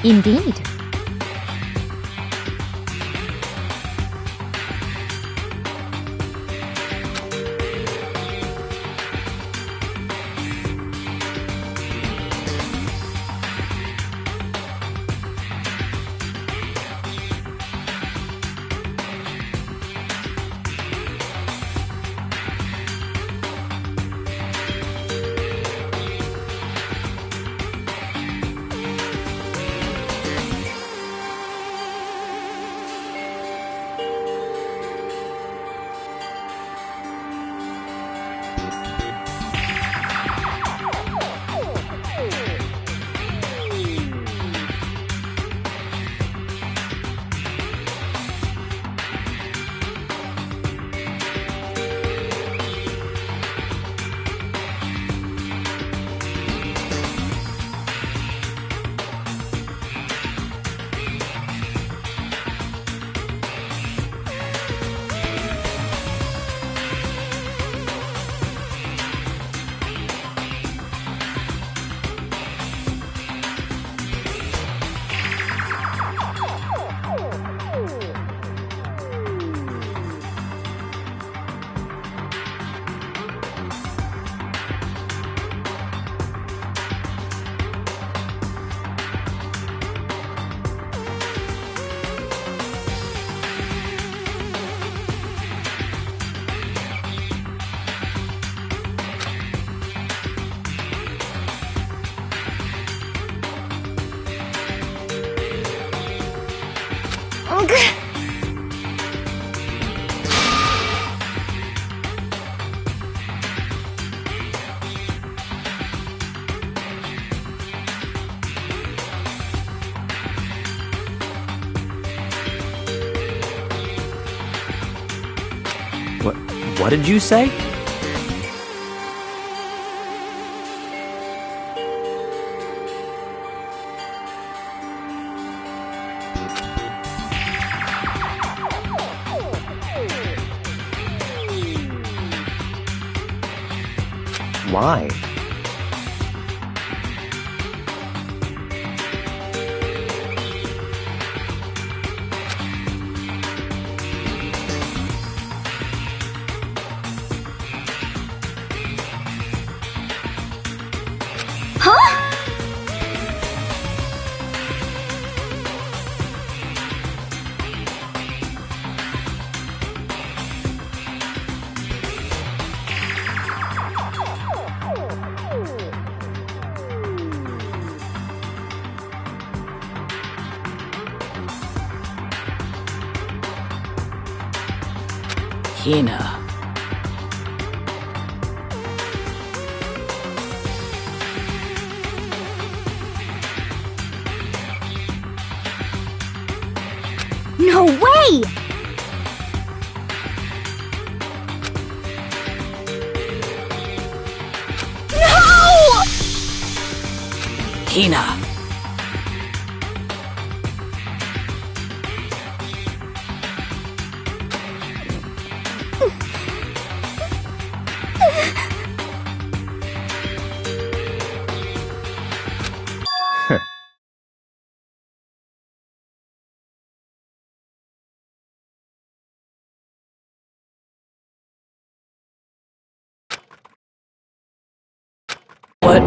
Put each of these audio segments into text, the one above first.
Indeed. What did you say? Why? Hina. No way! No! Hina. But...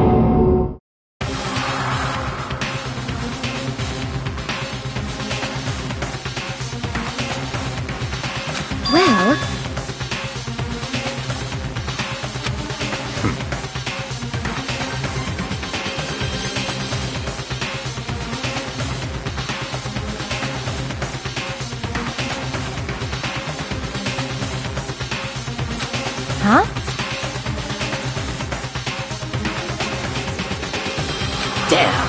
Well... Huh? Damn.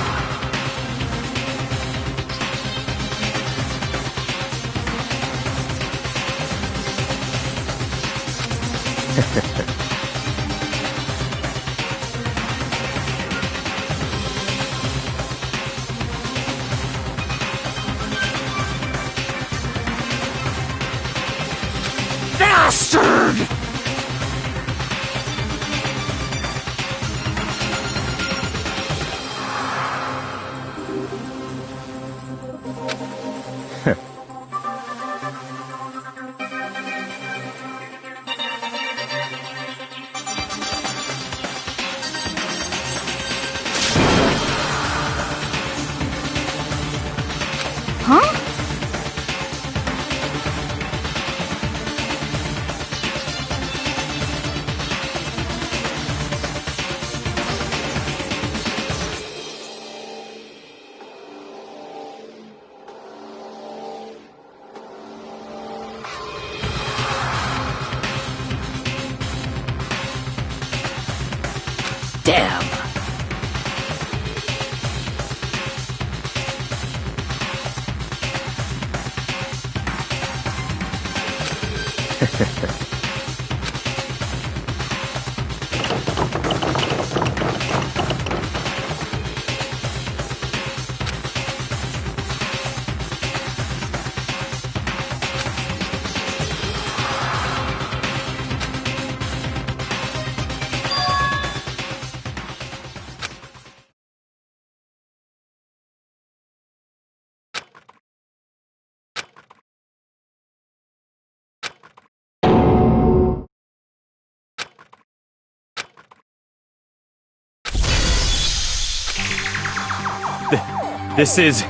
Bastard! Huh? Damn. This is...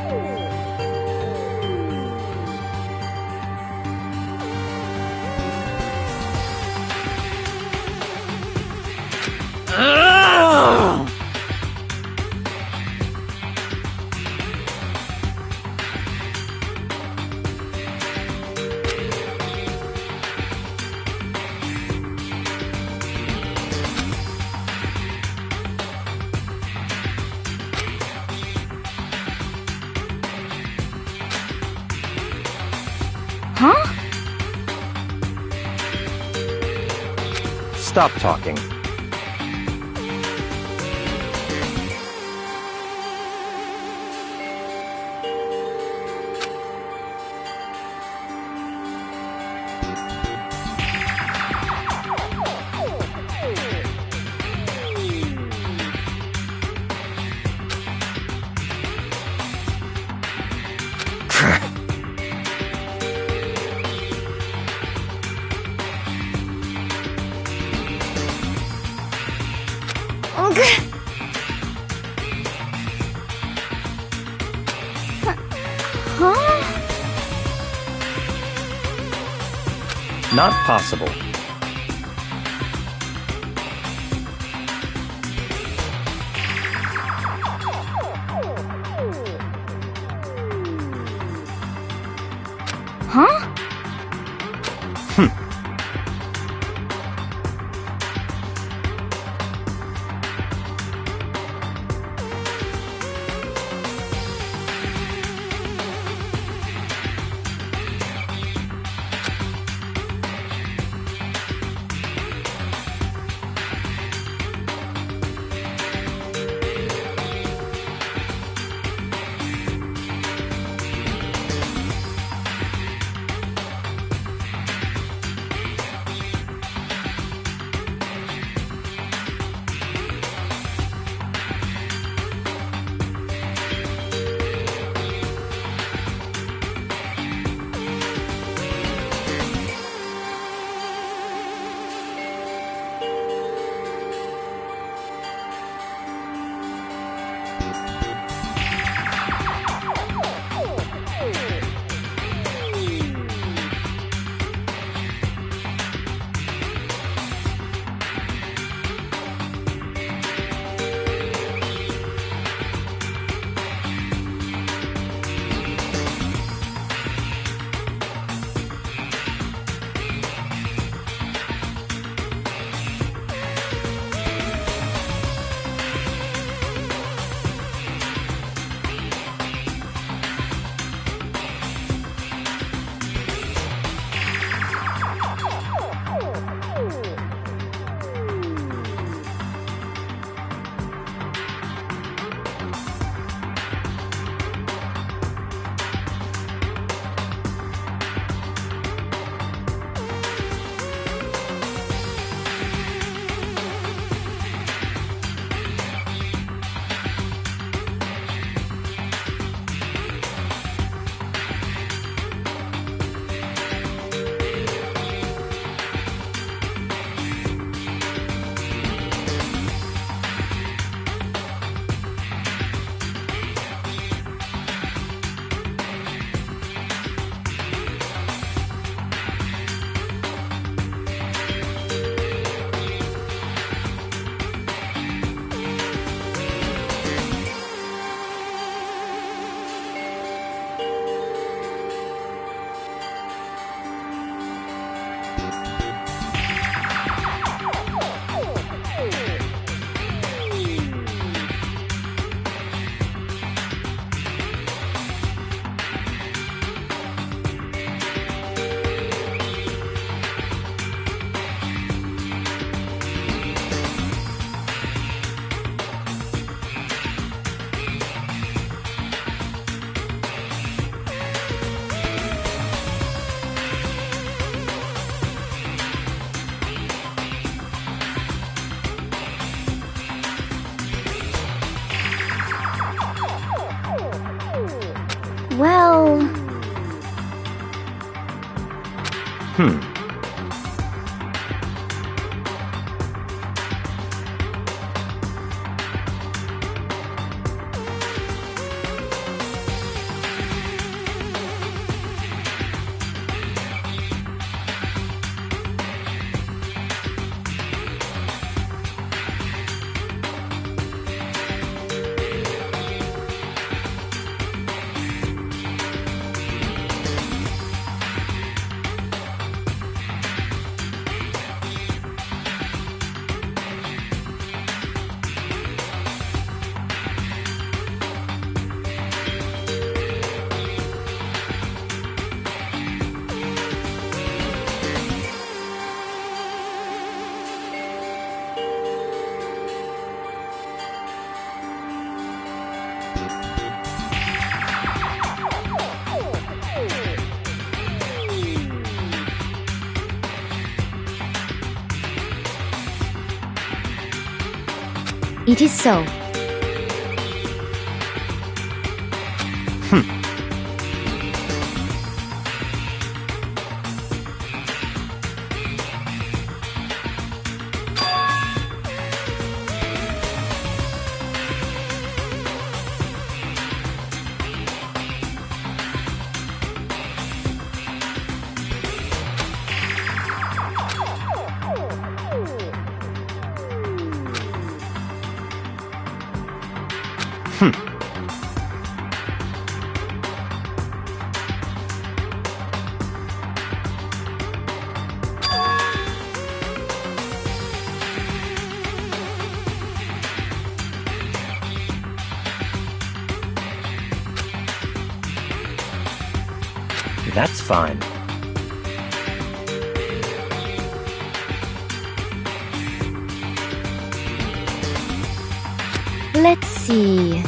Huh? Stop talking. Huh? Not possible. Huh? Well... It is so. That's fine. Let's see.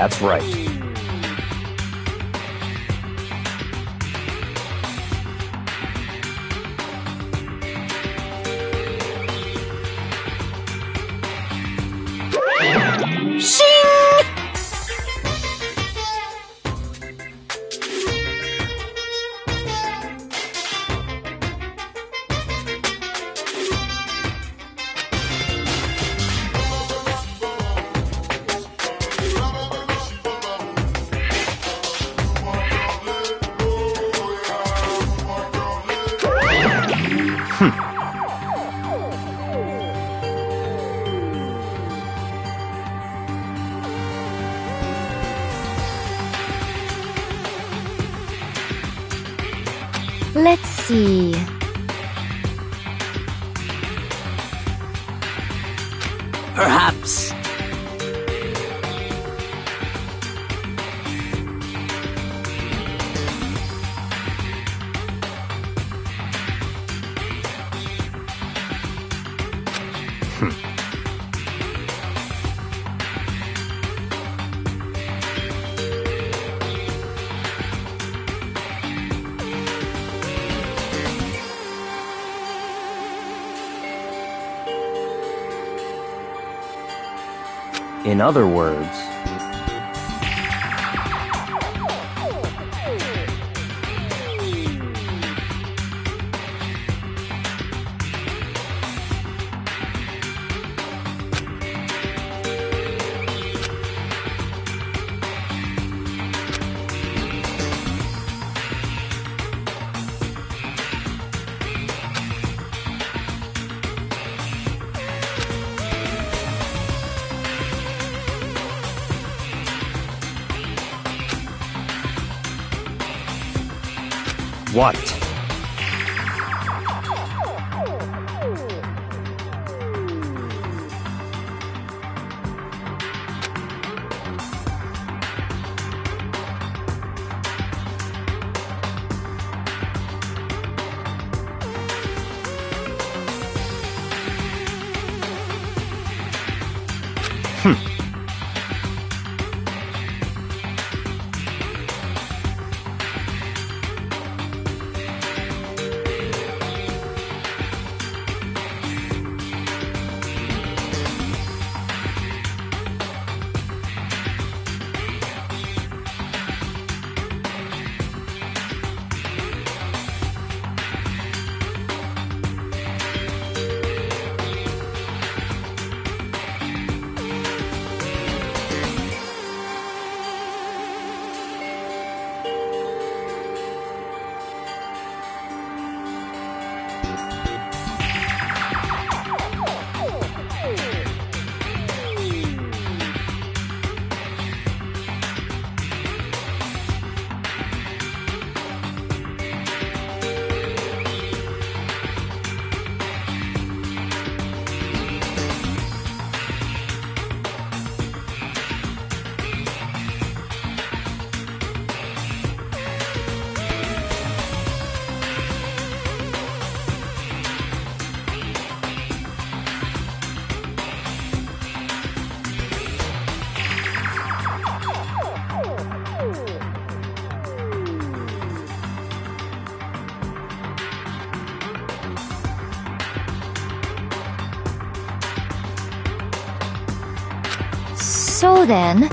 That's right. Let's see. Perhaps. In other words, what? So then...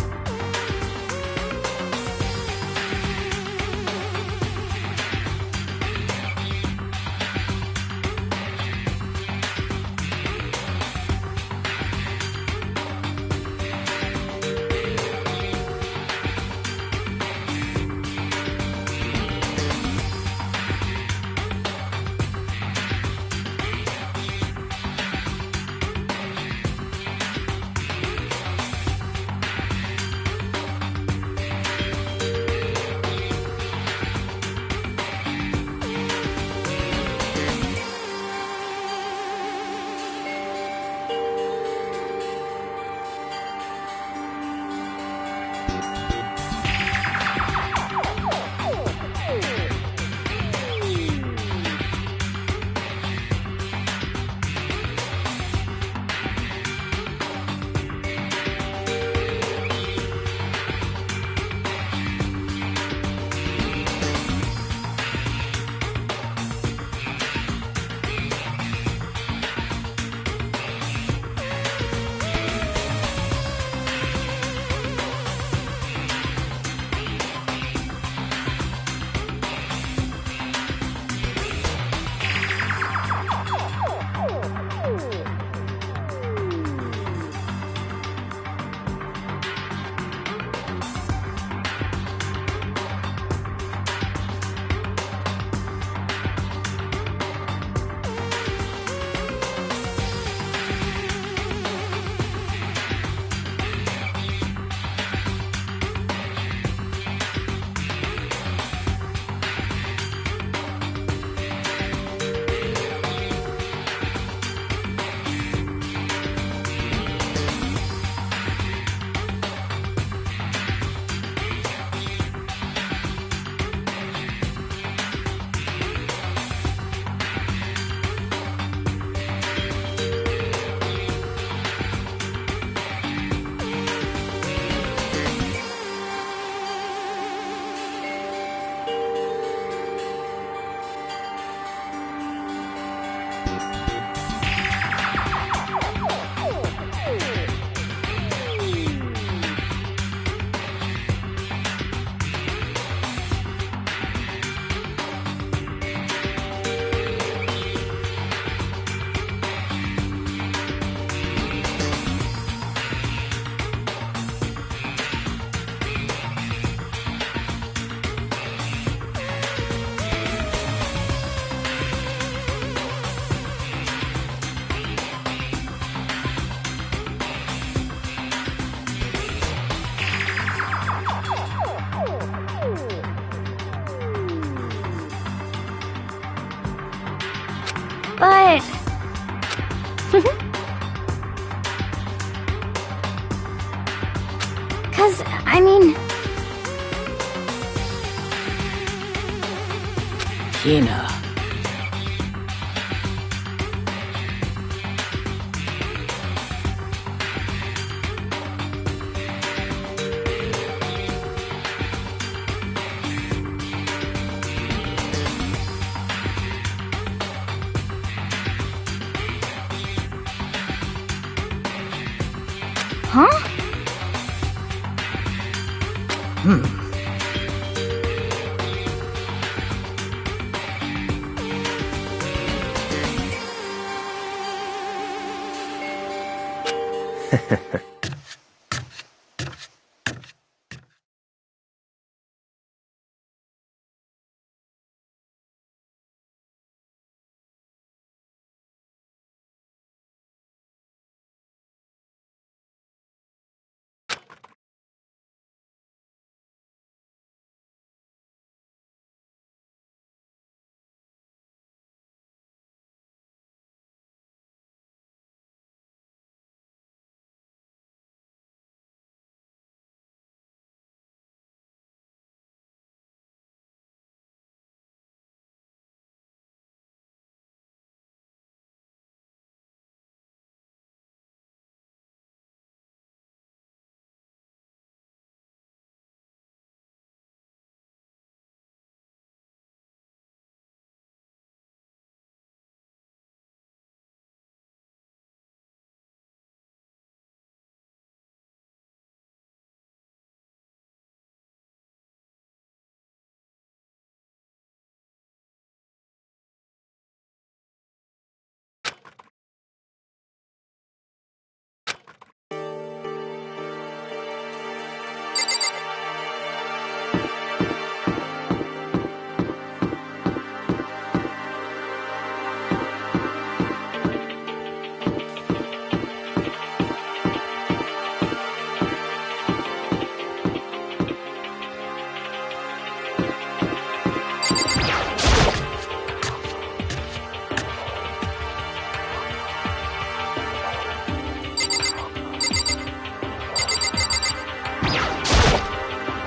But... 'Cause, I mean... Hina. Huh?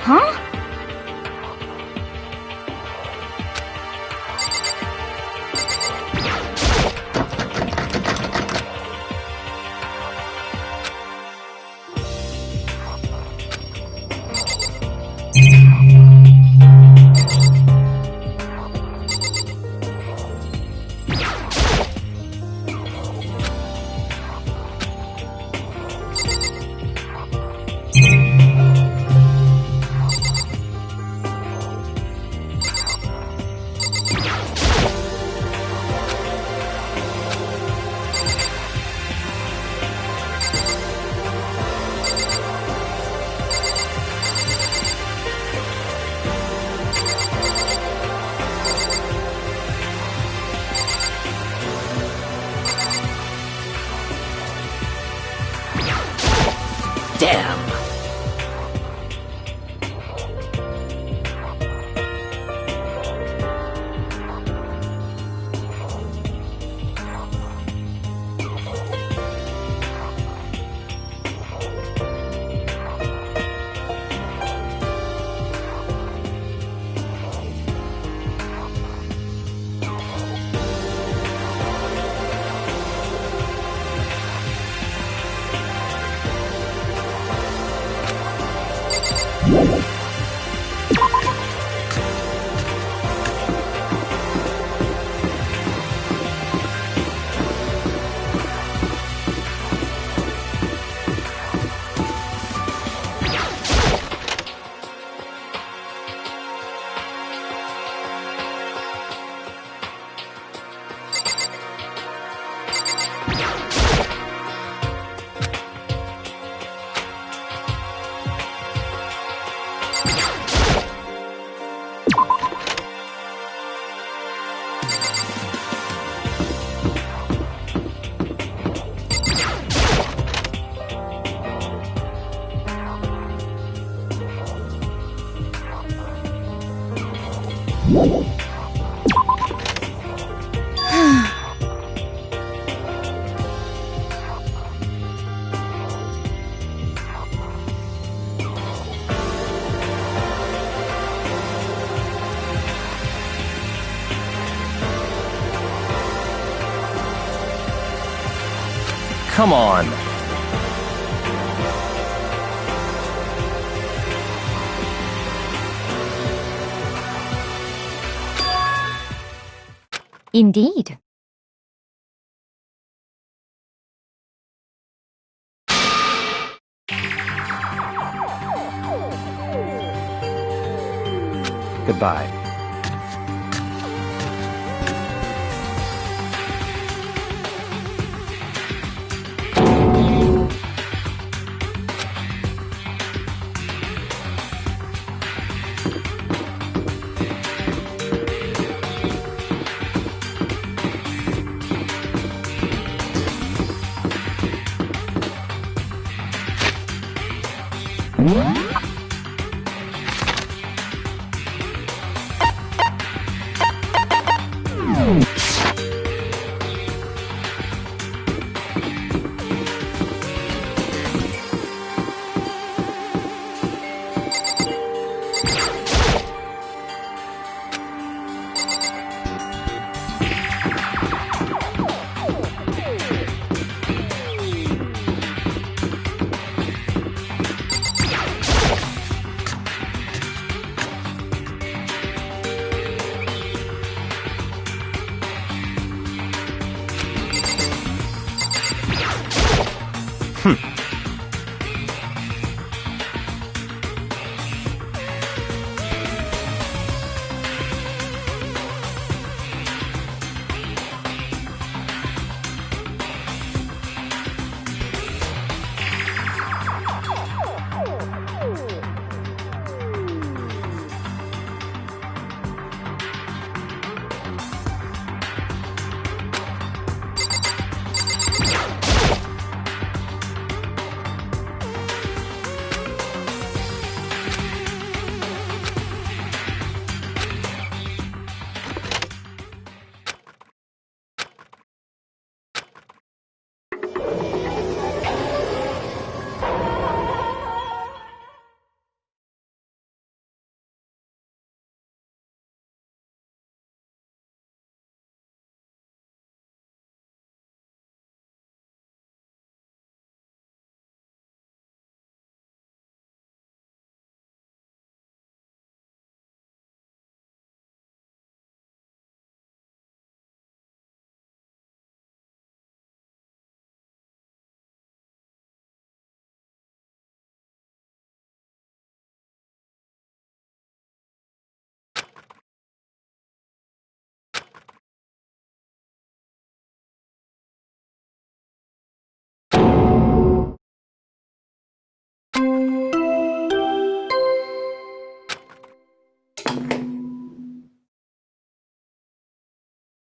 Huh? Damn! Come on. Indeed. Goodbye.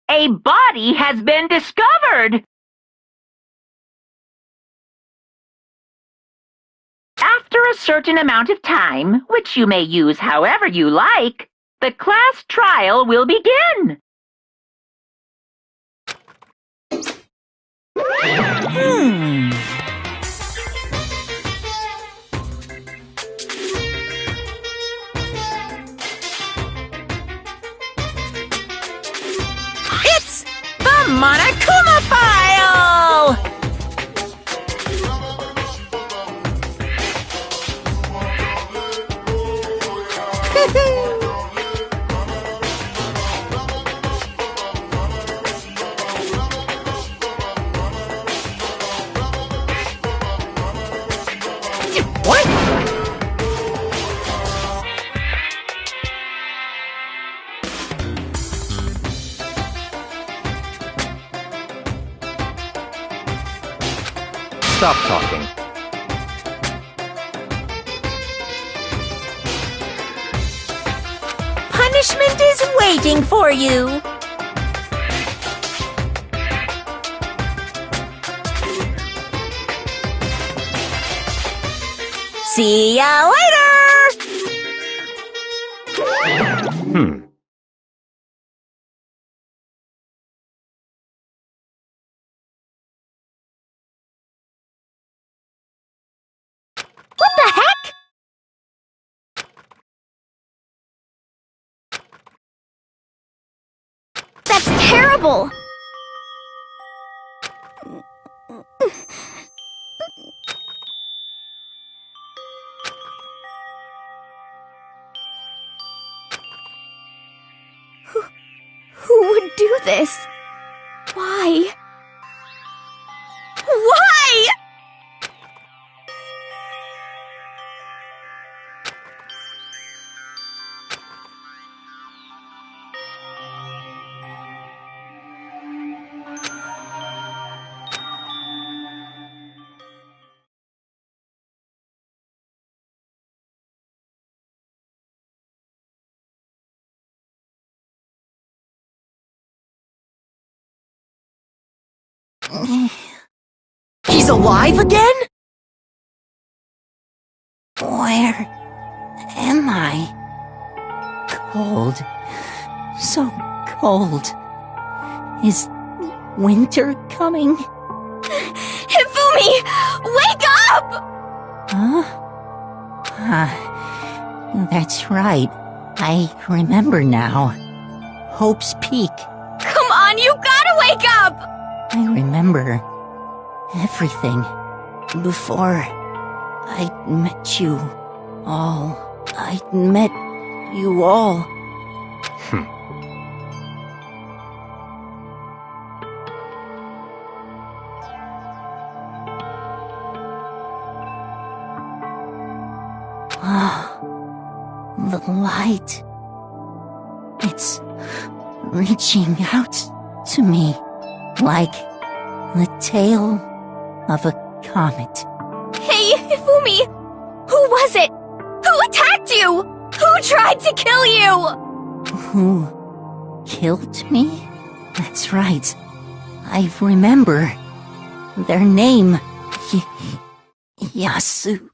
A body has been discovered! After a certain amount of time, which you may use however you like, the class trial will begin. It's the Monokuma File! What? Stop talking. Punishment is waiting for you. See ya later! What the heck? That's terrible! Who would do this? Why? Why? He's alive again? Where am I? Cold. So cold. Is winter coming? Hifumi! Wake up! Huh? That's right. I remember now. Hope's Peak. Come on, you gotta wake up! I remember everything before I met you all. I met you all. The light. It's reaching out to me like the tail of a comet. Hey, Hifumi! Who was it? Who attacked you? Who tried to kill you? Who killed me? That's right. I remember. Their name. Yasuhiro.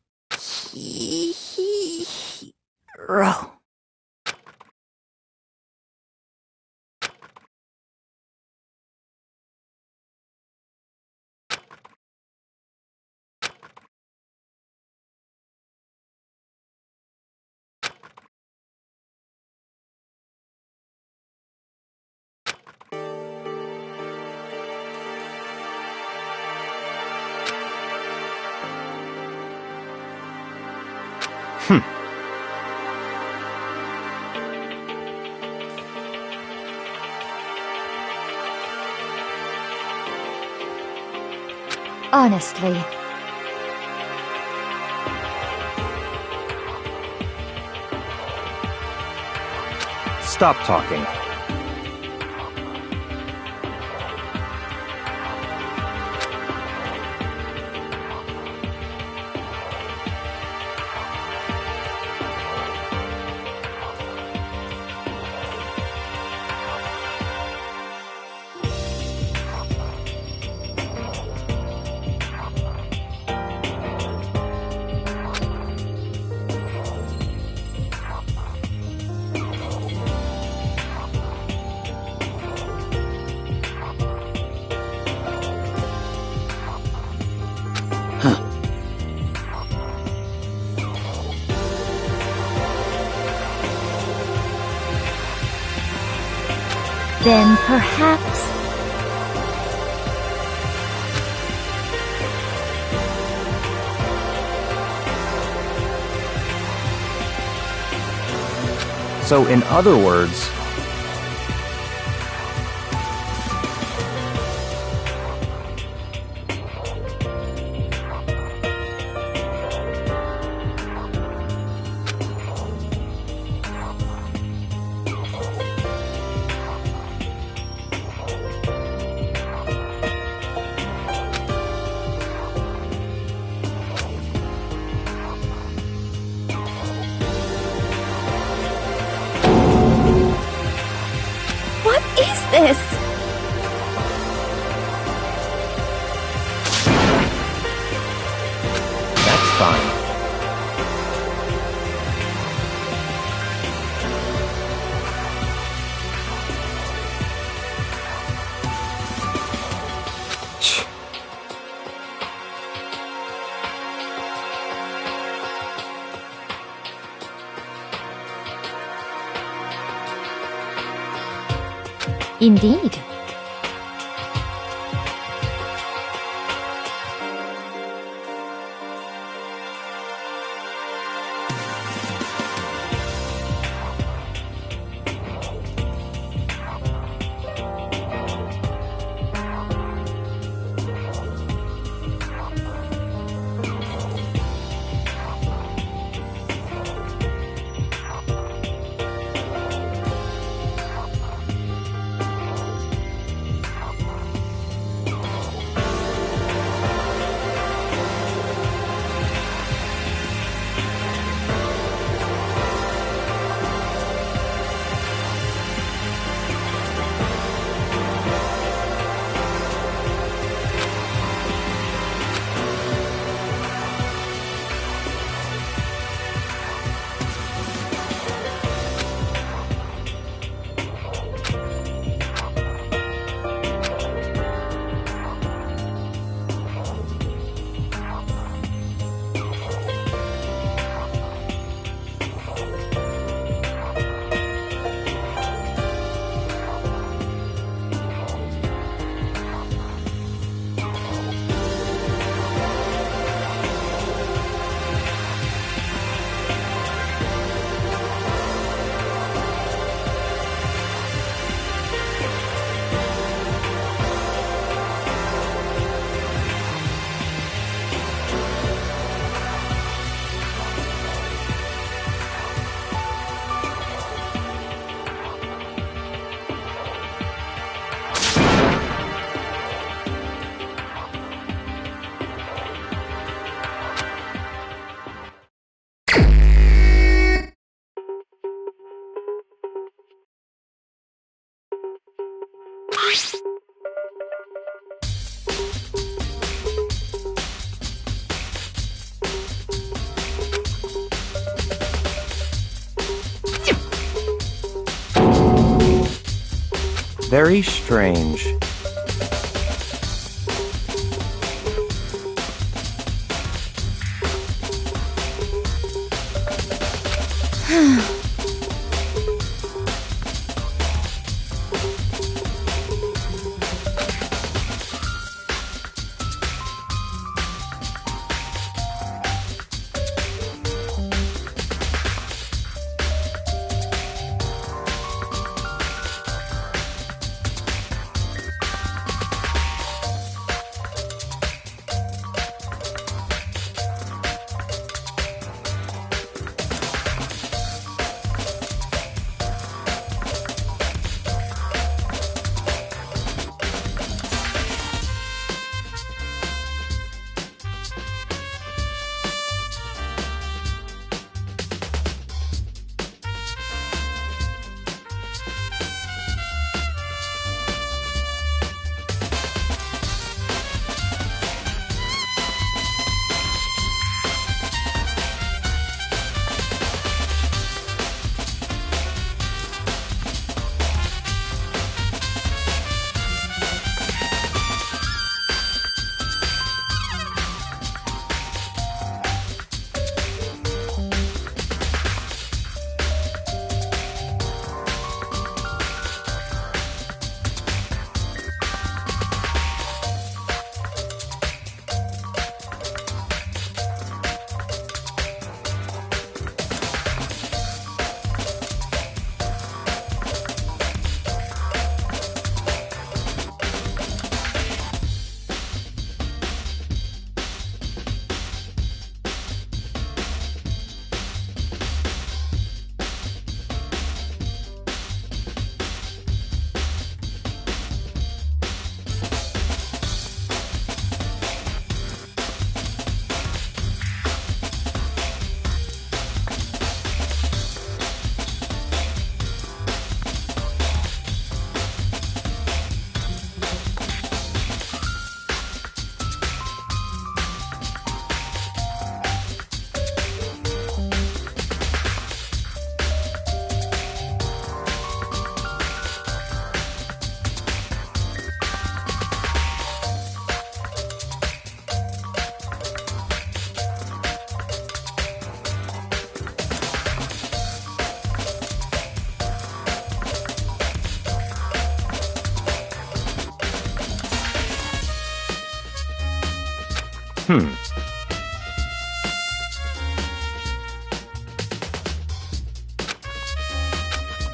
Honestly. Stop talking. Then perhaps... So, in other words, What is this? that's fine. Indeed. Very strange.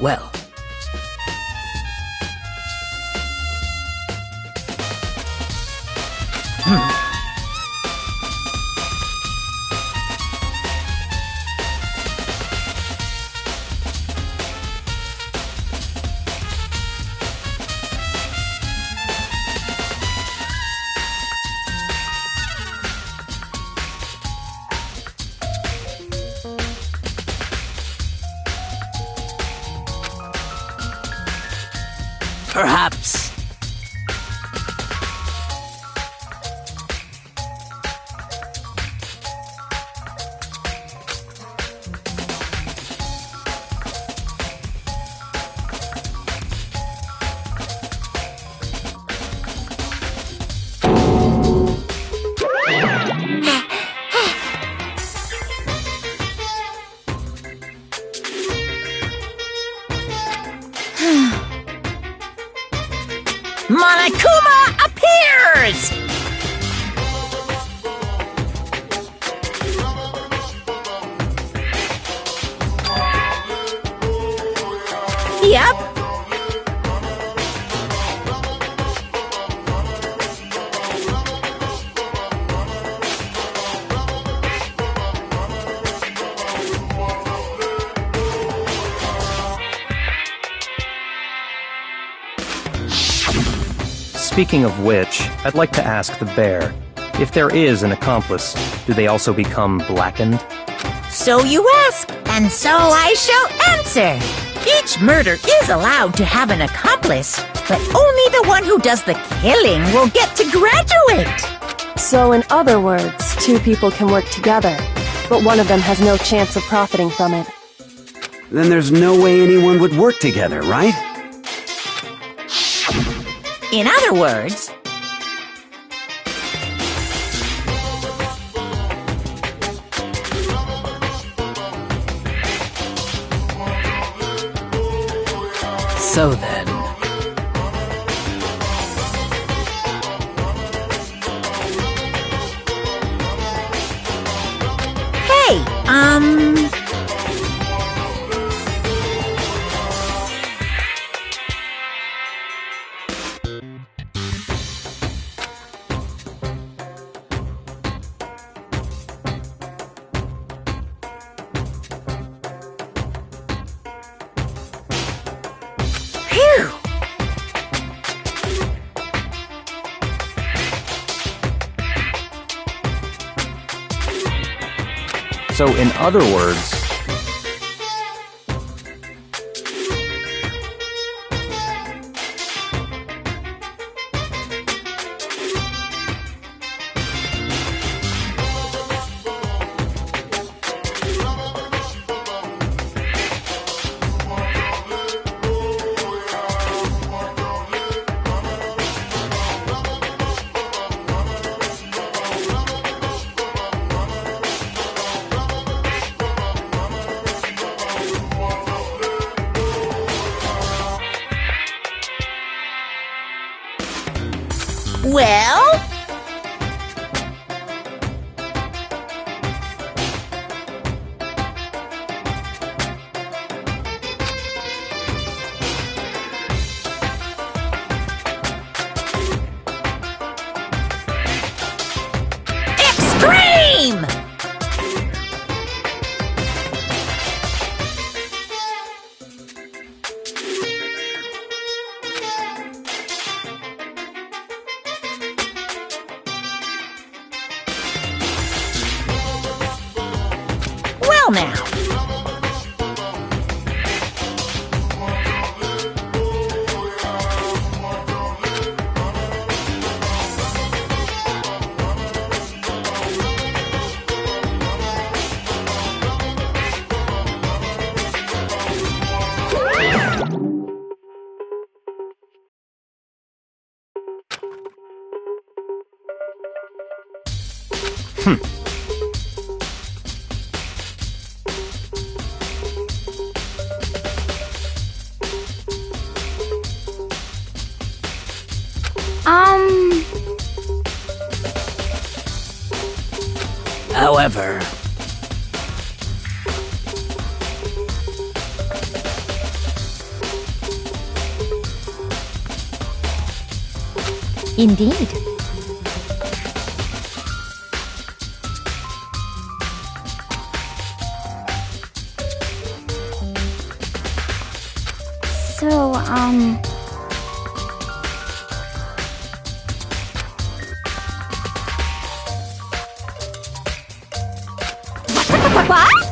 Well. Perhaps. Monokuma appears! Yep. Speaking of which, I'd like to ask the bear, if there is an accomplice, do they also become blackened? So you ask, and so I shall answer. Each murder is allowed to have an accomplice, but only the one who does the killing will get to graduate. So in other words, two people can work together, but one of them has no chance of profiting from it. Then there's no way anyone would work together, right? In other words, So then... Hey, phew! So, in other words, Well, extreme! Well now. However... Indeed. So, what?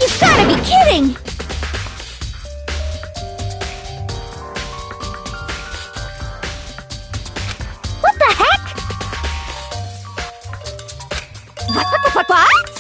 You've gotta be kidding! What the heck? What?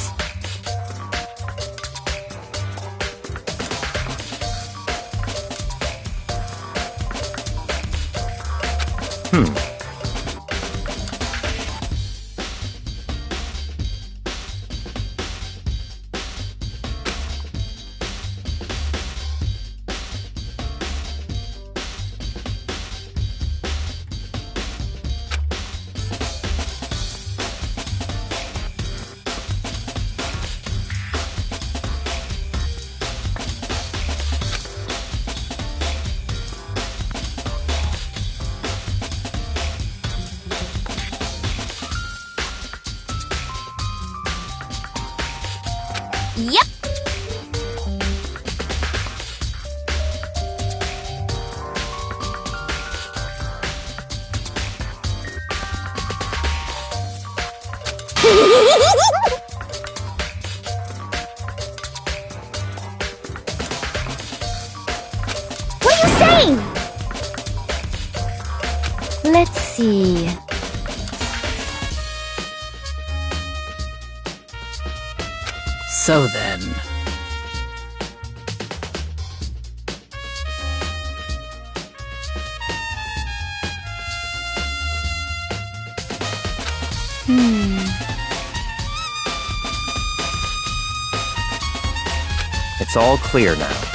Let's see. So then... It's all clear now.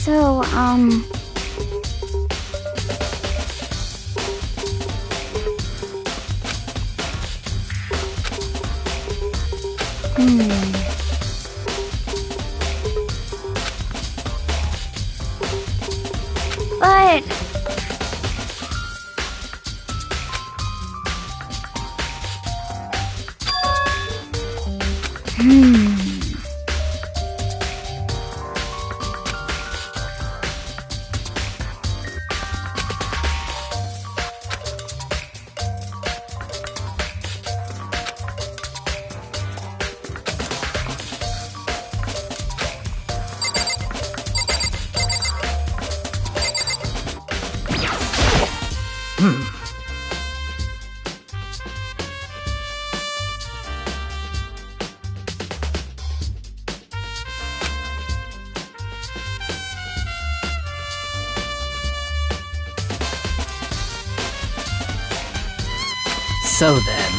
So, But... So then...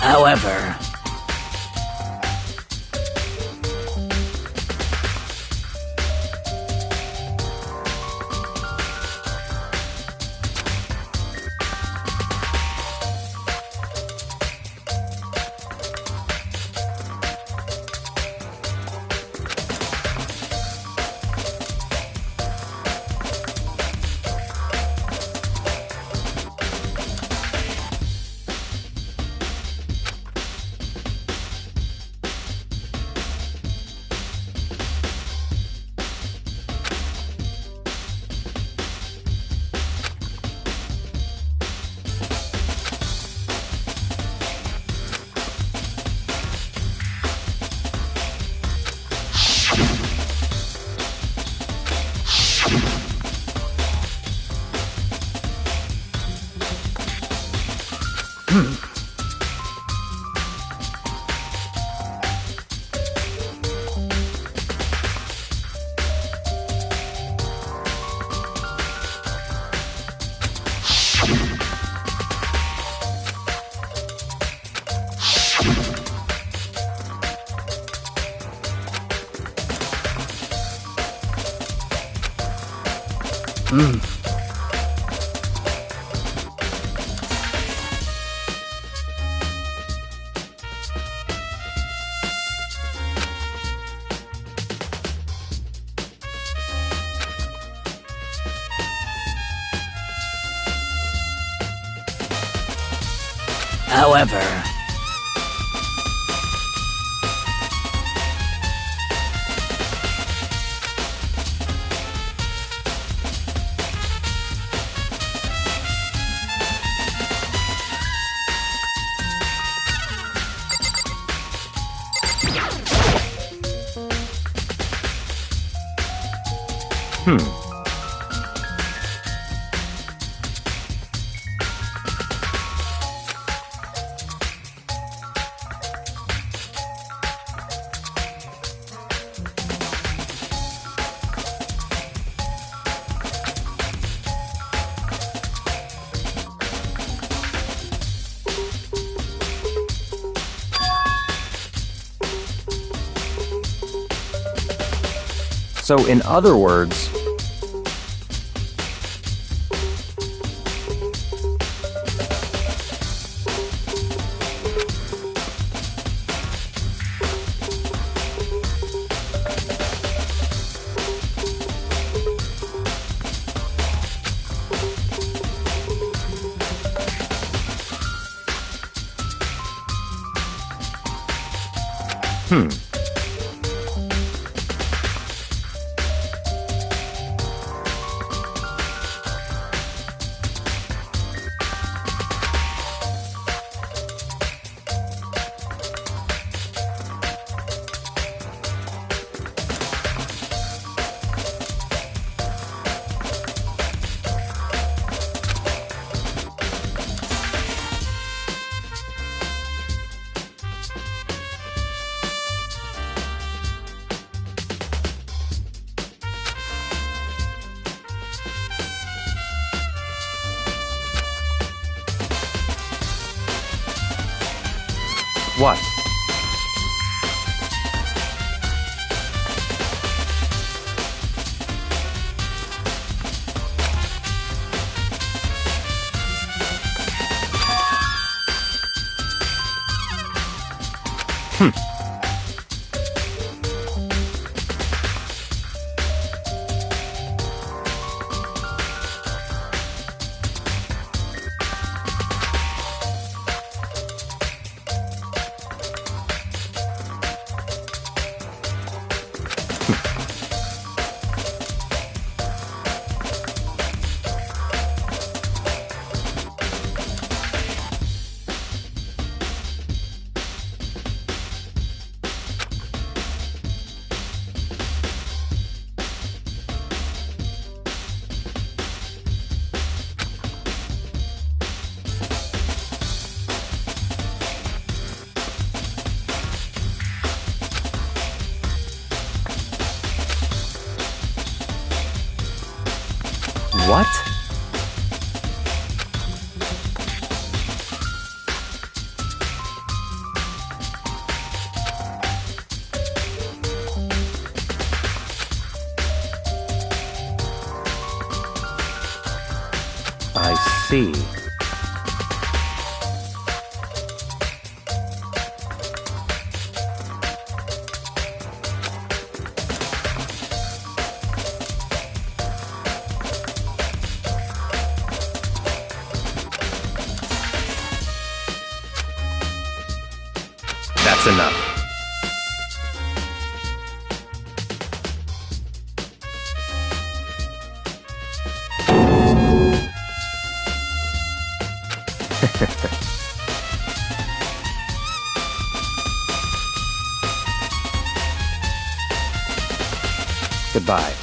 However, However, So in other words, what? What? I see. That's enough. Goodbye.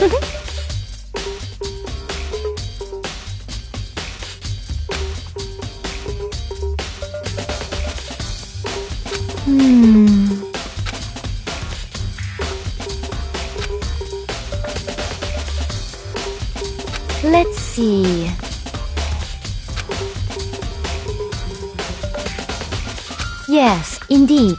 Let's see. Yes, indeed.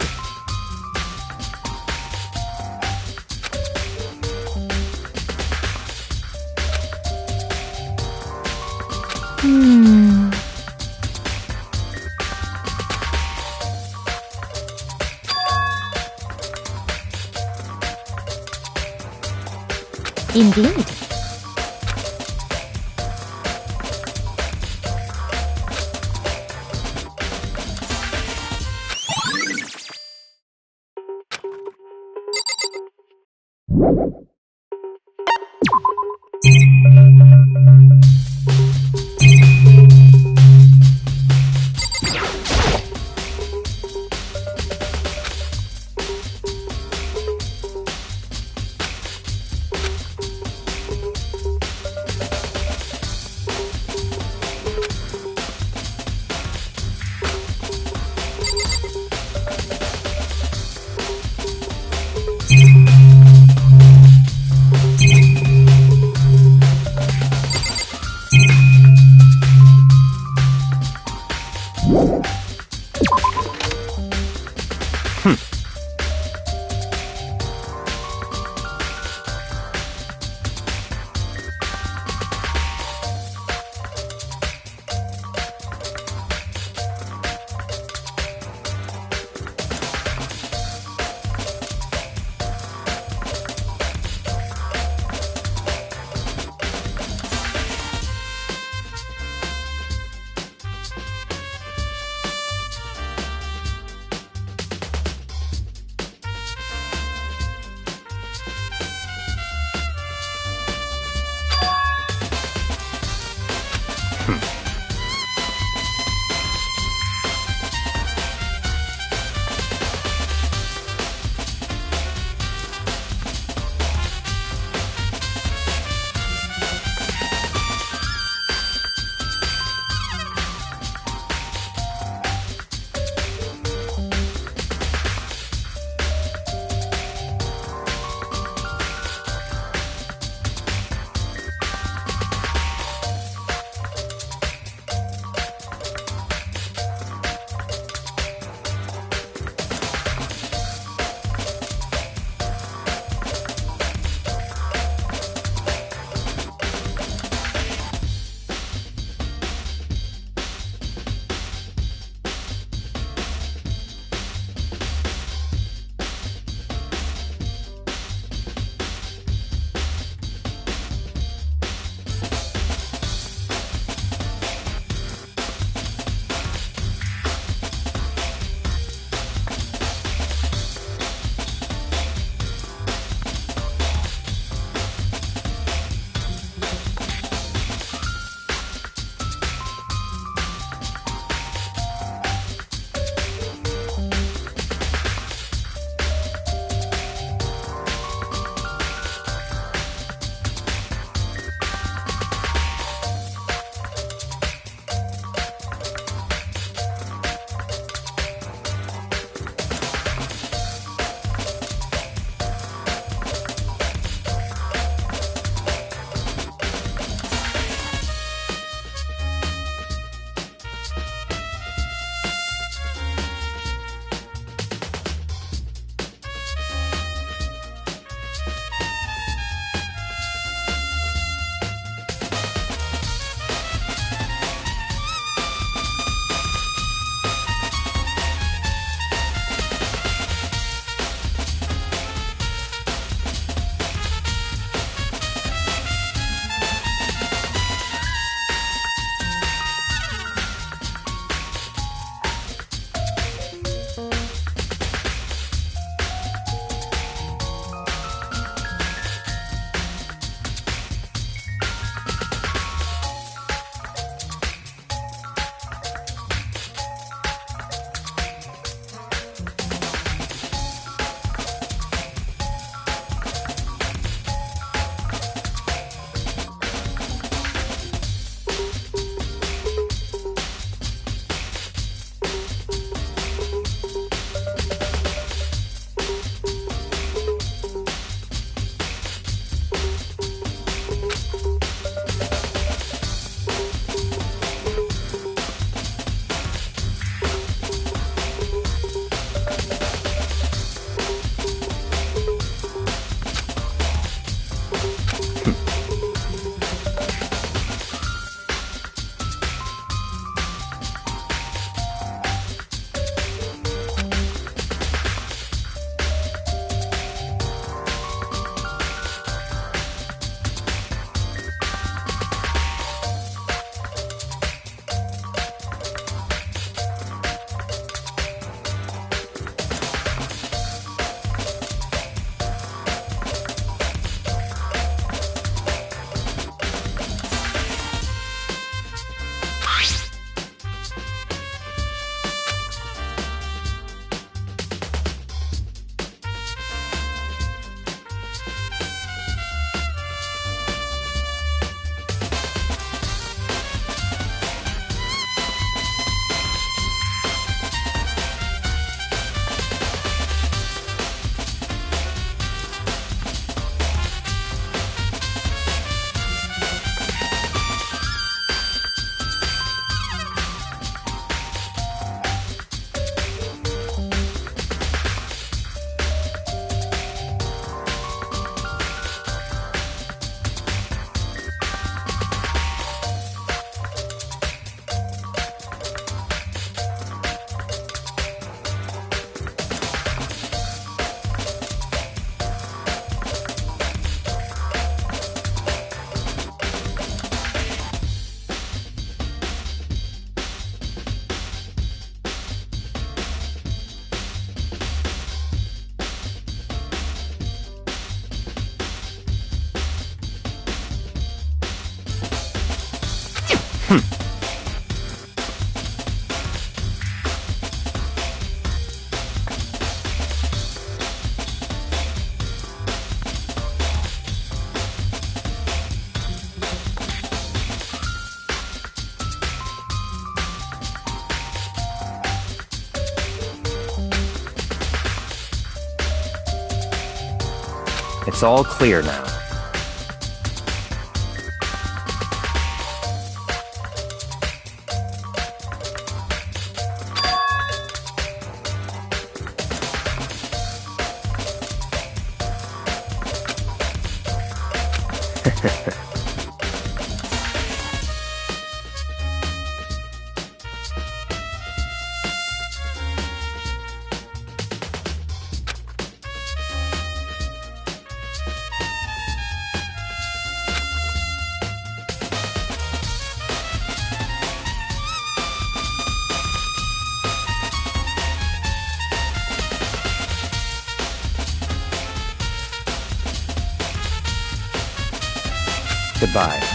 Indeed. It's all clear now. Goodbye.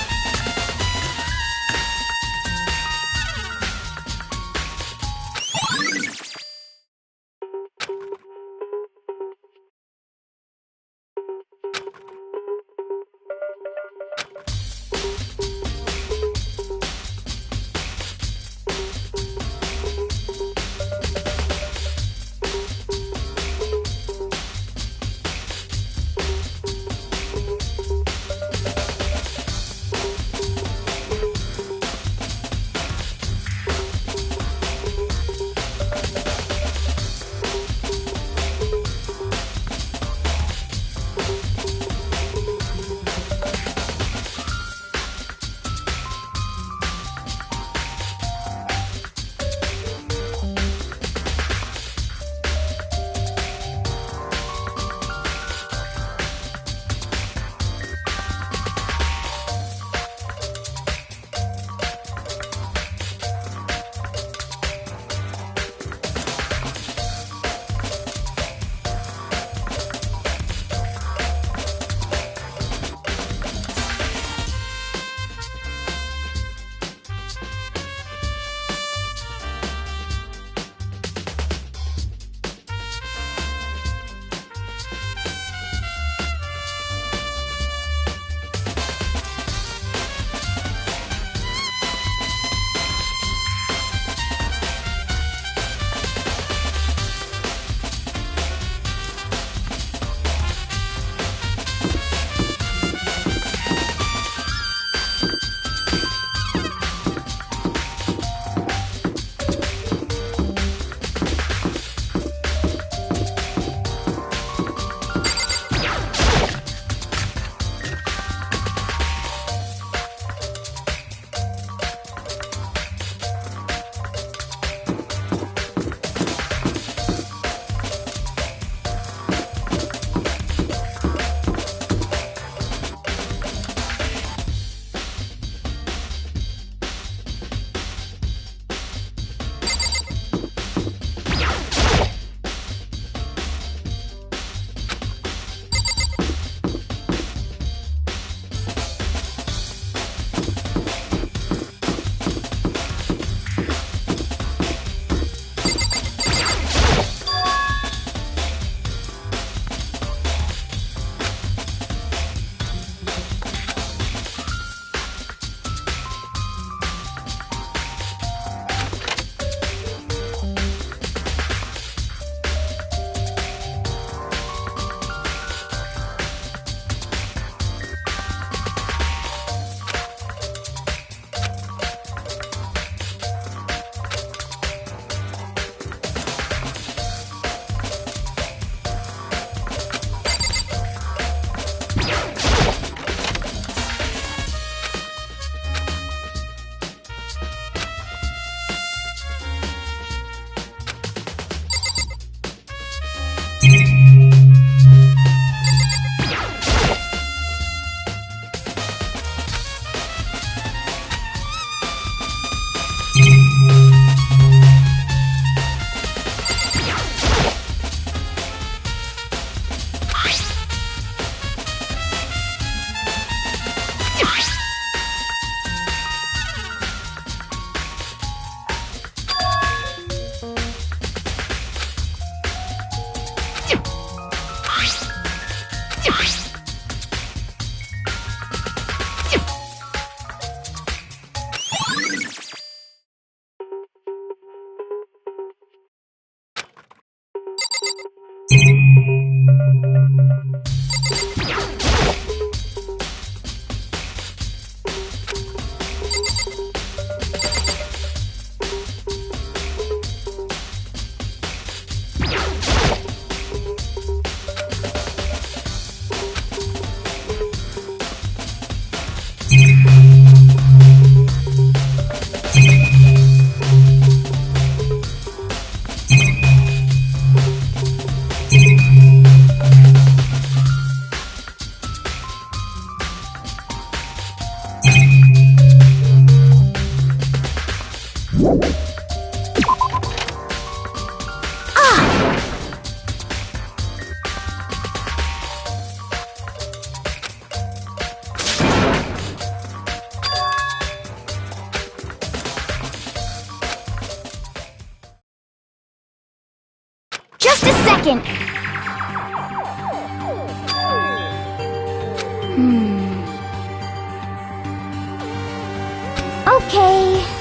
second. Okay.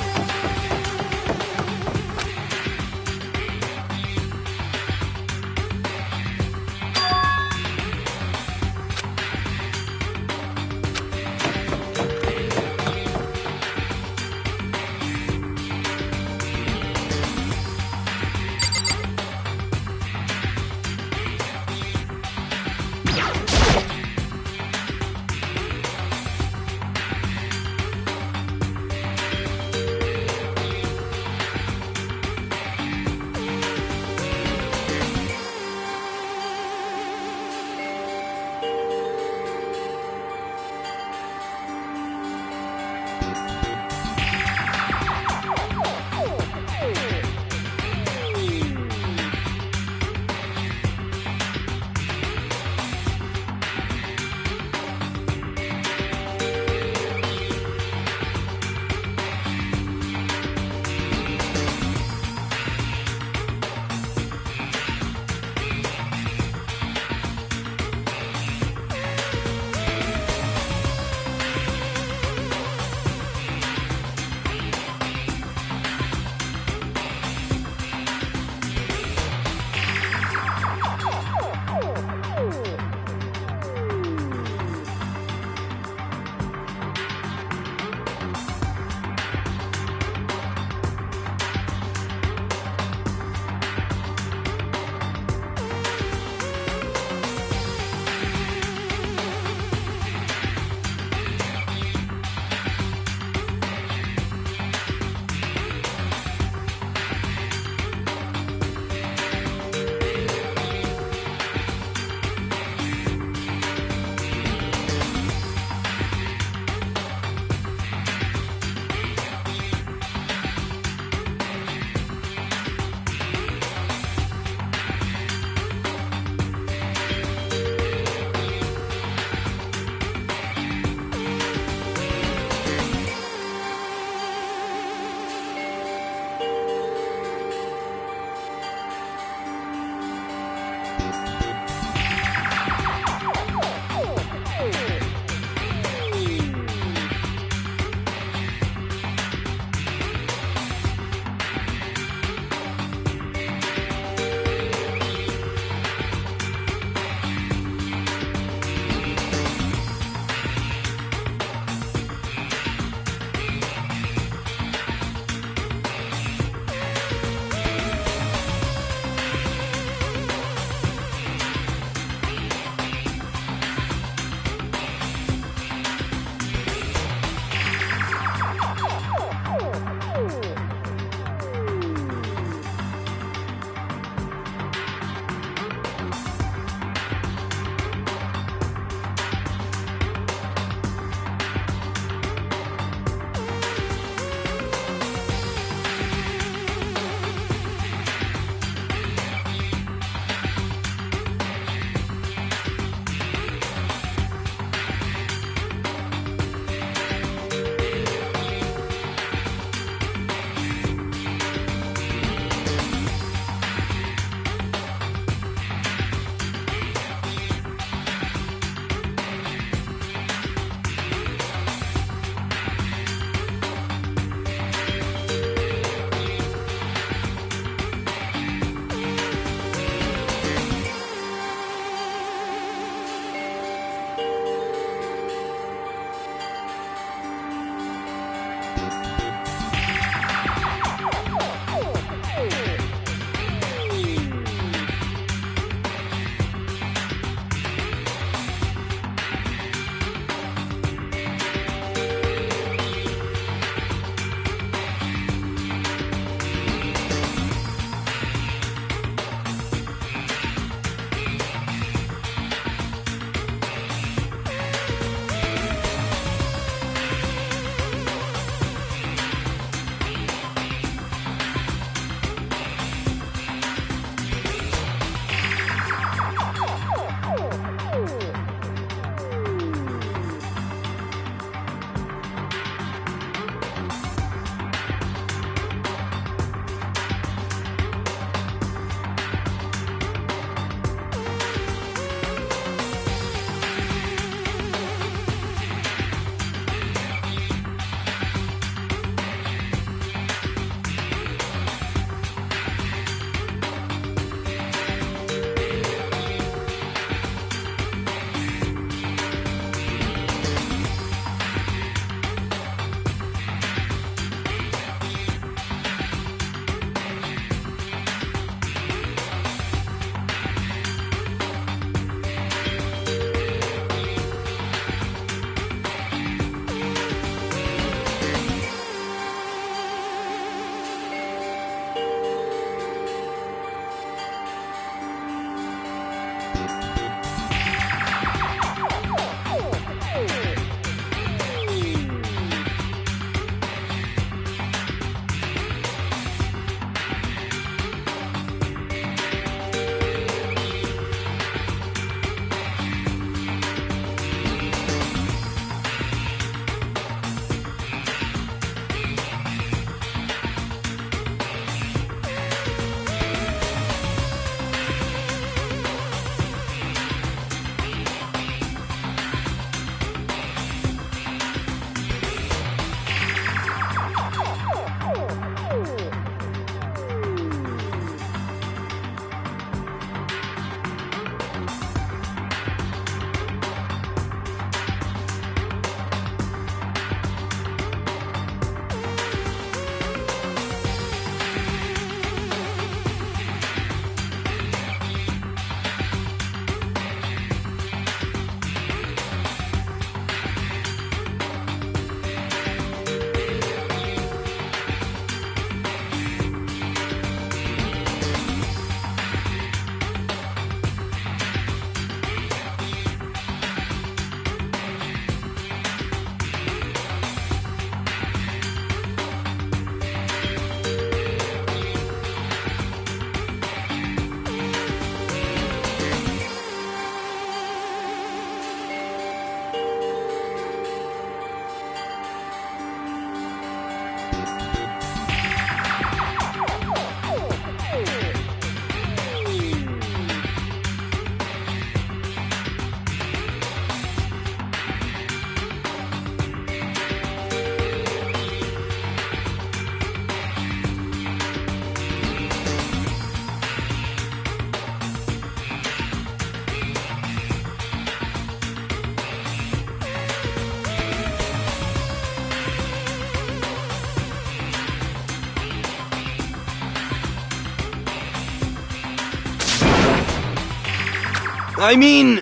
I mean...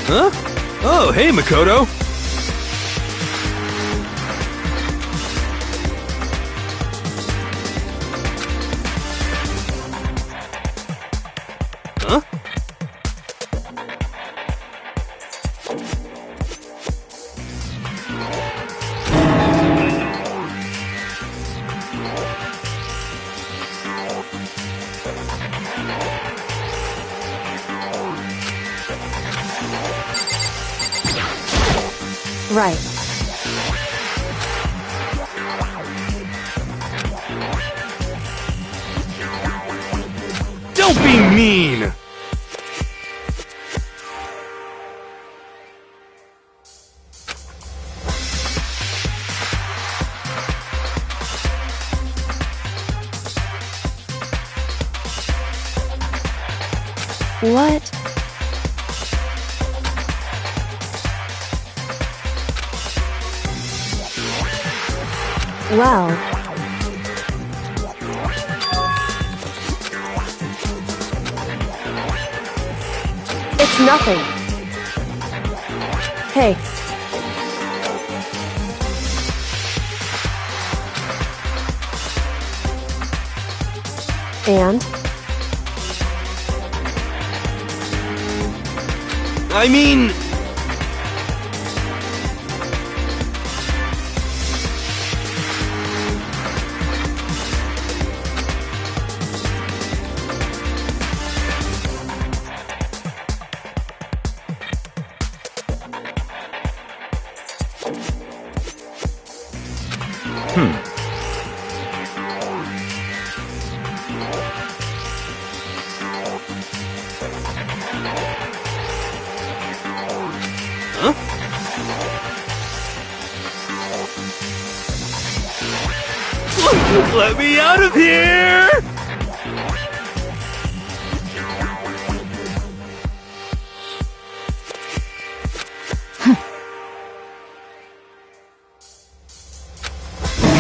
Huh? Oh, hey, Makoto! Huh? Right. Don't be mean! What? Well... It's nothing. Hey. And? I mean... Let me out of here!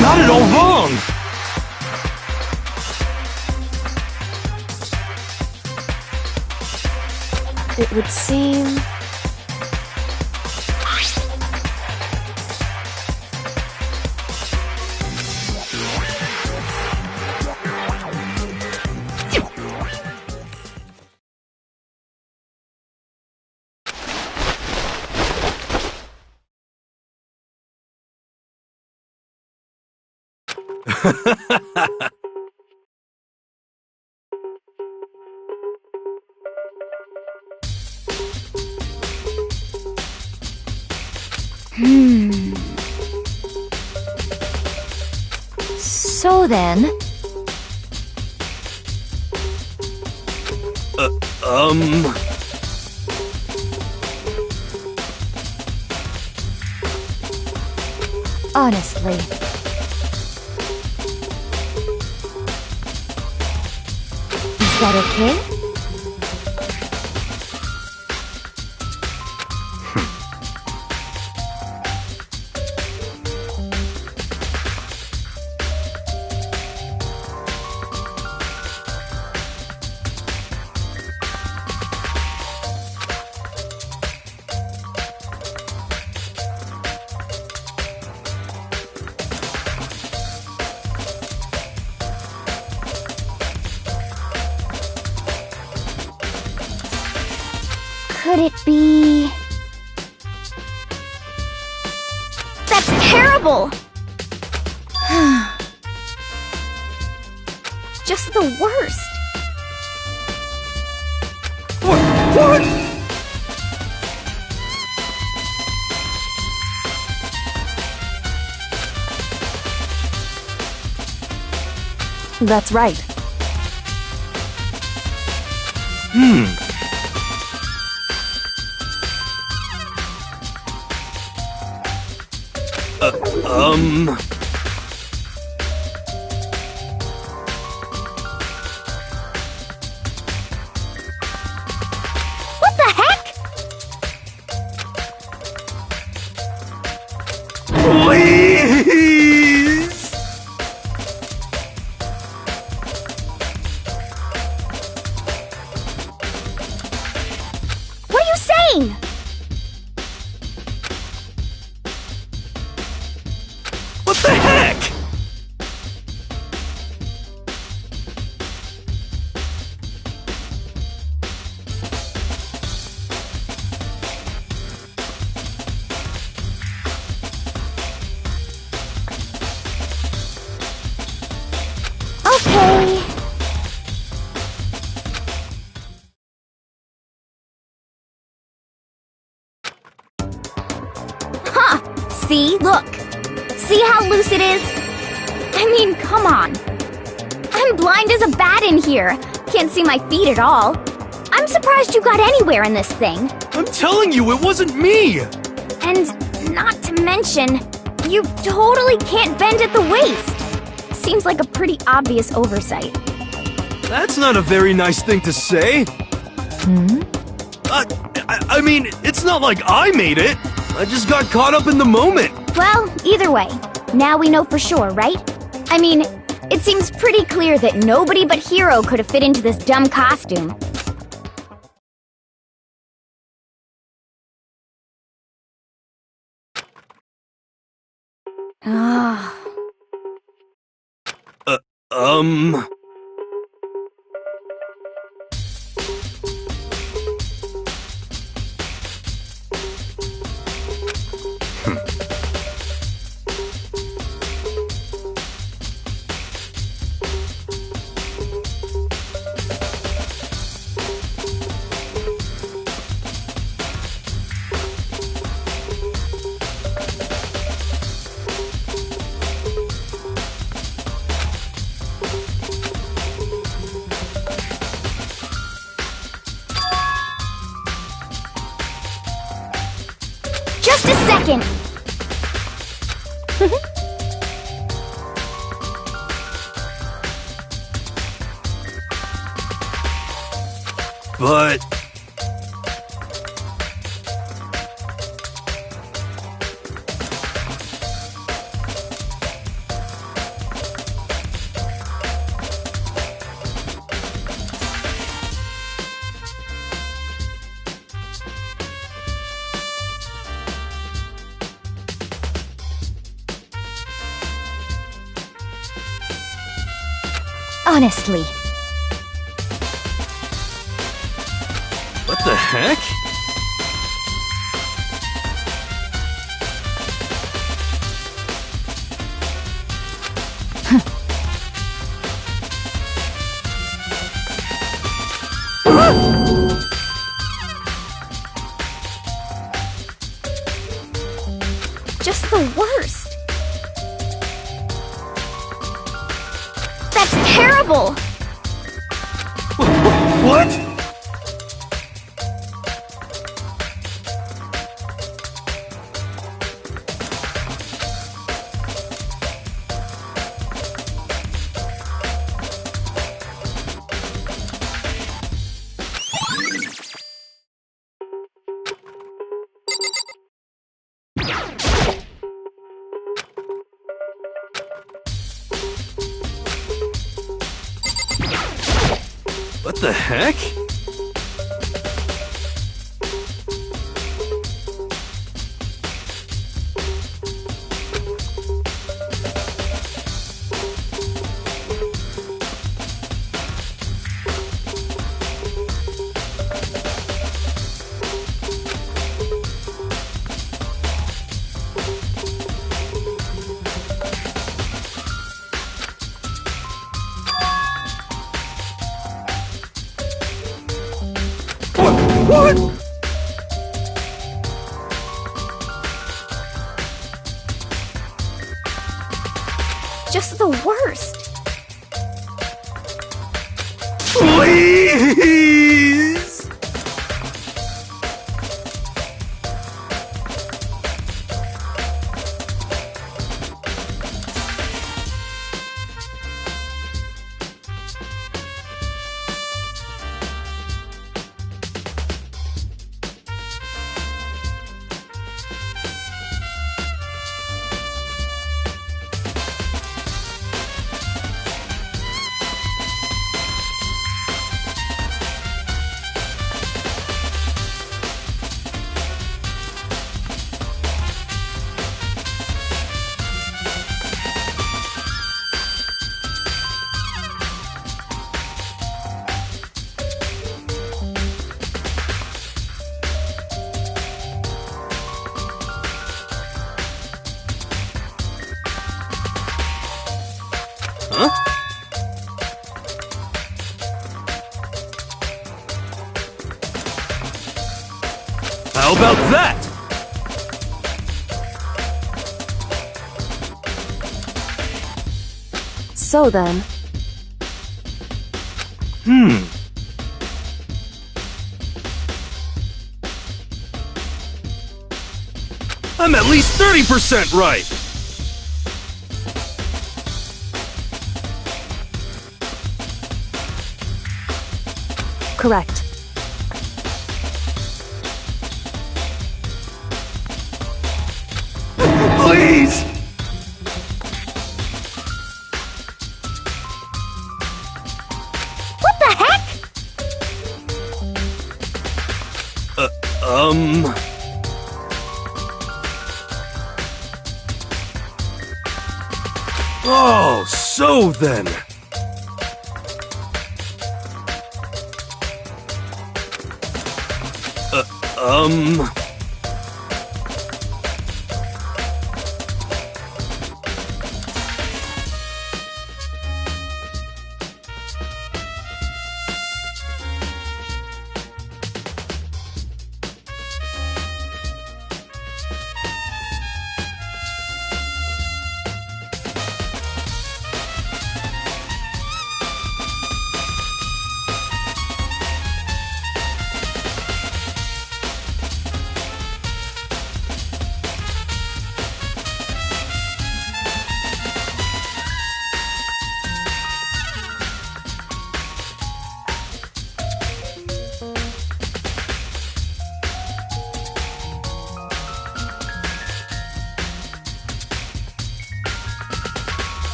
Got it all wrong! It would seem... So then... Honestly. Is that okay? Could it be... That's terrible! Just the worst. What? That's right. What the heck? Please! What are you saying? What the heck? Okay. Huh! See? Look! See how loose it is? I mean, come on. I'm blind as a bat in here. Can't see my feet at all. I'm surprised you got anywhere in this thing. I'm telling you, it wasn't me! And not to mention, you totally can't bend at the waist. Seems like a pretty obvious oversight. That's not a very nice thing to say. I mean, it's not like I made it. I just got caught up in the moment. Well, either way, now we know for sure, right? I mean, it seems pretty clear that nobody but Hero could have fit into this dumb costume. Ah. Just a second! But... Honestly. what the heck? Just the worst. That's terrible! What? What the heck? What? Just the worst. Please! Huh? How about that? So then, I'm at least 30% right! correct. Please! What the heck? Oh, so then.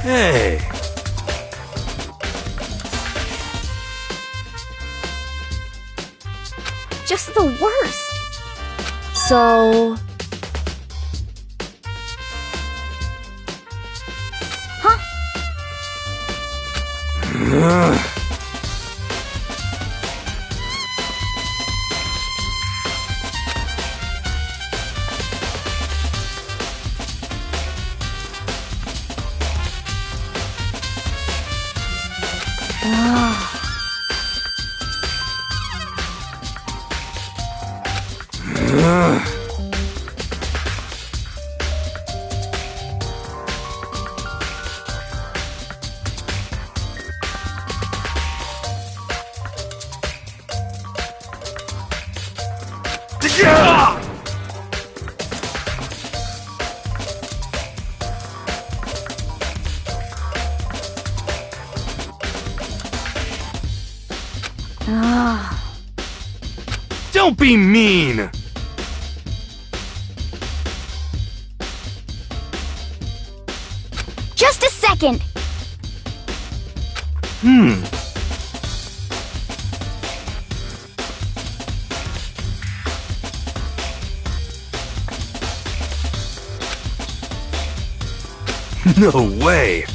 Hey. Just the worst. So, Huh? Don't be mean! Just a second! No way!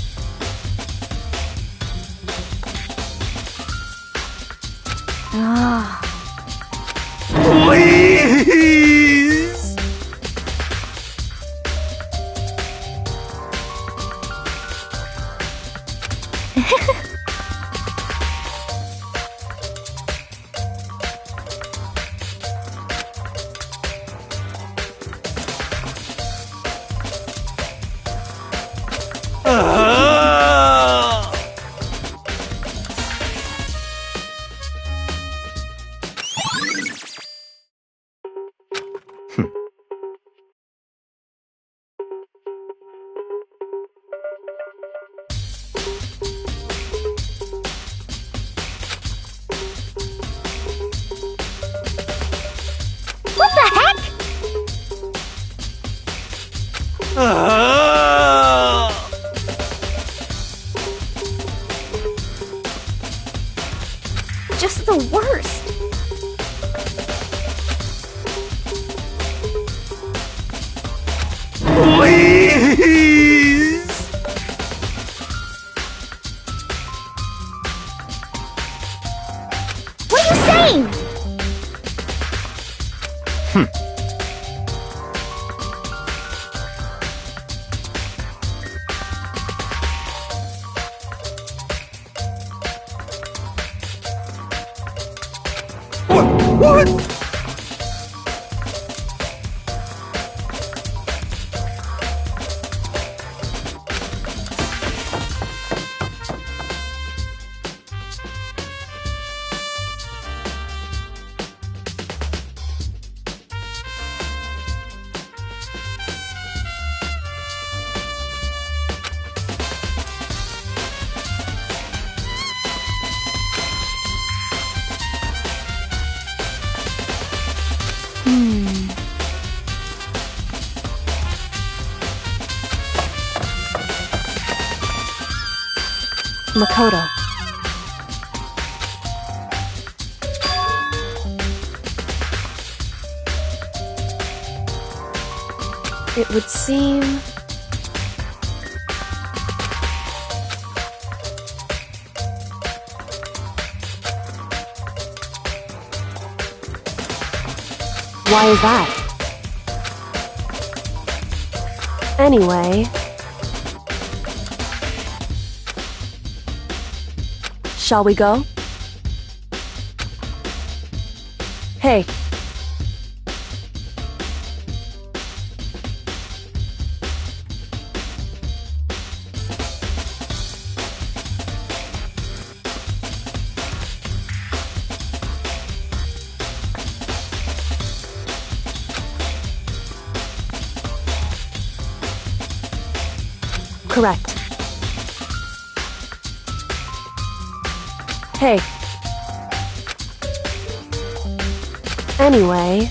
Please! What the heck? Just the worst. Please! What are you saying? What? Makoto. It would seem... Why is that? Anyway... Shall we go? Hey. Correct. Hey. Anyway...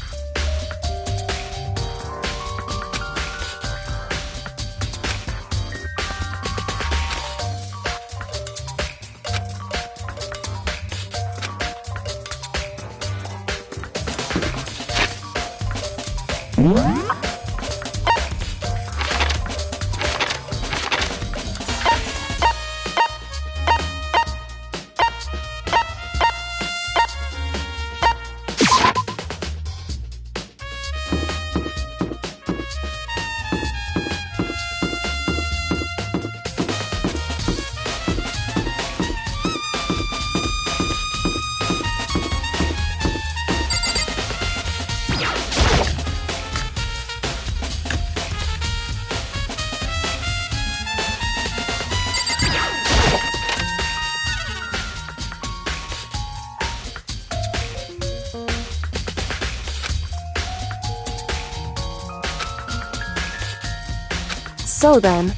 So then...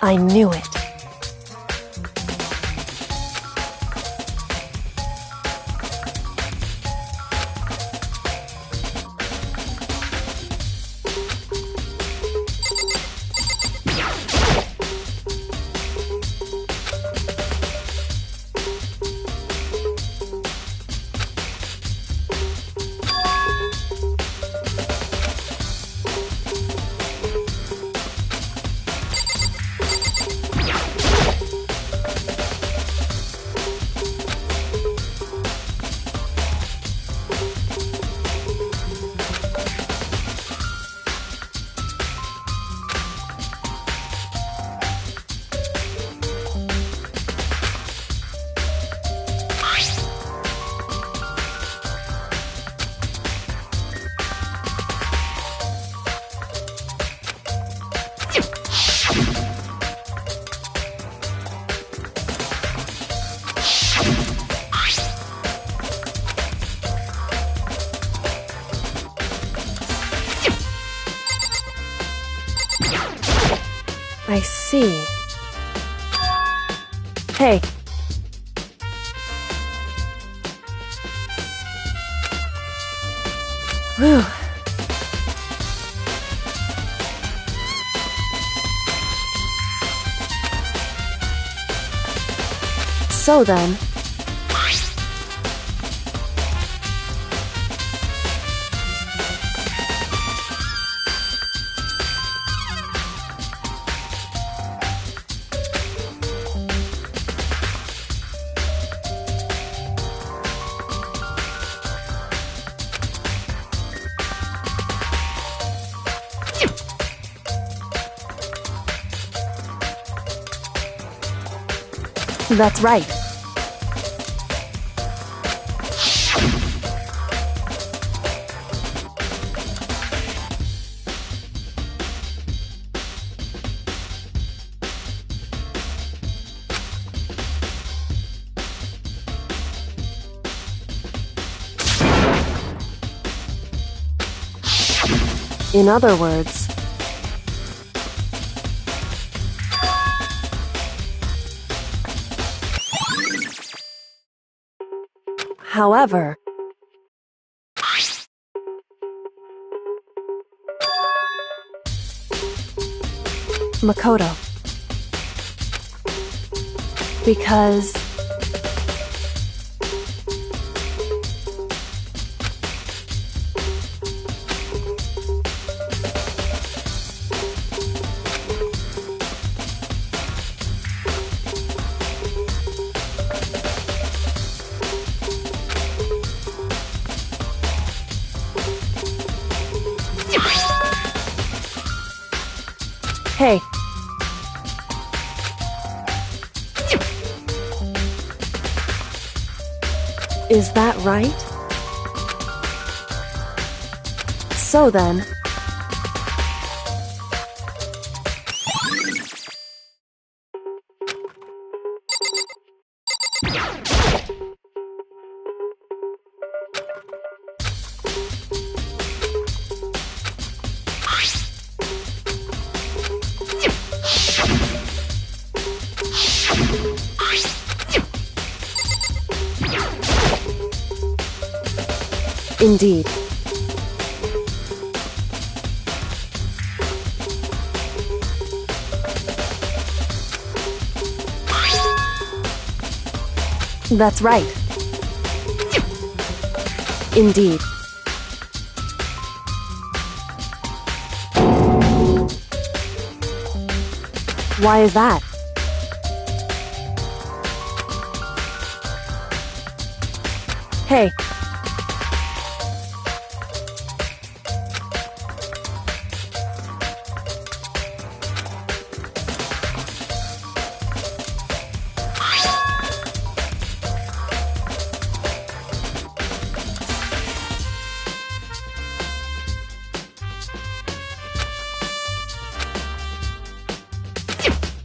I knew it. I see. Hey. Whew. So then... That's right. In other words... However... Makoto. Because... Hey. Is that right? So then... Indeed. That's right. Indeed. Why is that? Hey.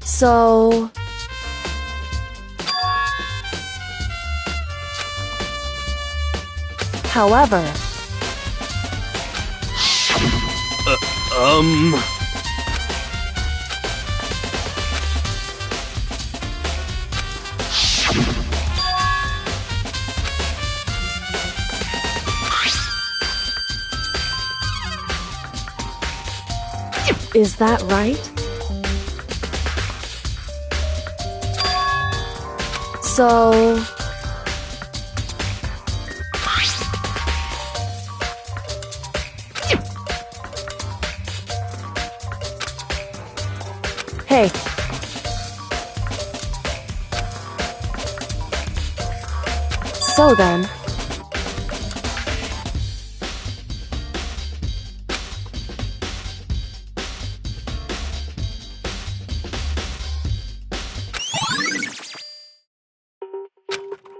So... However... Is that right? So... Hey. So then...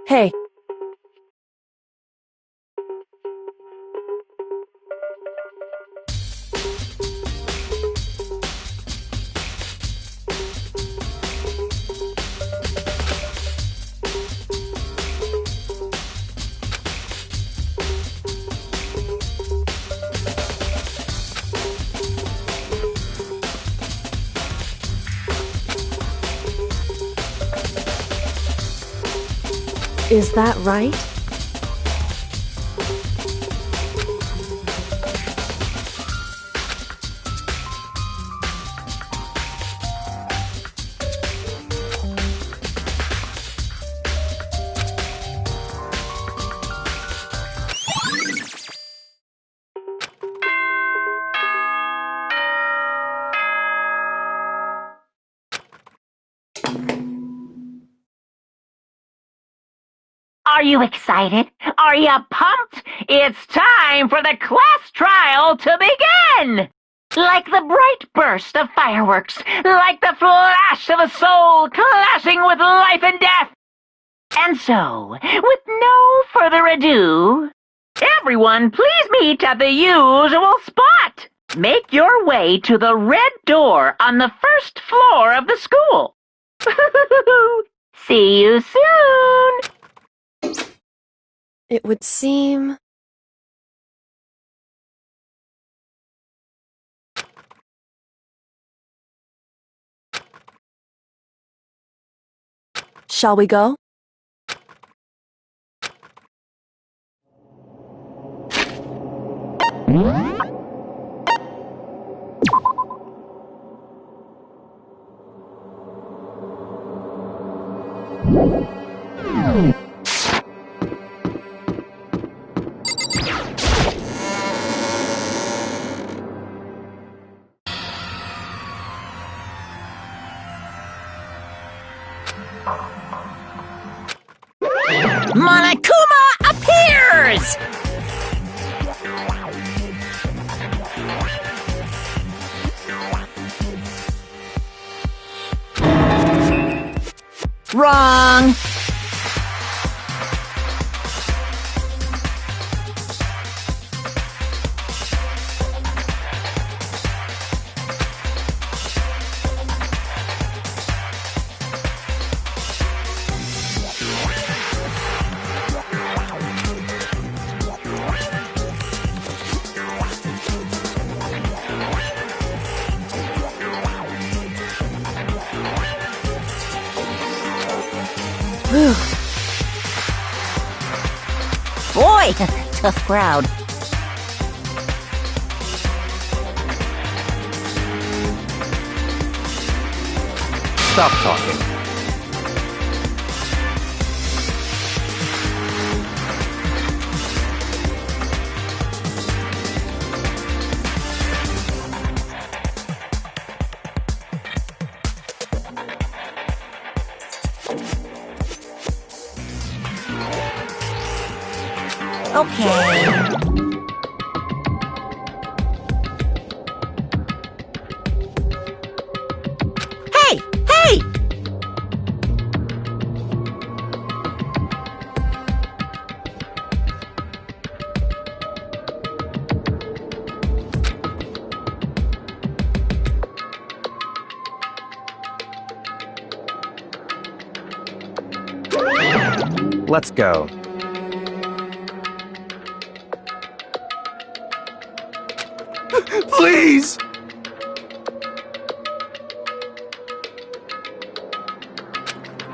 Hey. Is that right? Are you excited? Are you pumped? It's time for the class trial to begin! Like the bright burst of fireworks, like the flash of a soul clashing with life and death. And so, with no further ado, everyone please meet at the usual spot. Make your way to the red door on the first floor of the school. See you soon! It would seem... Shall we go? Monokuma appears! Wrong! Boy, tough crowd. Stop talking. Okay. Hey! Hey! Let's go. Please!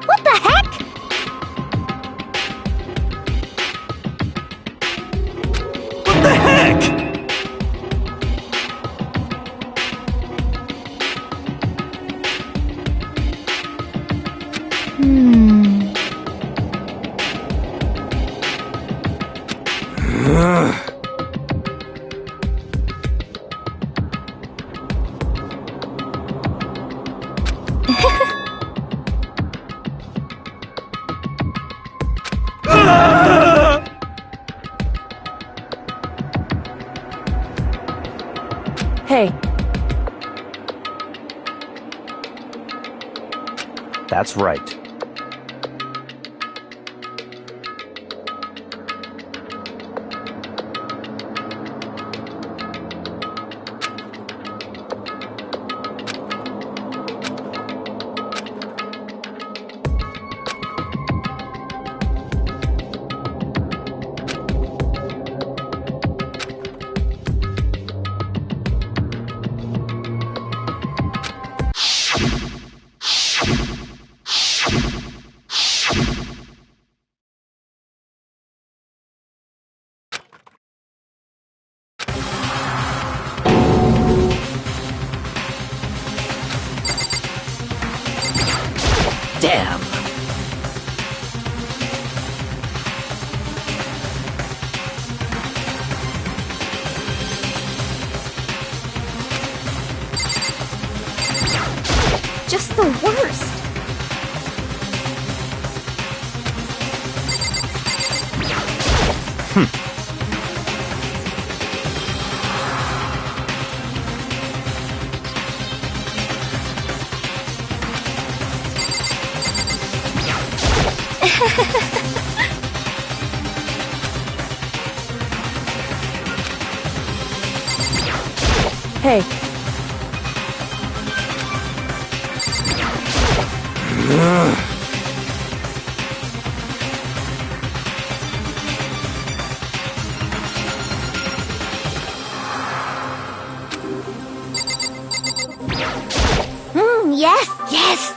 What the heck? What the heck? Hey, That's right. Damn. Just the worst. hey, Yes, yes.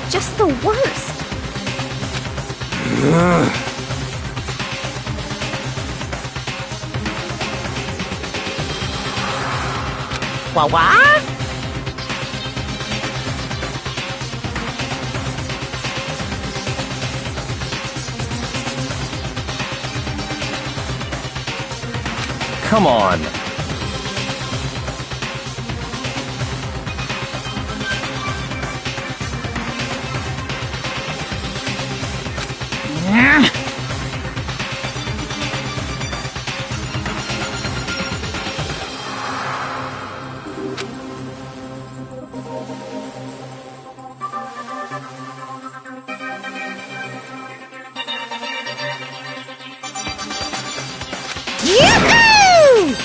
Just the worst. What? Come on. Yoo-hoo!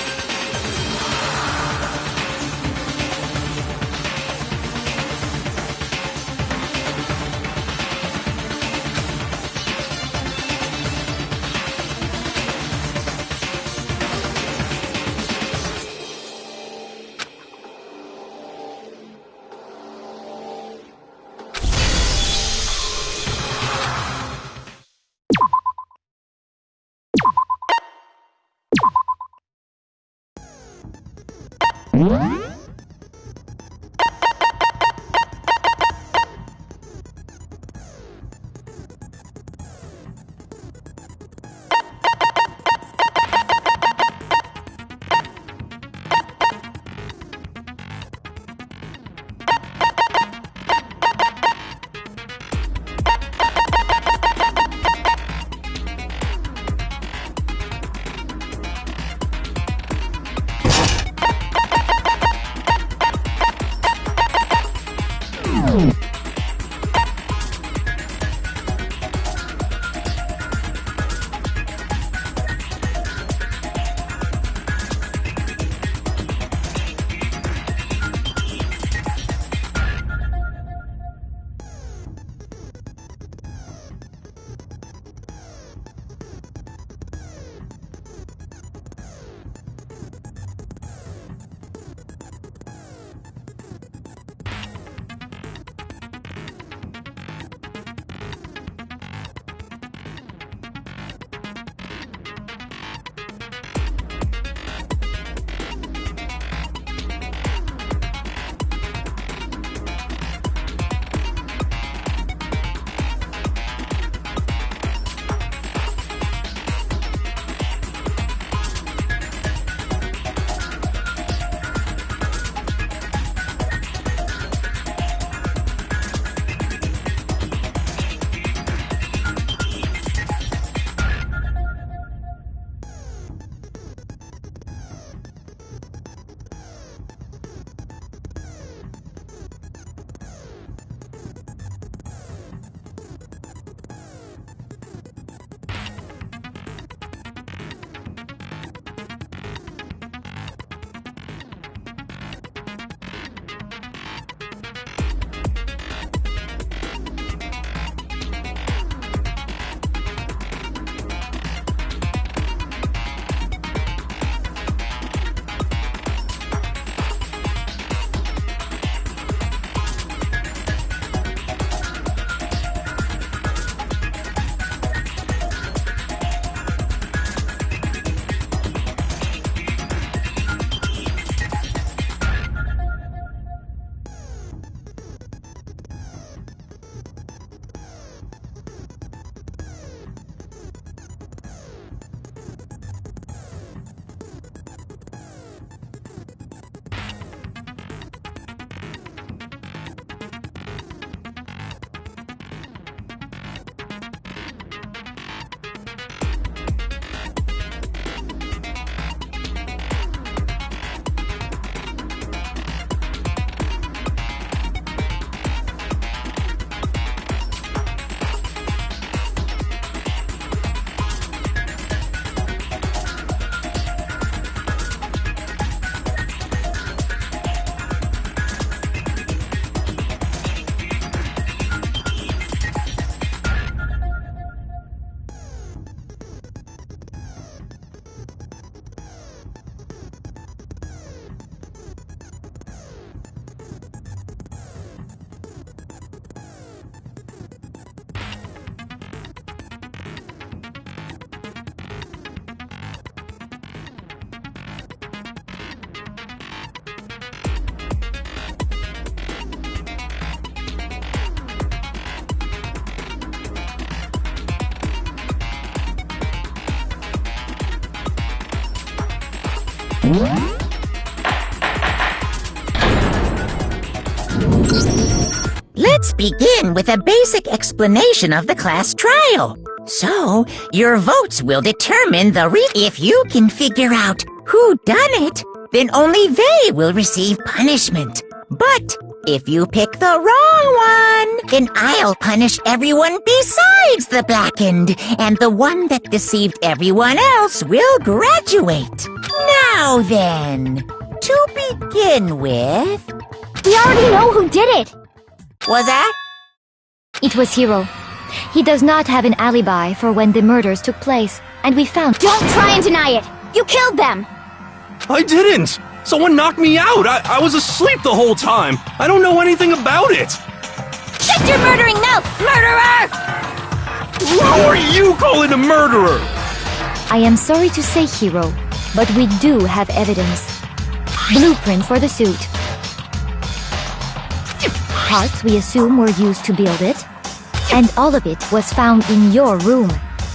Let's begin with a basic explanation of the class trial. So, your votes will determine if you can figure out who done it, then only they will receive punishment. But if you pick the wrong one, then I'll punish everyone besides the blackened, and the one that deceived everyone else will graduate. Now then, to begin with... We already know who did it! Was that? It was Hiro. He does not have an alibi for when the murders took place, and we found— Don't try and deny it! You killed them! I didn't! Someone knocked me out! I was asleep the whole time! I don't know anything about it! Shut your murdering mouth, murderer! Who are you calling a murderer? I am sorry to say, Hiro, but we do have evidence. Blueprints for the suit. Parts we assume were used to build it. And all of it was found in your room.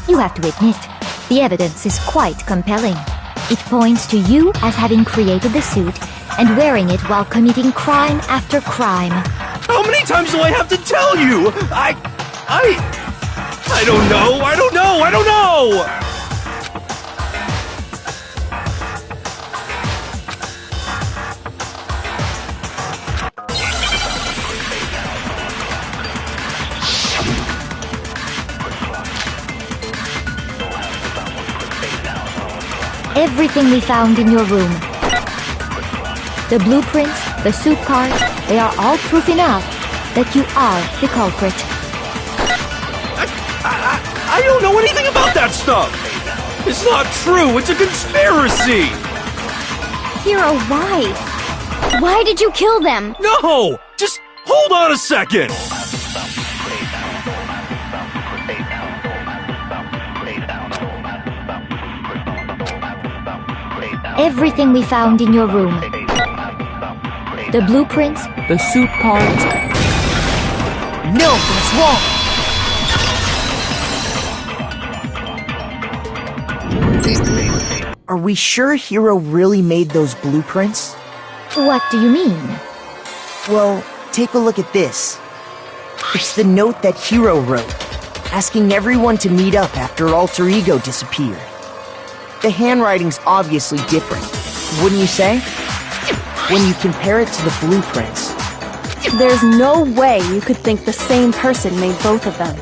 You have to admit, the evidence is quite compelling. It points to you as having created the suit and wearing it while committing crime after crime. How many times do I have to tell you? I don't know. I don't know. Everything we found in your room. The blueprints, the suit parts, they are all proof enough that you are the culprit. I don't know anything about that stuff. It's not true. It's a conspiracy. Hiro, why? Why did you kill them? No! Just hold on a second. Everything we found in your room. The blueprints, the suit parts. No, that's wrong. Are we sure Hiro really made those blueprints? What do you mean? Well, take a look at this. It's the note that Hiro wrote, asking everyone to meet up after Alter Ego disappeared. The handwriting's obviously different, wouldn't you say? When you compare it to the blueprints. There's no way you could think the same person made both of them.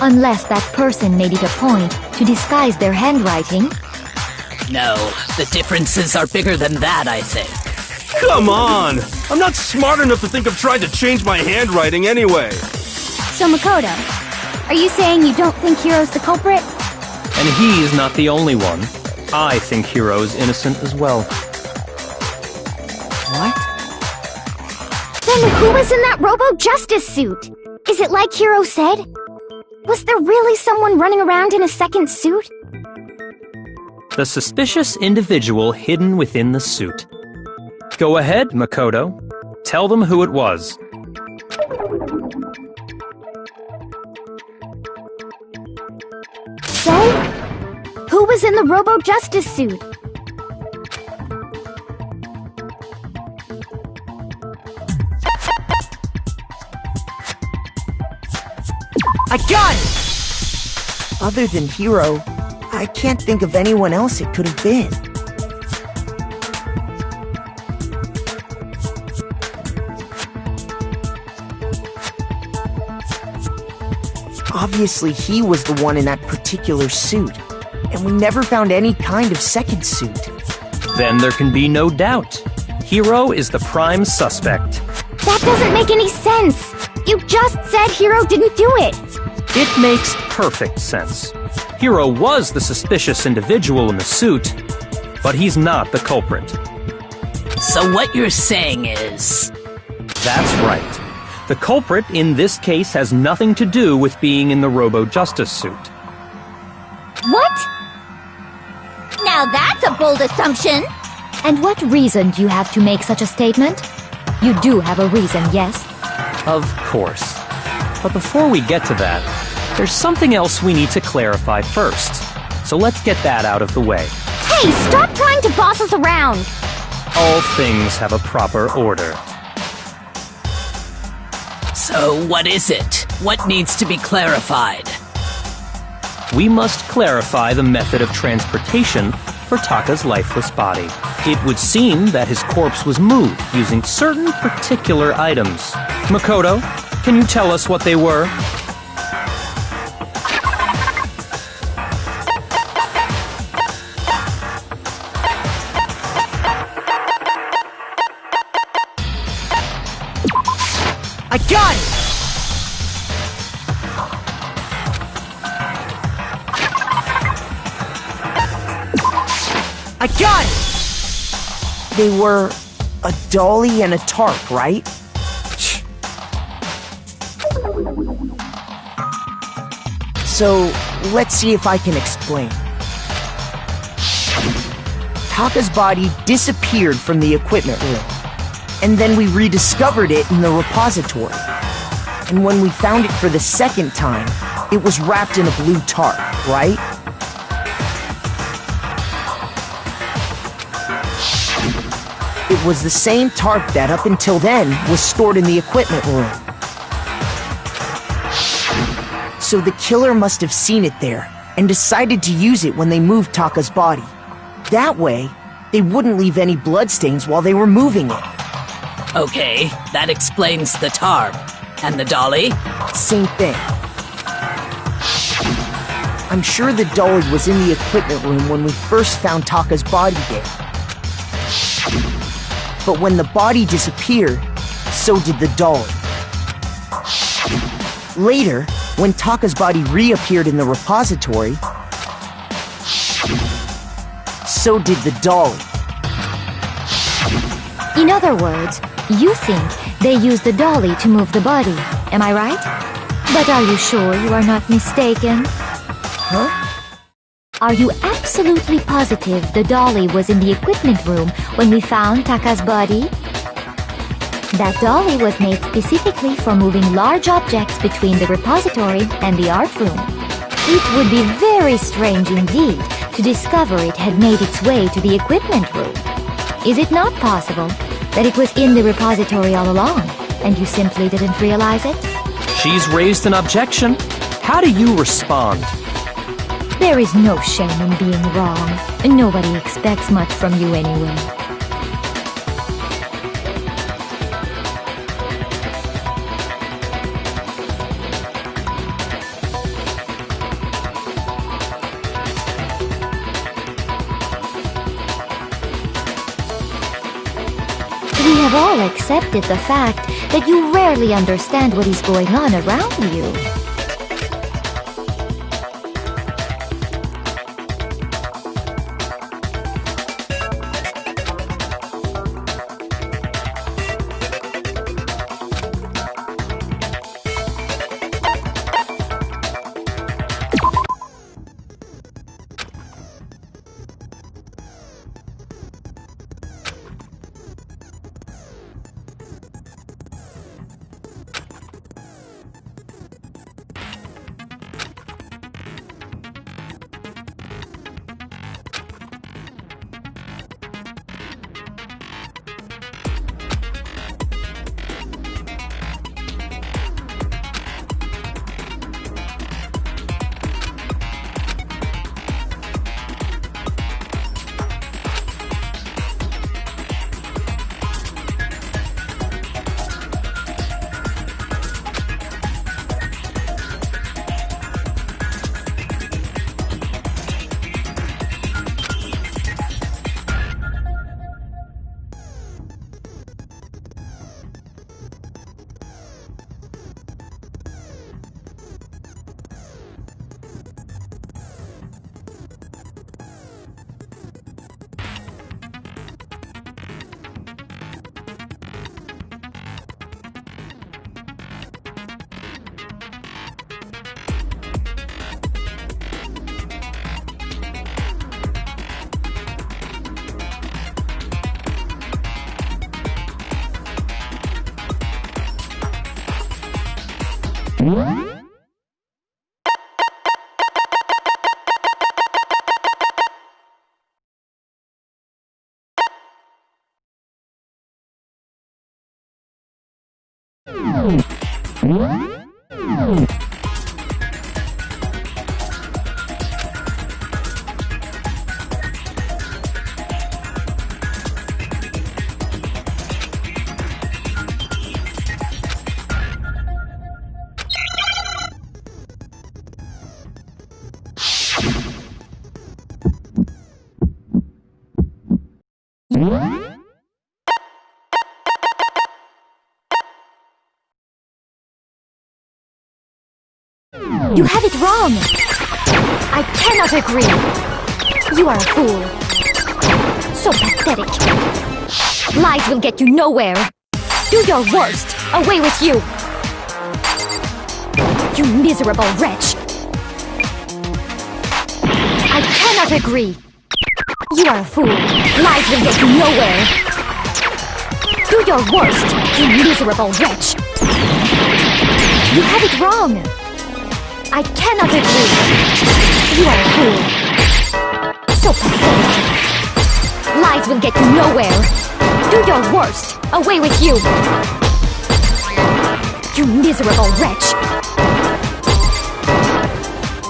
Unless that person made it a point to disguise their handwriting. No, the differences are bigger than that, I think. Come on! I'm not smart enough to think of trying to change my handwriting anyway. So Makoto, are you saying you don't think Hiro's the culprit? And he's not the only one. I think Hiro's innocent as well. What? Then who was in that Robo-Justice suit? Is it like Hiro said? Was there really someone running around in a second suit? The suspicious individual hidden within the suit. Go ahead, Makoto. Tell them who it was. So? Who was in the Robo-Justice suit? I got it! Other than Hiro, I can't think of anyone else it could have been. Obviously, he was the one in that particular suit, and we never found any kind of second suit. Then there can be no doubt. Hiro is the prime suspect. That doesn't make any sense! You just said Hiro didn't do it! It makes perfect sense. Hiro was the suspicious individual in the suit, but he's not the culprit. So what you're saying is... That's right. The culprit in this case has nothing to do with being in the Robo-Justice suit. What? Now that's a bold assumption! And what reason do you have to make such a statement? You do have a reason, yes? Of course. But before we get to that, there's something else we need to clarify first. So let's get that out of the way. Hey, stop trying to boss us around! All things have a proper order. So what is it? What needs to be clarified? We must clarify the method of transportation for Taka's lifeless body. It would seem that his corpse was moved using certain particular items. Makoto, can you tell us what they were? I got it! I got it! They were a dolly and a tarp, right? So, let's see if I can explain. Taka's body disappeared from the equipment room. And then we rediscovered it in the repository. And when we found it for the second time, it was wrapped in a blue tarp, right? It was the same tarp that, up until then, was stored in the equipment room. So the killer must have seen it there and decided to use it when they moved Taka's body. That way, they wouldn't leave any bloodstains while they were moving it. Okay, that explains the tarp. And the dolly? Same thing. I'm sure the dolly was in the equipment room when we first found Taka's body there. But when the body disappeared, so did the dolly. Later, when Taka's body reappeared in the repository, so did the dolly. In other words, you think they used the dolly to move the body, am I right? But are you sure you are not mistaken? Huh? Are you absolutely positive the dolly was in the equipment room when we found Taka's body? That dolly was made specifically for moving large objects between the repository and the art room. It would be very strange indeed to discover it had made its way to the equipment room. Is it not possible that it was in the repository all along, and you simply didn't realize it? She's raised an objection. How do you respond? There is no shame in being wrong. Nobody expects much from you anyway. We have all accepted the fact that you rarely understand what is going on around you. You have it wrong! I cannot agree! You are a fool. So pathetic. Lies will get you nowhere. Do your worst! Away with you! You miserable wretch! I cannot agree! You are a fool. Lies will get you nowhere. Do your worst, you miserable wretch. You have it wrong. I cannot agree. You are a fool. So pathetic. Lies will get you nowhere. Do your worst. Away with you. You miserable wretch.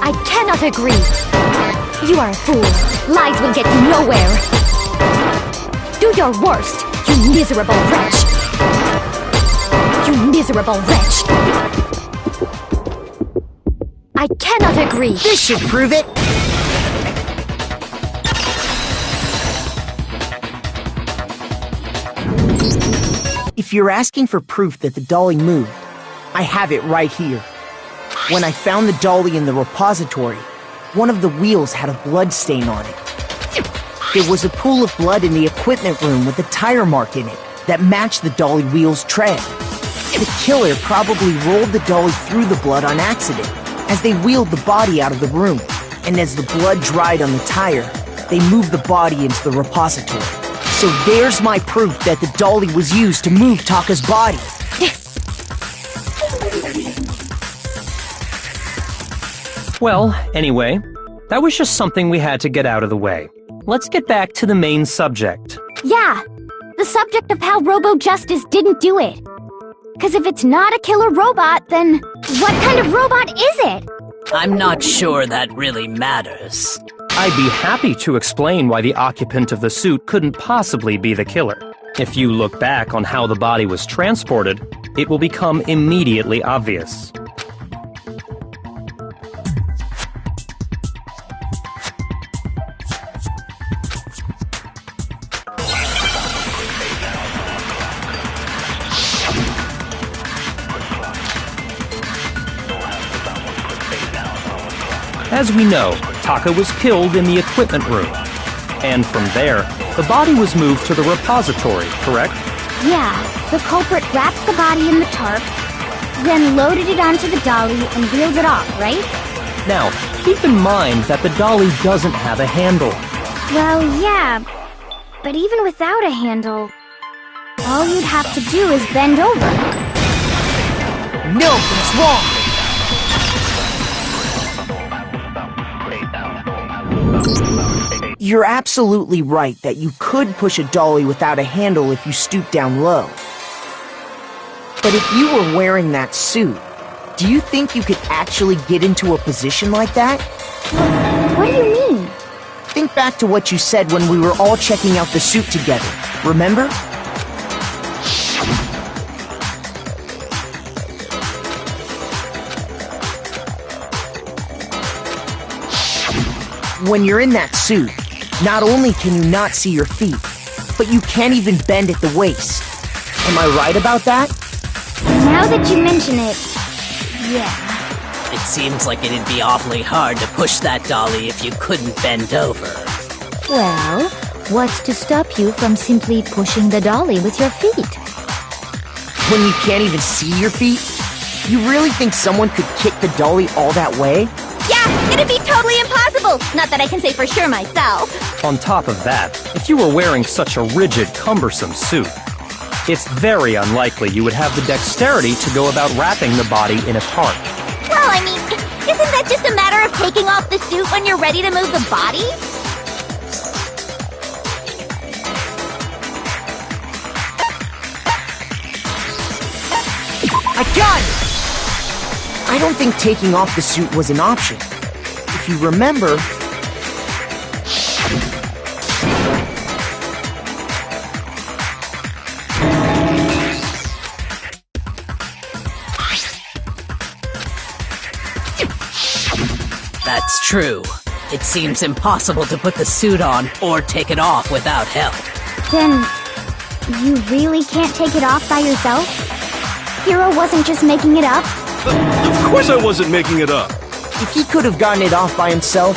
I cannot agree. You are a fool. Lies will get you nowhere. Do your worst, you miserable wretch. You miserable wretch. I cannot agree. This should prove it. If you're asking for proof that the dolly moved, I have it right here. When I found the dolly in the repository, one of the wheels had a blood stain on it. There was a pool of blood in the equipment room with a tire mark in it that matched the dolly wheel's tread. The killer probably rolled the dolly through the blood on accident as they wheeled the body out of the room, and as the blood dried on the tire, they moved the body into the repository. So there's my proof that the dolly was used to move Taka's body. Well, anyway, that was just something we had to get out of the way. Let's get back to the main subject. Yeah, the subject of how Robo Justice didn't do it. Because if it's not a killer robot, then what kind of robot is it? I'm not sure that really matters. I'd be happy to explain why the occupant of the suit couldn't possibly be the killer. If you look back on how the body was transported, it will become immediately obvious. As we know, Taka was killed in the equipment room. And from there, the body was moved to the repository, correct? Yeah, the culprit wrapped the body in the tarp, then loaded it onto the dolly and wheeled it off, right? Now, keep in mind that the dolly doesn't have a handle. Well, yeah, but even without a handle, all you'd have to do is bend over. No, that's wrong! You're absolutely right that you could push a dolly without a handle if you stoop down low. But if you were wearing that suit, do you think you could actually get into a position like that? What do you mean? Think back to what you said when we were all checking out the suit together, remember? When you're in that suit, not only can you not see your feet, but you can't even bend at the waist. Am I right about that? Now that you mention it, yeah. It seems like it'd be awfully hard to push that dolly if you couldn't bend over. Well, what's to stop you from simply pushing the dolly with your feet? When you can't even see your feet? You really think someone could kick the dolly all that way? Yeah, it'd be totally impossible! Not that I can say for sure myself. On top of that, if you were wearing such a rigid, cumbersome suit, it's very unlikely you would have the dexterity to go about wrapping the body in a tarp. Well, I mean, isn't that just a matter of taking off the suit when you're ready to move the body? I got it! I don't think taking off the suit was an option. If you remember... That's true. It seems impossible to put the suit on or take it off without help. Then, you really can't take it off by yourself? Hiro wasn't just making it up? Of course I wasn't making it up. If he could have gotten it off by himself,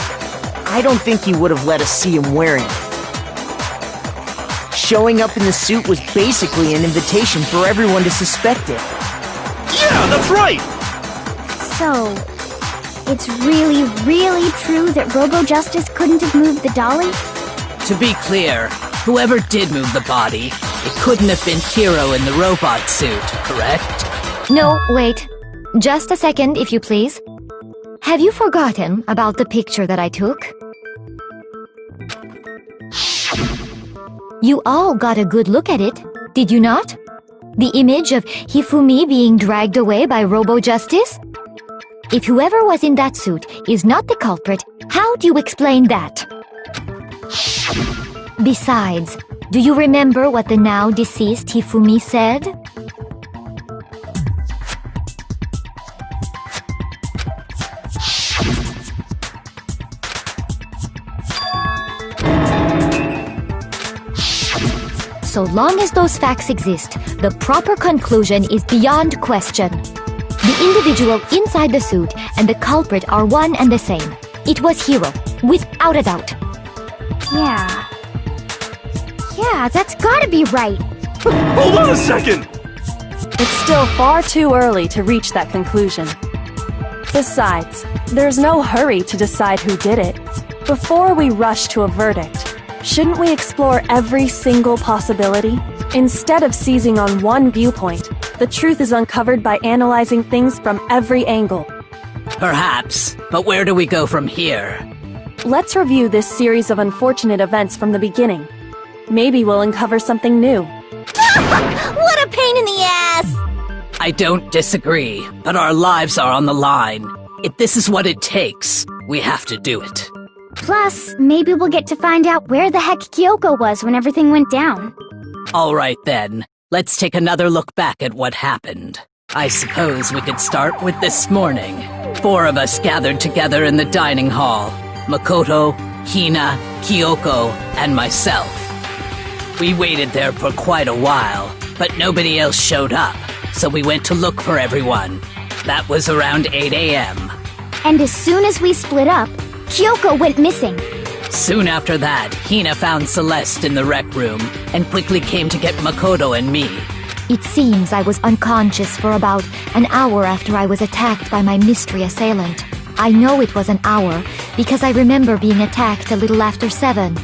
I don't think he would have let us see him wearing it. Showing up in the suit was basically an invitation for everyone to suspect it. Yeah, that's right! So, it's really, really true that Robo Justice couldn't have moved the dolly? To be clear, whoever did move the body, it couldn't have been Hiro in the robot suit, correct? No, wait. Just a second, if you please. Have you forgotten about the picture that I took? You all got a good look at it, did you not? The image of Hifumi being dragged away by Robo-Justice? If whoever was in that suit is not the culprit, how do you explain that? Besides, do you remember what the now deceased Hifumi said? So long as those facts exist, the proper conclusion is beyond question. The individual inside the suit and the culprit are one and the same. It was Hiro, without a doubt. Yeah, that's gotta be right. Hold on a second! It's still far too early to reach that conclusion. Besides, there's no hurry to decide who did it. Before we rush to a verdict, shouldn't we explore every single possibility? Instead of seizing on one viewpoint, the truth is uncovered by analyzing things from every angle. Perhaps, but where do we go from here? Let's review this series of unfortunate events from the beginning. Maybe we'll uncover something new. What a pain in the ass! I don't disagree, but our lives are on the line. If this is what it takes, we have to do it. Plus, maybe we'll get to find out where the heck Kyoko was when everything went down. All right then, let's take another look back at what happened. I suppose we could start with this morning. 4 of us gathered together in the dining hall. Makoto, Hina, Kyoko, and myself. We waited there for quite a while, but nobody else showed up, so we went to look for everyone. That was around 8 a.m. And as soon as we split up, Kyoko went missing. Soon after that, Hina found Celeste in the rec room and quickly came to get Makoto and me. It seems I was unconscious for about an hour after I was attacked by my mystery assailant. I know it was an hour because I remember being attacked a little after 7.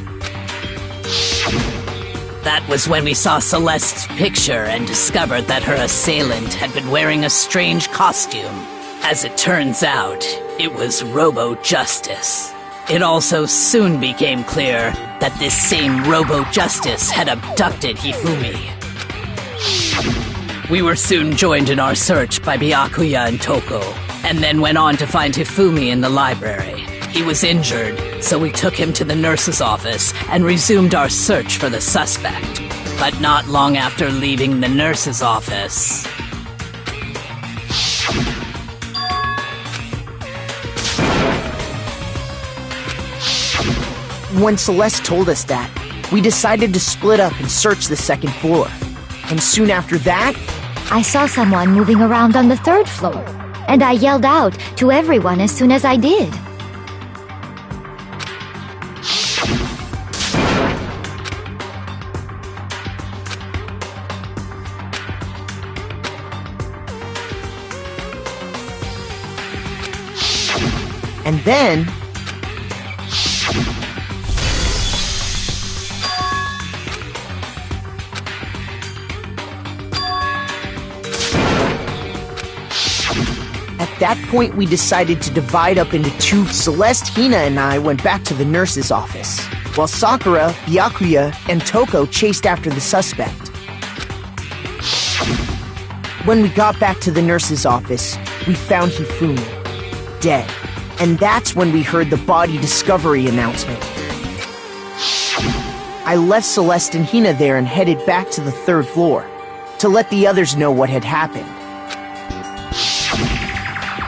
That was when we saw Celeste's picture and discovered that her assailant had been wearing a strange costume. As it turns out, it was Robo-Justice. It also soon became clear that this same Robo-Justice had abducted Hifumi. We were soon joined in our search by Byakuya and Toko, and then went on to find Hifumi in the library. He was injured, so we took him to the nurse's office and resumed our search for the suspect. But not long after leaving the nurse's office... When Celeste told us that, we decided to split up and search the second floor. And soon after that... I saw someone moving around on the 3rd floor, and I yelled out to everyone as soon as I did. And then... At that point, we decided to divide up into 2. Celeste, Hina, and I went back to the nurse's office, while Sakura, Byakuya, and Toko chased after the suspect. When we got back to the nurse's office, we found Hifumi, dead. And that's when we heard the body discovery announcement. I left Celeste and Hina there and headed back to the 3rd floor to let the others know what had happened.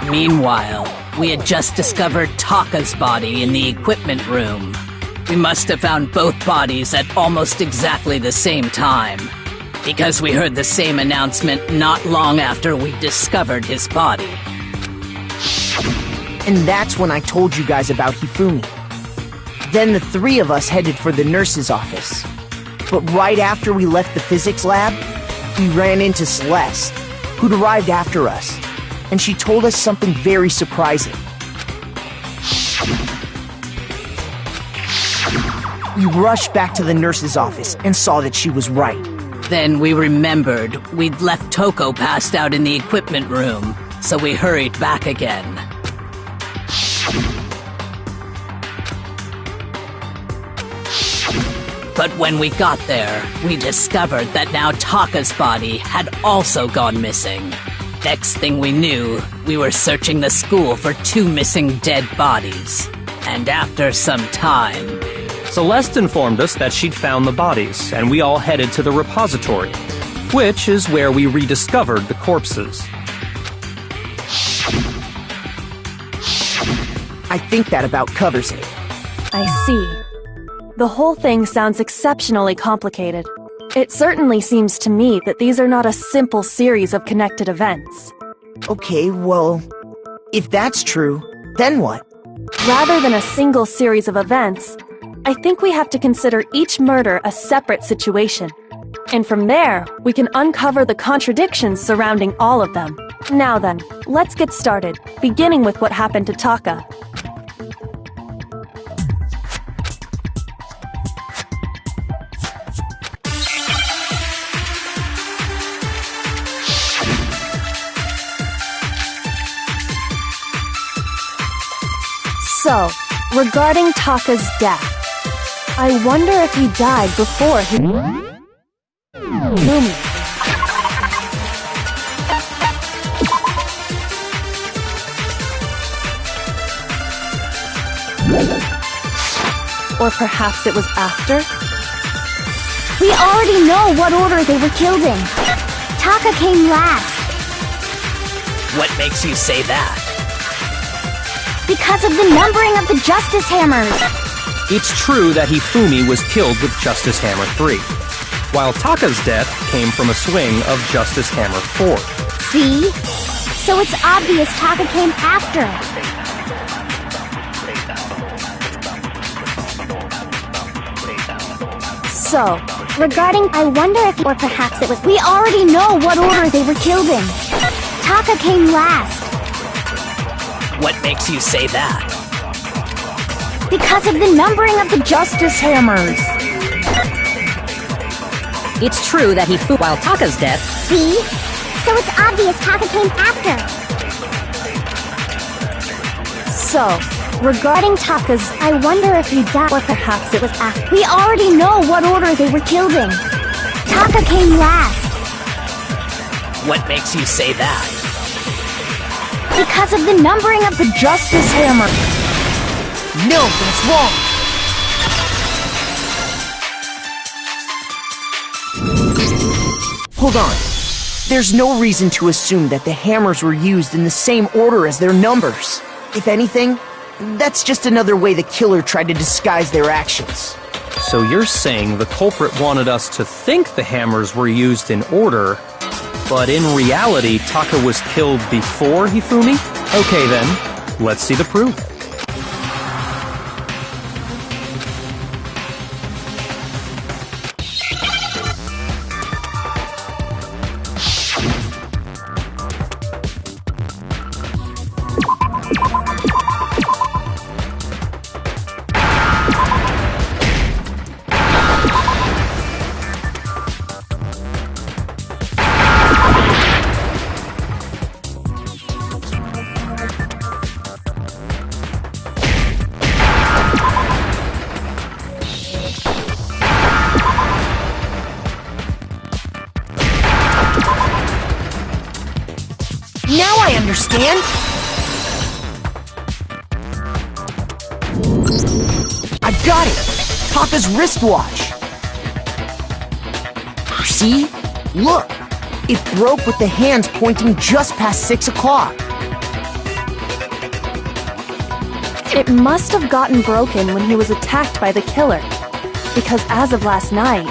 Meanwhile, we had just discovered Taka's body in the equipment room. We must have found both bodies at almost exactly the same time, because we heard the same announcement not long after we discovered his body. And that's when I told you guys about Hifumi. Then the 3 of us headed for the nurse's office. But right after we left the physics lab, we ran into Celeste, who'd arrived after us. And she told us something very surprising. We rushed back to the nurse's office and saw that she was right. Then we remembered we'd left Toko passed out in the equipment room, so we hurried back again. But when we got there, we discovered that now Taka's body had also gone missing. Next thing we knew, we were searching the school for 2 missing dead bodies. And after some time... Celeste informed us that she'd found the bodies, and we all headed to the repository, which is where we rediscovered the corpses. I think that about covers it. I see. The whole thing sounds exceptionally complicated. It certainly seems to me that these are not a simple series of connected events. Okay, well, if that's true, then what? Rather than a single series of events, I think we have to consider each murder a separate situation. And from there, we can uncover the contradictions surrounding all of them. Now then, let's get started, beginning with what happened to Taka. So, regarding Taka's death, I wonder if he died before he... Lumi. Or perhaps it was after? We already know what order they were killed in. Taka came last. What makes you say that? Because of the numbering of the Justice Hammers. It's true that Hifumi was killed with Justice Hammer 3, while Taka's death came from a swing of Justice Hammer 4. See? So it's obvious Taka came after. So, regarding, I wonder if, or perhaps it was, we already know what order they were killed in. Taka came last. What makes you say that? Because of the numbering of the Justice Hammers. It's true that he flew while Taka's death. See? So it's obvious Taka came after. So, regarding Taka's, I wonder if he died, or perhaps it was after. We already know what order they were killed in. Taka came last. What makes you say that? Because of the numbering of the Justice Hammer. No, that's wrong! Hold on. There's no reason to assume that the hammers were used in the same order as their numbers. If anything, that's just another way the killer tried to disguise their actions. So you're saying the culprit wanted us to think the hammers were used in order, but in reality, Taka was killed before Hifumi? Okay then, let's see the proof. Now I understand! I got it! Taka's wristwatch! See? Look! It broke with the hands pointing just past 6 o'clock. It must have gotten broken when he was attacked by the killer, because as of last night,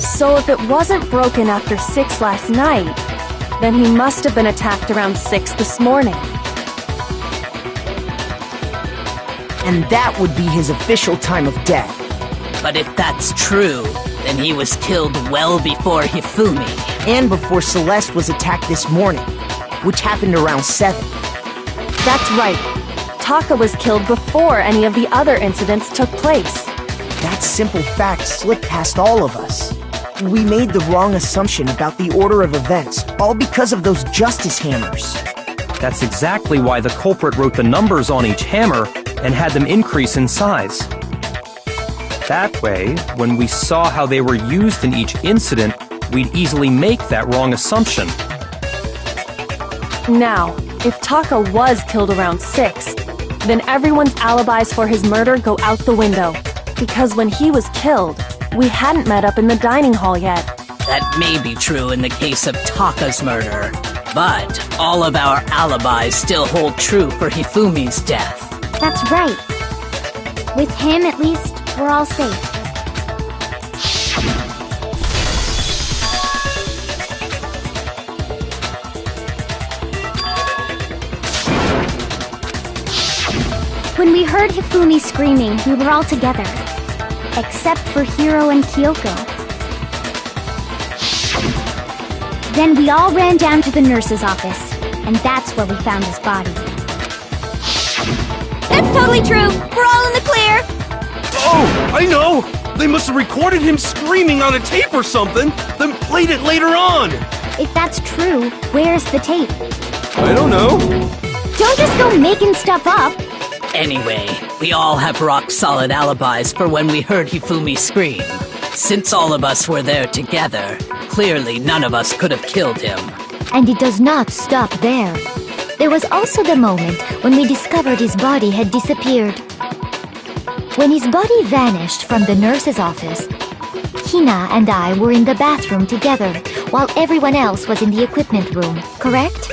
so if it wasn't broken after 6 last night, then he must have been attacked around 6 this morning. And that would be his official time of death. But if that's true, then he was killed well before Hifumi. and before Celeste was attacked this morning, which happened around 7. That's right. Taka was killed before any of the other incidents took place. That simple fact slipped past all of us. We made the wrong assumption about the order of events, all because of those justice hammers. That's exactly why the culprit wrote the numbers on each hammer and had them increase in size. That way, when we saw how they were used in each incident, we'd easily make that wrong assumption. Now, if Taka was killed around 6, then everyone's alibis for his murder go out the window. Because when he was killed, we hadn't met up in the dining hall yet. That may be true in the case of Taka's murder, but all of our alibis still hold true for Hifumi's death. That's right. With him, at least, we're all safe. When we heard Hifumi screaming, we were all together. Except for Hiro and Kyoko. Then we all ran down to the nurse's office, and that's where we found his body. That's totally true! We're all in the clear! Oh, I know! They must have recorded him screaming on a tape or something, then played it later on! If that's true, where's the tape? I don't know. Don't just go making stuff up! Anyway, we all have rock-solid alibis for when we heard Hifumi scream. Since all of us were there together, clearly none of us could have killed him. And it does not stop there. There was also the moment when we discovered his body had disappeared. When his body vanished from the nurse's office, Hina and I were in the bathroom together, while everyone else was in the equipment room, correct?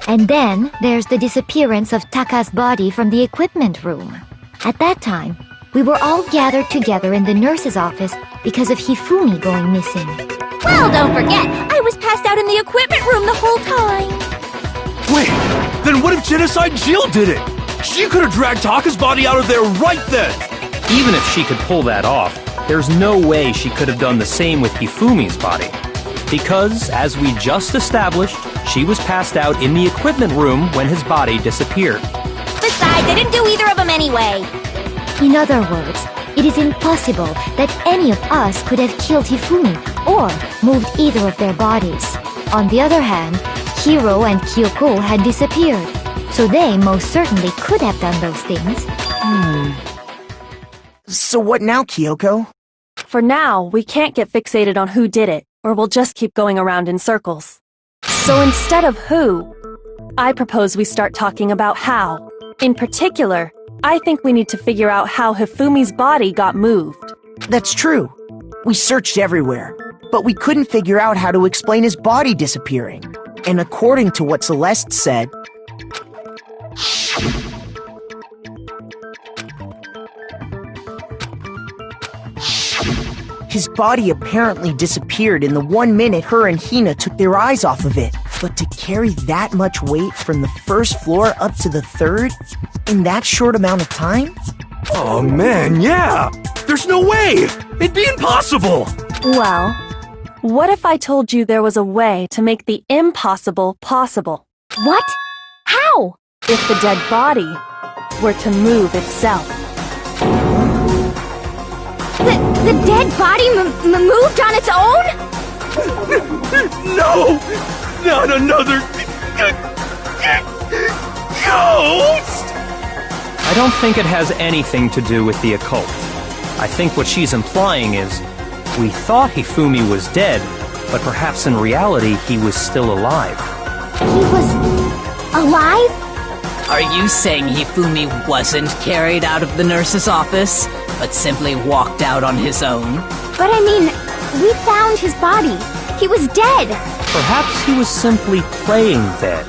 And then there's the disappearance of Taka's body from the equipment room. At that time, we were all gathered together in the nurse's office because of Hifumi going missing. Well, don't forget, I was passed out in the equipment room the whole time. Wait, then what if Genocide Jill did it? She could have dragged Taka's body out of there right then! Even if she could pull that off, there's no way she could have done the same with Hifumi's body. Because, as we just established, she was passed out in the equipment room when his body disappeared. Besides, I didn't do either of them anyway. In other words, it is impossible that any of us could have killed Hifumi or moved either of their bodies. On the other hand, Hiro and Kyoko had disappeared, so they most certainly could have done those things. So what now, Kyoko? For now, we can't get fixated on who did it, or we'll just keep going around in circles. So instead of who, I propose we start talking about how. In particular, I think we need to figure out how Hifumi's body got moved. That's true. We searched everywhere, but we couldn't figure out how to explain his body disappearing. And according to what Celeste said, his body apparently disappeared in the 1 minute her and Hina took their eyes off of it. But to carry that much weight from the first floor up to the 3rd in that short amount of time? Oh man, yeah! There's no way! It'd be impossible! Well, what if I told you there was a way to make the impossible possible? What? How? If the dead body were to move itself. The dead body moved on its own? No! Not another... ghost! I don't think it has anything to do with the occult. I think what she's implying is, we thought Hifumi was dead, but perhaps in reality he was still alive. He was... alive? Are you saying Hifumi wasn't carried out of the nurse's office, but simply walked out on his own? But I mean, we found his body. He was dead. Perhaps he was simply playing dead.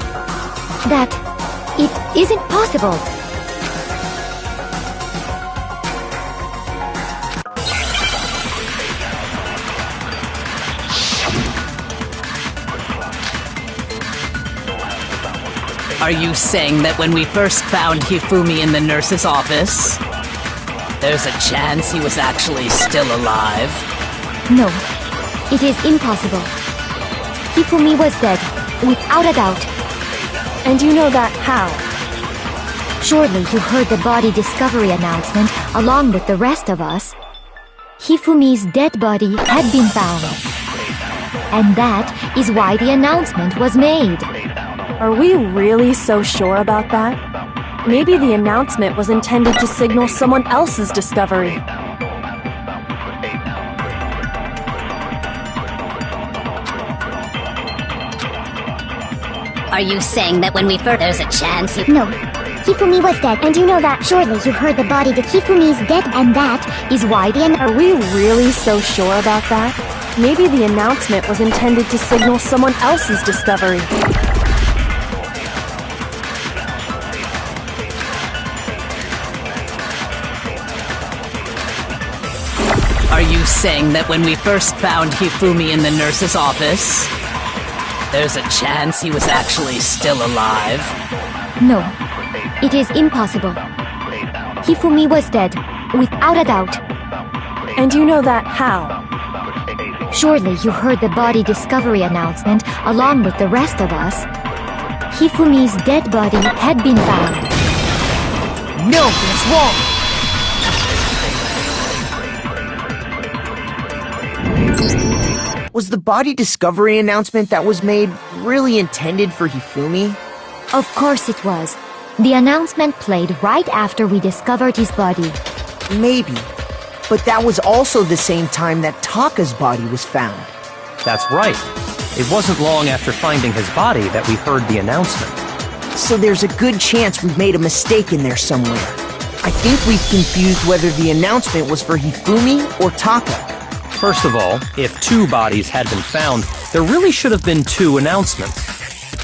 That it isn't possible. Are you saying that when we first found Hifumi in the nurse's office, there's a chance he was actually still alive? No, it is impossible. Hifumi was dead, without a doubt. And you know that how? Surely you heard the body discovery announcement along with the rest of us. Hifumi's dead body had been found. And that is why the announcement was made. Are we really so sure about that? Maybe the announcement was intended to signal someone else's discovery. Are you saying that when we first there's a chance you... No. Hifumi was dead, and you know that. Surely you heard the body that Hifumi's dead, and that is why the... Are we really so sure about that? Maybe the announcement was intended to signal someone else's discovery. Are you saying that when we first found Hifumi in the nurse's office, there's a chance he was actually still alive? No, it is impossible. Hifumi was dead, without a doubt. And you know that how? Surely you heard the body discovery announcement along with the rest of us. Hifumi's dead body had been found. No, that's wrong! Was the body discovery announcement that was made really intended for Hifumi? Of course it was. The announcement played right after we discovered his body. Maybe. But that was also the same time that Taka's body was found. That's right. It wasn't long after finding his body that we heard the announcement. So there's a good chance we've made a mistake in there somewhere. I think we've confused whether the announcement was for Hifumi or Taka. First of all, if two bodies had been found, there really should have been two announcements.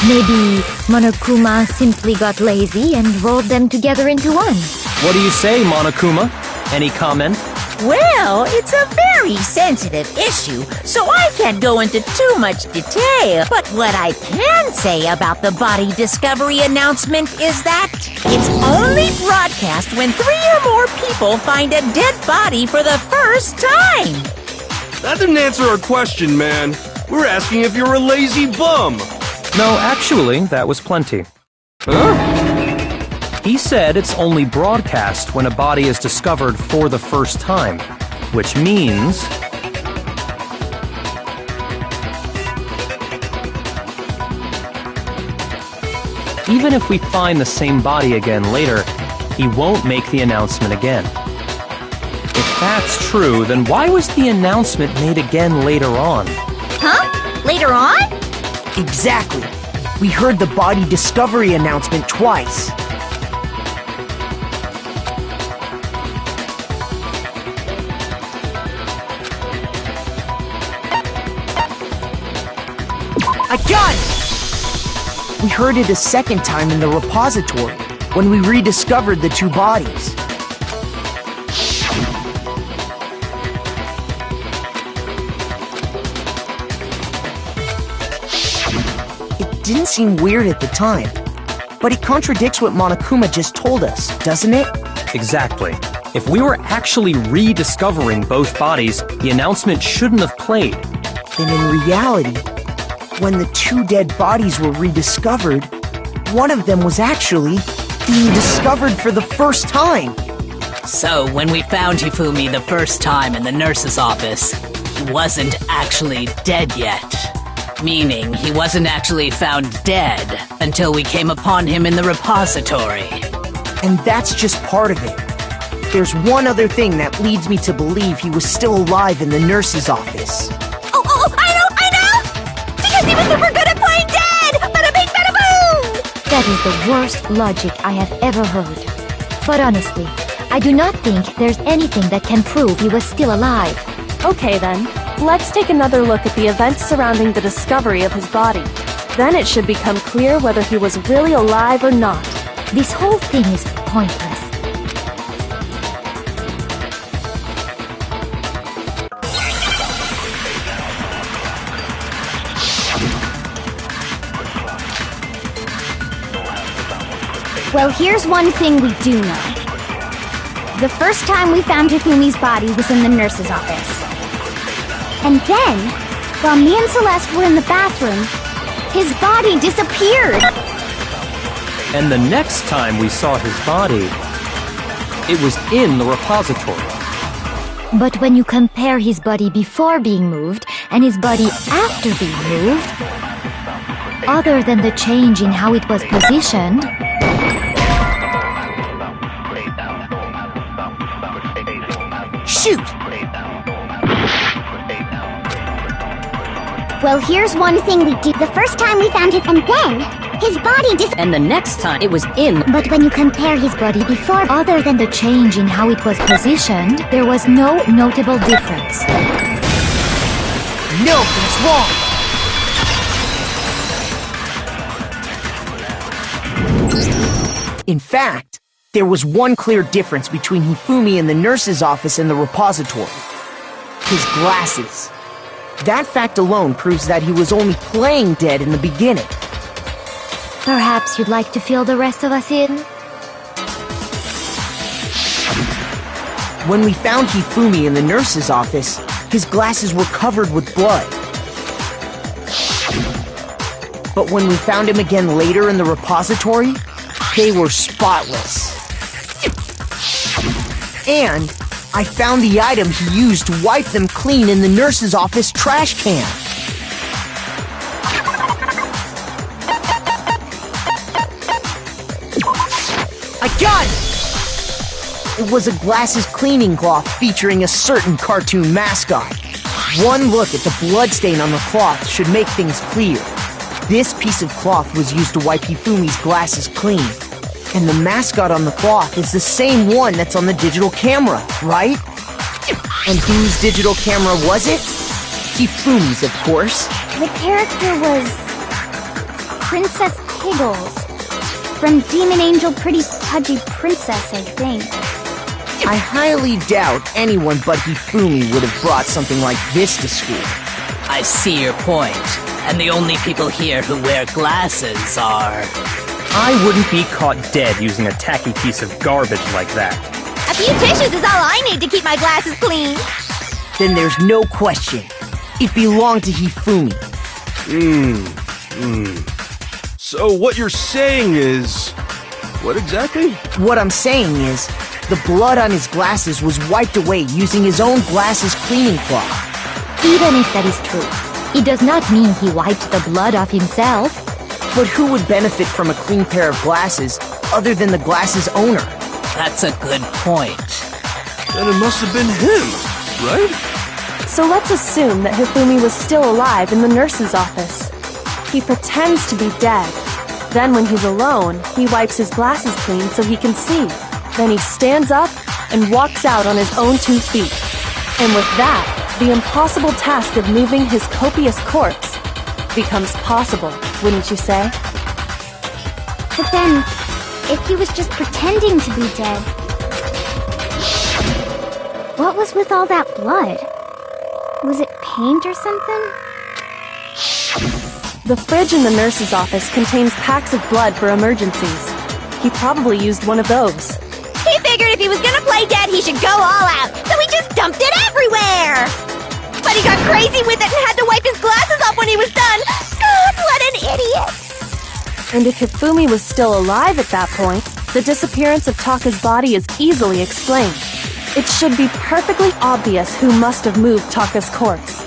Maybe Monokuma simply got lazy and rolled them together into one. What do you say, Monokuma? Any comment? Well, it's a very sensitive issue, so I can't go into too much detail. But what I can say about the body discovery announcement is that it's only broadcast when 3 or more people find a dead body for the first time. That didn't answer our question, man. We're asking if you're a lazy bum. No, actually, that was plenty. Huh? He said it's only broadcast when a body is discovered for the first time, which means... even if we find the same body again later, he won't make the announcement again. If that's true, then why was the announcement made again later on? Huh? Later on? Exactly. We heard the body discovery announcement twice. I got it! We heard it a second time in the repository, when we rediscovered the two bodies. It didn't seem weird at the time, but it contradicts what Monokuma just told us, doesn't it? Exactly. If we were actually rediscovering both bodies, the announcement shouldn't have played. Then in reality, when the two dead bodies were rediscovered, one of them was actually being discovered for the first time. So, when we found Hifumi the first time in the nurse's office, he wasn't actually dead yet. Meaning, he wasn't actually found dead until we came upon him in the repository. And that's just part of it. There's one other thing that leads me to believe he was still alive in the nurse's office. Oh, I know! Because he was super good at playing dead! Bada bing, bada boom! That is the worst logic I have ever heard. But honestly, I do not think there's anything that can prove he was still alive. Okay then, let's take another look at the events surrounding the discovery of his body. Then it should become clear whether he was really alive or not. This whole thing is pointless. Well, here's one thing we do know. The first time we found Hifumi's body was in the nurse's office. And then, While me and Celeste were in the bathroom, his body disappeared. And the next time we saw his body, it was in the repository. But when you compare his body before being moved and his body after being moved, other than the change in how it was positioned, shoot! Well, here's one thing we did. The first time we found him, and then his body And the next time it was in. But when you compare his body before, other than the change in how it was positioned, there was no notable difference. No, that's wrong! In fact, there was one clear difference between Hifumi in the nurse's office and the repository. His glasses. That fact alone proves that he was only playing dead in the beginning. Perhaps you'd like to fill the rest of us in? When we found Hifumi in the nurse's office, his glasses were covered with blood. But when we found him again later in the repository, they were spotless. And I found the item he used to wipe them clean in the nurse's office trash can. I got it! It was a glasses cleaning cloth featuring a certain cartoon mascot. One look at the bloodstain on the cloth should make things clear. This piece of cloth was used to wipe Hifumi's glasses clean. And the mascot on the cloth is the same one that's on the digital camera, right? And whose digital camera was it? Hifumi's, of course. The character was Princess Piggles from Demon Angel Pretty Pudgy Princess, I think. I highly doubt anyone but Hifumi would have brought something like this to school. I see your point. And the only people here who wear glasses are... I wouldn't be caught dead using a tacky piece of garbage like that. A few tissues is all I need to keep my glasses clean. Then there's no question. It belonged to Hifumi. So what you're saying is... what exactly? What I'm saying is, the blood on his glasses was wiped away using his own glasses cleaning cloth. Even if that is true, it does not mean he wiped the blood off himself. But who would benefit from a clean pair of glasses other than the glasses owner? That's a good point. Then it must have been him, right? So let's assume that Hifumi was still alive in the nurse's office. He pretends to be dead. Then when he's alone, he wipes his glasses clean so he can see. Then he stands up and walks out on his own 2 feet. And with that, the impossible task of moving his copious corpse becomes possible, wouldn't you say? But then, if he was just pretending to be dead, what was with all that blood? Was it paint or something? The fridge in the nurse's office contains packs of blood for emergencies. He probably used one of those. He figured if he was gonna play dead, he should go all out, so he just dumped it everywhere! But he got crazy with it and had to wipe his glasses off when he was done! God, what an idiot! And if Hifumi was still alive at that point, the disappearance of Taka's body is easily explained. It should be perfectly obvious who must have moved Taka's corpse.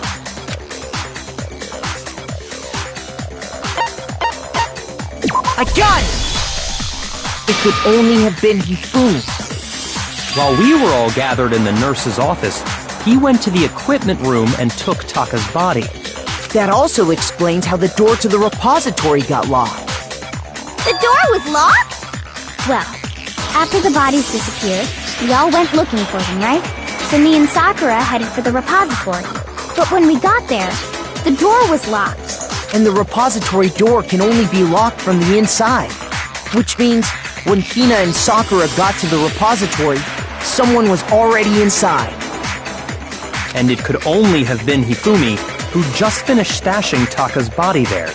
I got it! It could only have been Hifumi. While we were all gathered in the nurse's office, he went to the equipment room and took Taka's body. That also explains how the door to the repository got locked. The door was locked? Well, after the bodies disappeared, we all went looking for them, right? So me and Sakura headed for the repository. But when we got there, the door was locked. And the repository door can only be locked from the inside. Which means, when Hina and Sakura got to the repository, someone was already inside. And it could only have been Hifumi, who just finished stashing Taka's body there.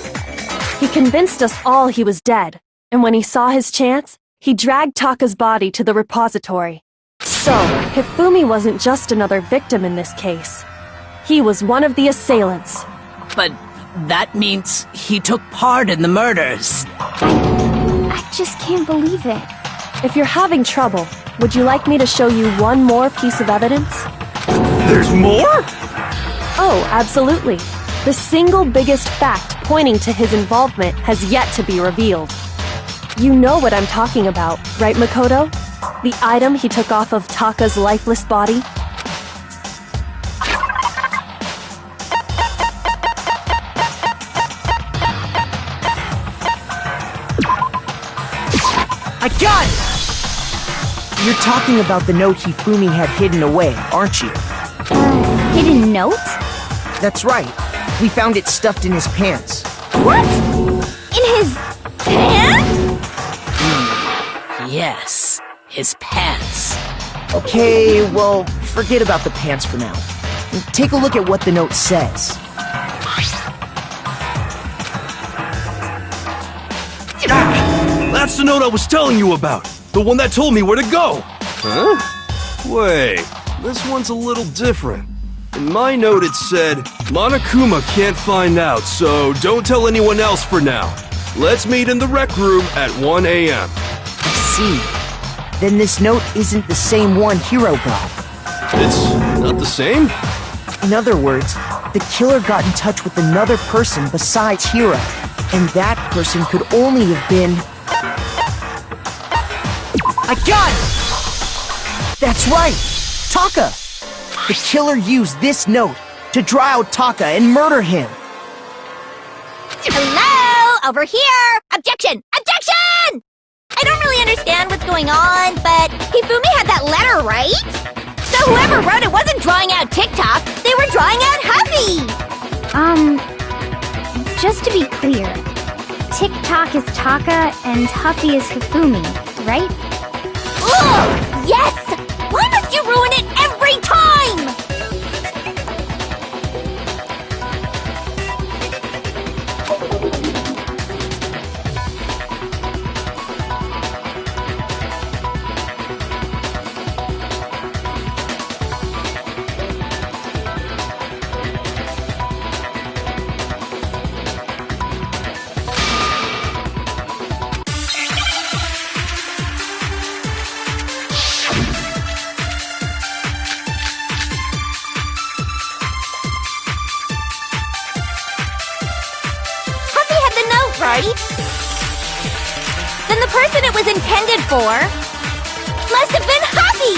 He convinced us all he was dead, and when he saw his chance, he dragged Taka's body to the repository. So, Hifumi wasn't just another victim in this case. He was one of the assailants. But that means he took part in the murders. I just can't believe it. If you're having trouble, would you like me to show you one more piece of evidence? There's more? Oh, absolutely. The single biggest fact pointing to his involvement has yet to be revealed. You know what I'm talking about, right, Makoto? The item he took off of Taka's lifeless body? I got it! You're talking about the note Hifumi had hidden away, aren't you? Hidden note? That's right. We found it stuffed in his pants. What? In his pants? Yes, his pants. Okay, well, forget about the pants for now. Take a look at what the note says. Ah, that's the note I was telling you about. The one that told me where to go. Huh? Wait, this one's a little different. In my note it said, Monokuma can't find out, so don't tell anyone else for now. Let's meet in the rec room at 1 a.m. I see. Then this note isn't the same one Hiro got. It's not the same? In other words, the killer got in touch with another person besides Hiro, and that person could only have been... I got it! That's right! Taka! The killer used this note to draw out Taka and murder him. Hello? Over here! Objection! Objection! I don't really understand what's going on, but Hifumi had that letter, right? So whoever wrote it wasn't drawing out TikTok, they were drawing out Huffy! Just to be clear, TikTok is Taka and Huffy is Hifumi, right? Ugh! Yes! Why must you ruin it every time? Then the person it was intended for must have been Huffy!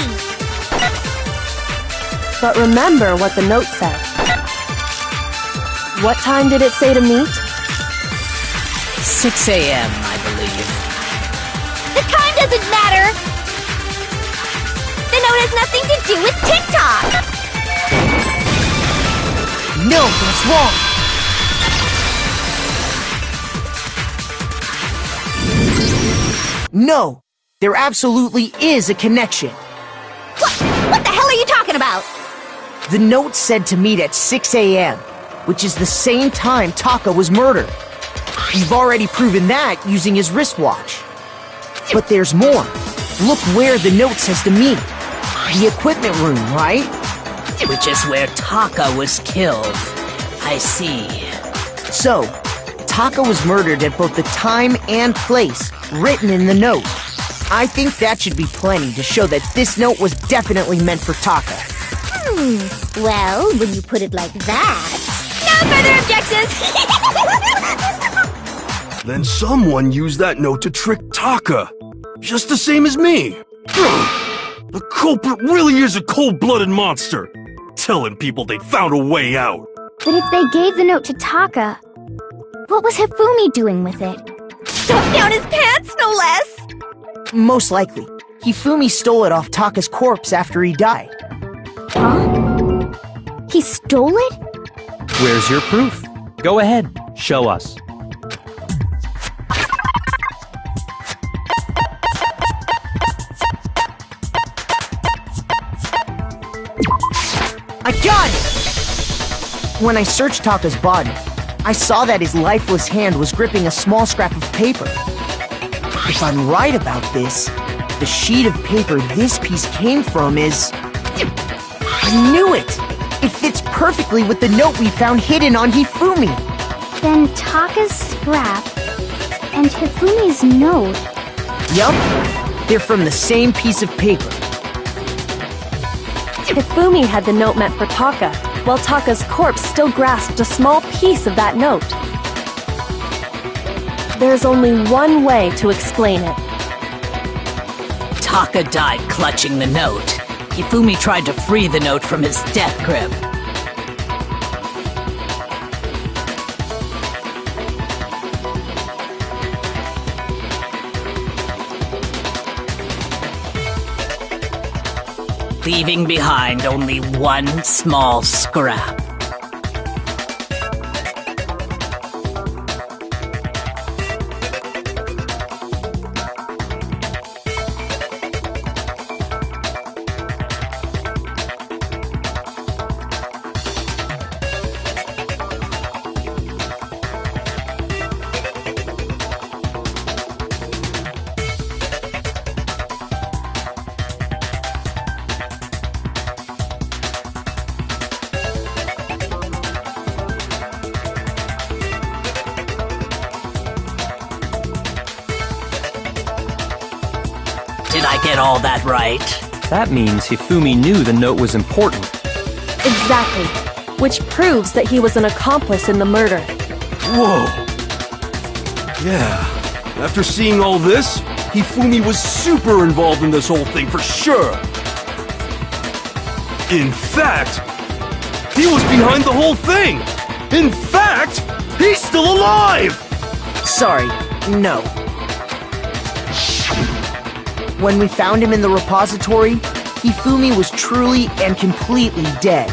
But remember what the note said. What time did it say to meet? 6 a.m., I believe. The time doesn't matter! The note has nothing to do with TikTok! No, that's wrong! No, there absolutely is a connection. What the hell are you talking about? The note said to meet at 6 a.m., which is the same time Taka was murdered. You've already proven that using his wristwatch. But there's more. Look where the note says to meet. The equipment room, right? Which is where Taka was killed. I see. So, Taka was murdered at both the time and place written in the note. I think that should be plenty to show that this note was definitely meant for Taka. Well, when you put it like that... No further objections! Then someone used that note to trick Taka. Just the same as me. The culprit really is a cold-blooded monster. Telling people they found a way out. But if they gave the note to Taka, what was Hifumi doing with it? Stuffed down his pants, no less! Most likely. Hifumi stole it off Taka's corpse after he died. Huh? He stole it? Where's your proof? Go ahead, show us. I got it! When I searched Taka's body, I saw that his lifeless hand was gripping a small scrap of paper. If I'm right about this, the sheet of paper this piece came from is... I knew it! It fits perfectly with the note we found hidden on Hifumi. Then Taka's scrap and Hifumi's note. Yup, they're from the same piece of paper. Hifumi had the note meant for Taka, while Taka's corpse still grasped a small piece of that note. There's only one way to explain it. Taka died clutching the note. Hifumi tried to free the note from his death grip. Leaving behind only one small scrap. Did I get all that right? That means Hifumi knew the note was important. Exactly. Which proves that he was an accomplice in the murder. Whoa. Yeah. After seeing all this, Hifumi was super involved in this whole thing for sure. In fact, he was behind the whole thing. In fact, he's still alive! Sorry, no. When we found him in the repository, Hifumi was truly and completely dead.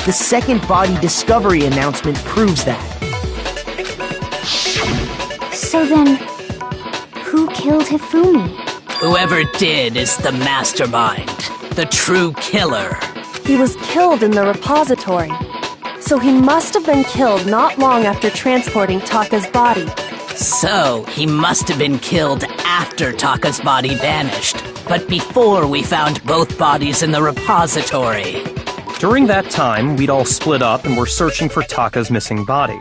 The second body discovery announcement proves that. So then, who killed Hifumi? Whoever did is the mastermind, the true killer. He was killed in the repository. So he must have been killed not long after transporting Taka's body. So, he must have been killed after Taka's body vanished, but before we found both bodies in the repository. During that time, we'd all split up and were searching for Taka's missing body.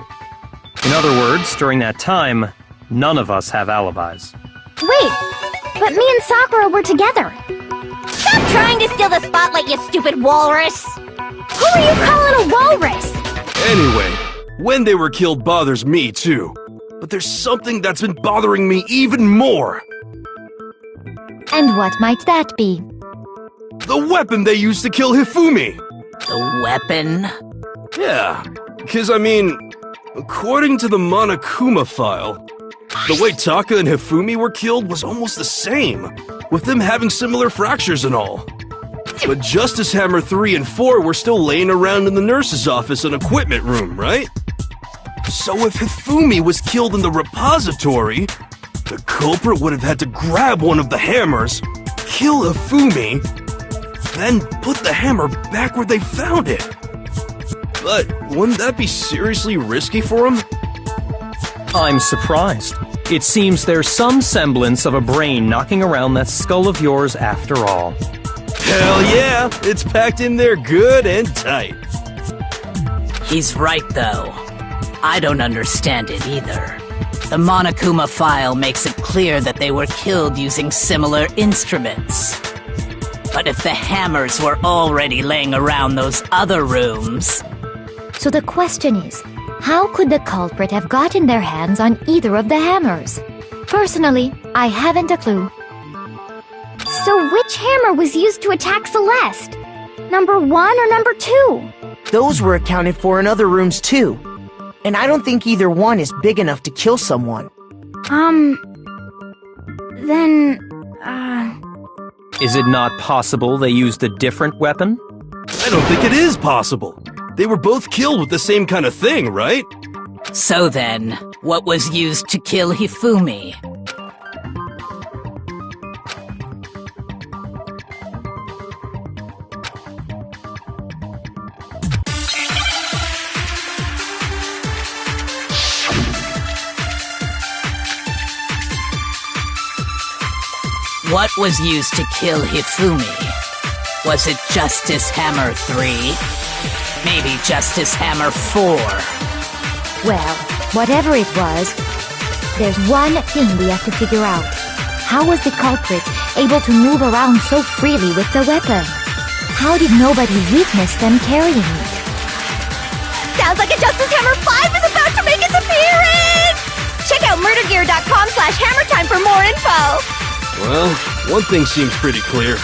In other words, during that time, none of us have alibis. Wait, but me and Sakura were together. Stop trying to steal the spotlight, you stupid walrus! Who are you calling a walrus? Anyway, when they were killed bothers me too. But there's something that's been bothering me even more. And what might that be? The weapon they used to kill Hifumi! The weapon? Yeah, because according to the Monokuma file, the way Taka and Hifumi were killed was almost the same, with them having similar fractures and all. But Justice Hammer 3 and 4 were still laying around in the nurse's office and equipment room, right? So if Hifumi was killed in the repository, the culprit would have had to grab one of the hammers, kill Hifumi, then put the hammer back where they found it. But wouldn't that be seriously risky for him? I'm surprised. It seems there's some semblance of a brain knocking around that skull of yours after all. Hell yeah! It's packed in there good and tight. He's right, though. I don't understand it either. The Monokuma file makes it clear that they were killed using similar instruments. But if the hammers were already laying around those other rooms... So the question is, how could the culprit have gotten their hands on either of the hammers? Personally, I haven't a clue. So which hammer was used to attack Celeste? Number 1 or number 2? Those were accounted for in other rooms too. And I don't think either one is big enough to kill someone. Is it not possible they used a different weapon? I don't think it is possible. They were both killed with the same kind of thing, right? So then, what was used to kill Hifumi? What was used to kill Hifumi? Was it Justice Hammer 3? Maybe Justice Hammer 4? Well, whatever it was, there's one thing we have to figure out. How was the culprit able to move around so freely with the weapon? How did nobody witness them carrying it? Sounds like a Justice Hammer 5 is about to make its appearance! Check out murdergear.com/hammertime for more info! Well, one thing seems pretty clear.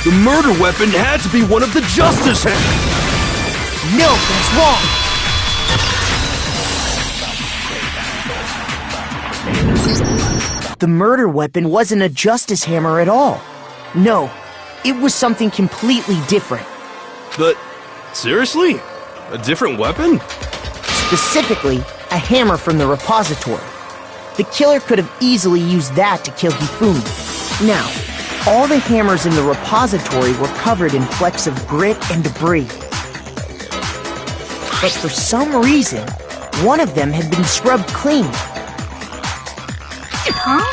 The murder weapon had to be one of the Justice Hammers! No, that's wrong! The murder weapon wasn't a Justice Hammer at all. No, it was something completely different. But, seriously? A different weapon? Specifically, a hammer from the repository. The killer could have easily used that to kill Hifumi. Now, all the hammers in the repository were covered in flecks of grit and debris. But for some reason, one of them had been scrubbed clean. Huh?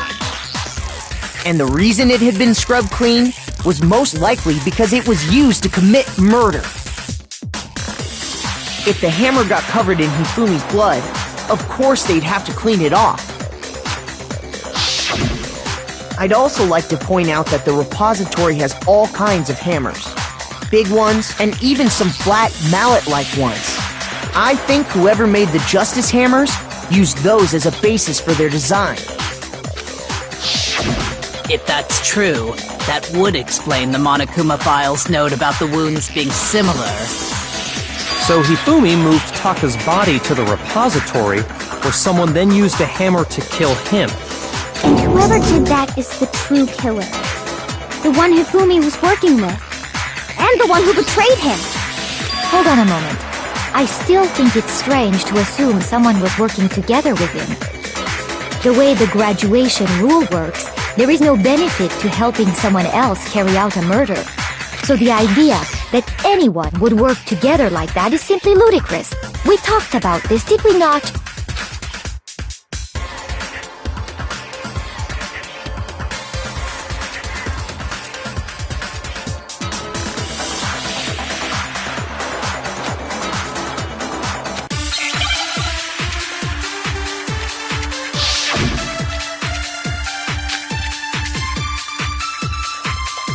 And the reason it had been scrubbed clean was most likely because it was used to commit murder. If the hammer got covered in Hifumi's blood, of course they'd have to clean it off. I'd also like to point out that the repository has all kinds of hammers. Big ones, and even some flat, mallet-like ones. I think whoever made the Justice Hammers used those as a basis for their design. If that's true, that would explain the Monokuma file's note about the wounds being similar. So Hifumi moved Taka's body to the repository, where someone then used a hammer to kill him. And whoever did that is the true killer. The one Hifumi was working with. And the one who betrayed him. Hold on a moment. I still think it's strange to assume someone was working together with him. The way the graduation rule works, there is no benefit to helping someone else carry out a murder. So the idea that anyone would work together like that is simply ludicrous. We talked about this, did we not?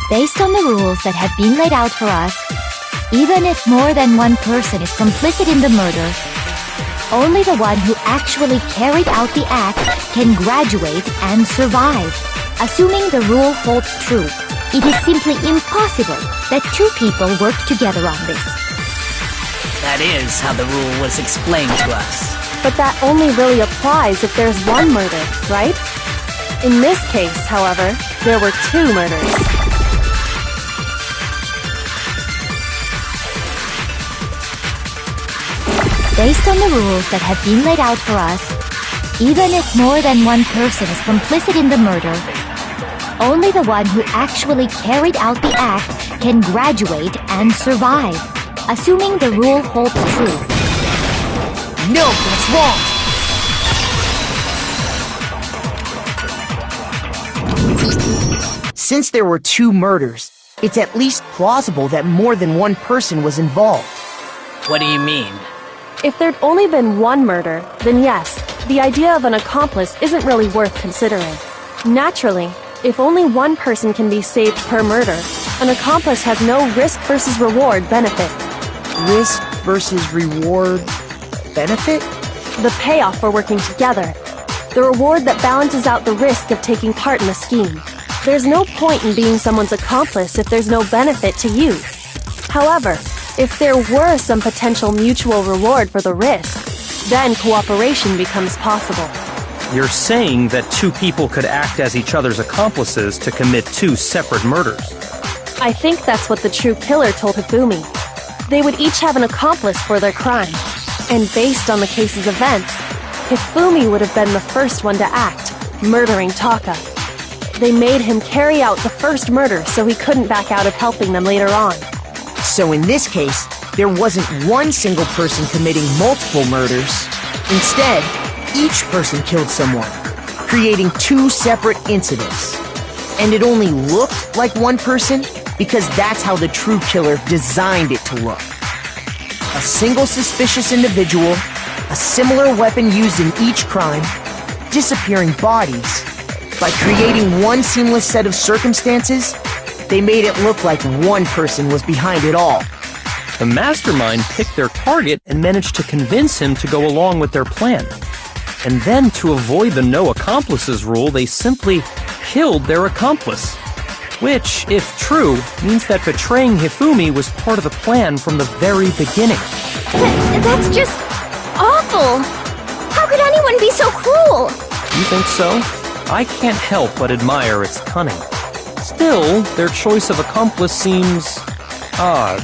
Based on the rules that have been laid out for us, even if more than one person is complicit in the murder, only the one who actually carried out the act can graduate and survive. Assuming the rule holds true, it is simply impossible that two people work together on this. That is how the rule was explained to us. But that only really applies if there's one murder, right? In this case, however, there were two murders. Based on the rules that have been laid out for us, even if more than one person is complicit in the murder, only the one who actually carried out the act can graduate and survive, assuming the rule holds true. No, that's wrong! Since there were two murders, it's at least plausible that more than one person was involved. What do you mean? If there'd only been one murder, then yes, the idea of an accomplice isn't really worth considering. Naturally, if only one person can be saved per murder, an accomplice has no risk versus reward benefit. Risk versus reward benefit? The payoff for working together. The reward that balances out the risk of taking part in a scheme. There's no point in being someone's accomplice if there's no benefit to you. However, if there were some potential mutual reward for the risk, then cooperation becomes possible. You're saying that two people could act as each other's accomplices to commit two separate murders. I think that's what the true killer told Hifumi. They would each have an accomplice for their crime. And based on the case's events, Hifumi would have been the first one to act, murdering Taka. They made him carry out the first murder so he couldn't back out of helping them later on. So in this case, there wasn't one single person committing multiple murders. Instead, each person killed someone, creating two separate incidents. And it only looked like one person because that's how the true killer designed it to look. A single suspicious individual, a similar weapon used in each crime, disappearing bodies. By creating one seamless set of circumstances, they made it look like one person was behind it all. The mastermind picked their target and managed to convince him to go along with their plan. And then, to avoid the no accomplices rule, they simply killed their accomplice. Which, if true, means that betraying Hifumi was part of the plan from the very beginning. That's just awful! How could anyone be so cruel? You think so? I can't help but admire its cunning. Still, their choice of accomplice seems odd.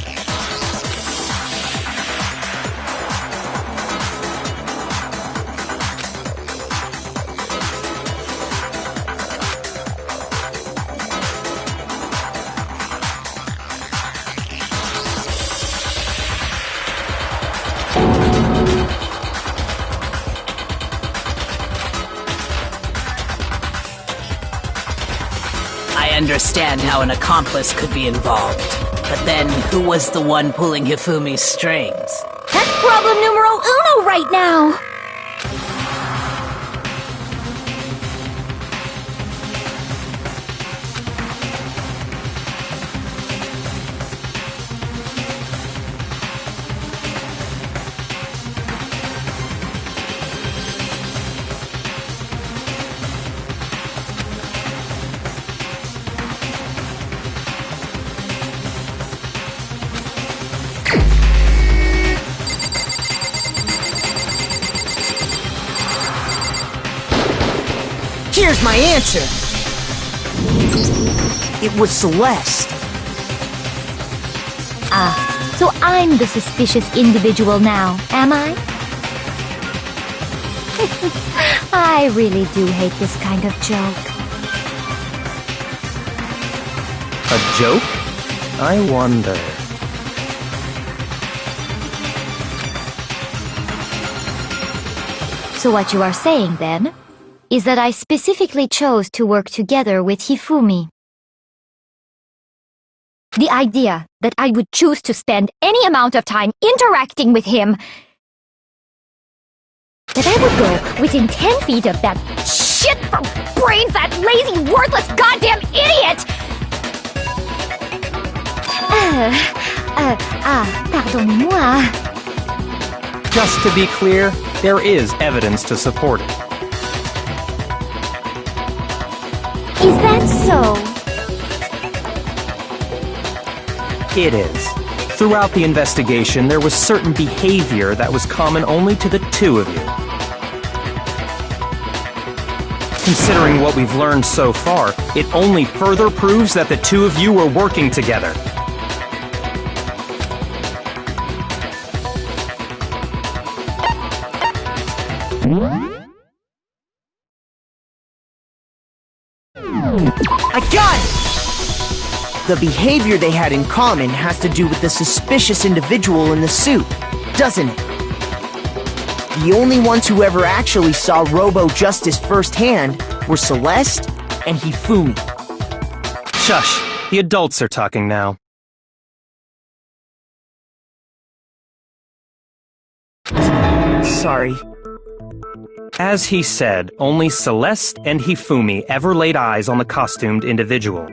I understand how an accomplice could be involved. But then, who was the one pulling Hifumi's strings? That's problem numero uno right now! Here's my answer! It was Celeste. Ah, so I'm the suspicious individual now, am I? I really do hate this kind of joke. A joke? I wonder. So what you are saying, then, is that I specifically chose to work together with Hifumi. The idea that I would choose to spend any amount of time interacting with him, that I would go within 10 feet of that shit for brains, that lazy, worthless goddamn idiot! Pardonnez-moi. Just to be clear, there is evidence to support it. Is that so? It is. Throughout the investigation, there was certain behavior that was common only to the two of you. Considering what we've learned so far, it only further proves that the two of you were working together. I got it! The behavior they had in common has to do with the suspicious individual in the suit, doesn't it? The only ones who ever actually saw Robo-Justice firsthand were Celeste and Hifumi. Shush, the adults are talking now. Sorry. As he said, only Celeste and Hifumi ever laid eyes on the costumed individual.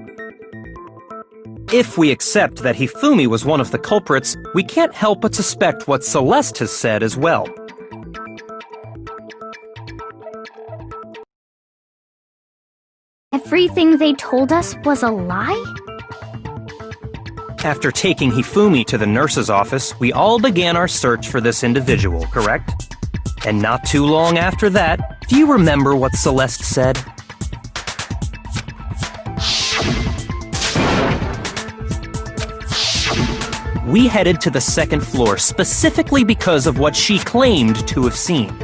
If we accept that Hifumi was one of the culprits, we can't help but suspect what Celeste has said as well. Everything they told us was a lie? After taking Hifumi to the nurse's office, we all began our search for this individual, correct? And not too long after that, do you remember what Celeste said? We headed to the second floor specifically because of what she claimed to have seen.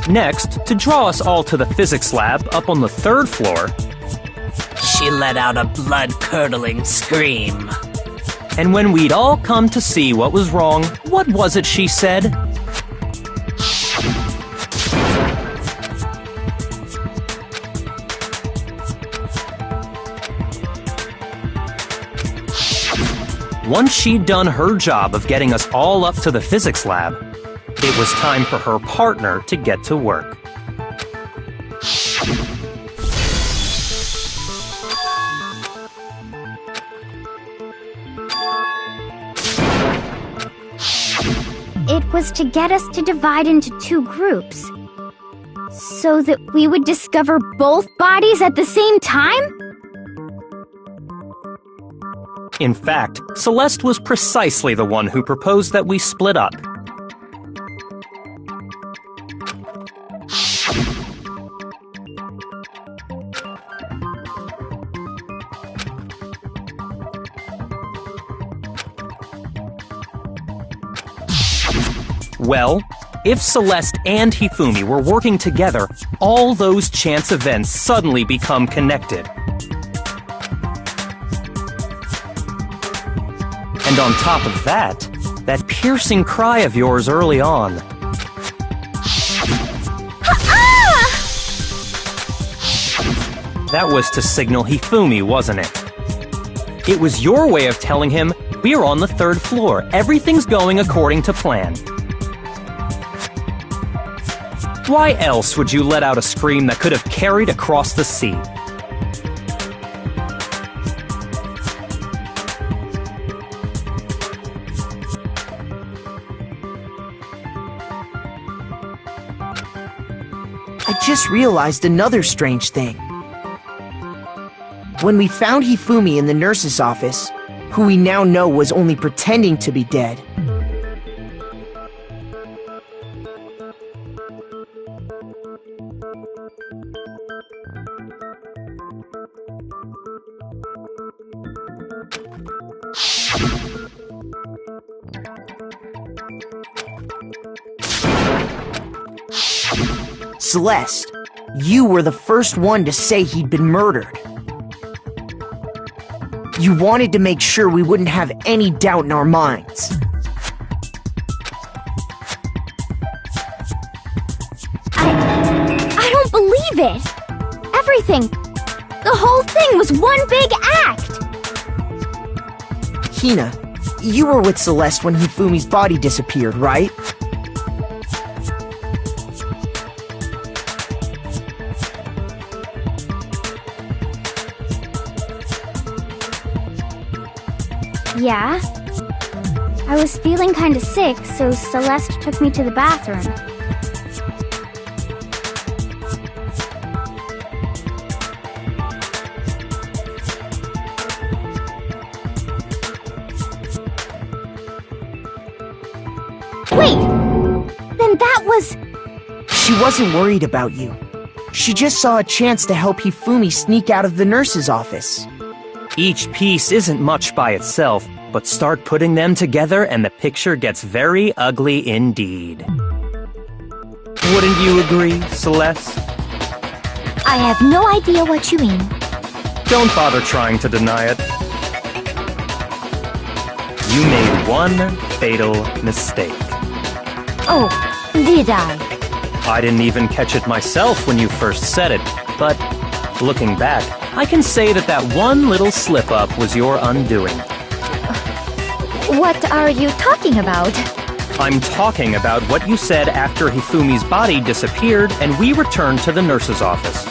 Next, to draw us all to the physics lab up on the third floor, She let out a blood-curdling scream. and when we'd all come to see what was wrong, what was it she said? Once she'd done her job of getting us all up to the physics lab, it was time for her partner to get to work. It was to get us to divide into two groups, so that we would discover both bodies at the same time? In fact, Celeste was precisely the one who proposed that we split up. Well, if Celeste and Hifumi were working together, all those chance events suddenly become connected. And on top of that, that piercing cry of yours early on. That was to signal Hifumi, wasn't it? It was your way of telling him, we're on the 3rd floor, everything's going according to plan. Why else would you let out a scream that could have carried across the sea? I just realized another strange thing. When we found Hifumi in the nurse's office, who we now know was only pretending to be dead, Celeste, you were the first one to say he'd been murdered. You wanted to make sure we wouldn't have any doubt in our minds. I don't believe it! Everything, the whole thing was one big act! Hina, you were with Celeste when Hifumi's body disappeared, right? Yeah. I was feeling kinda sick, so Celeste took me to the bathroom. Wait! Then that was... She wasn't worried about you. She just saw a chance to help Hifumi sneak out of the nurse's office. Each piece isn't much by itself, but start putting them together and the picture gets very ugly indeed. Wouldn't you agree, Celeste? I have no idea what you mean. Don't bother trying to deny it. You made one fatal mistake. Oh, did I? I didn't even catch it myself when you first said it, but looking back, I can say that that one little slip-up was your undoing. What are you talking about? I'm talking about what you said after Hifumi's body disappeared and we returned to the nurse's office.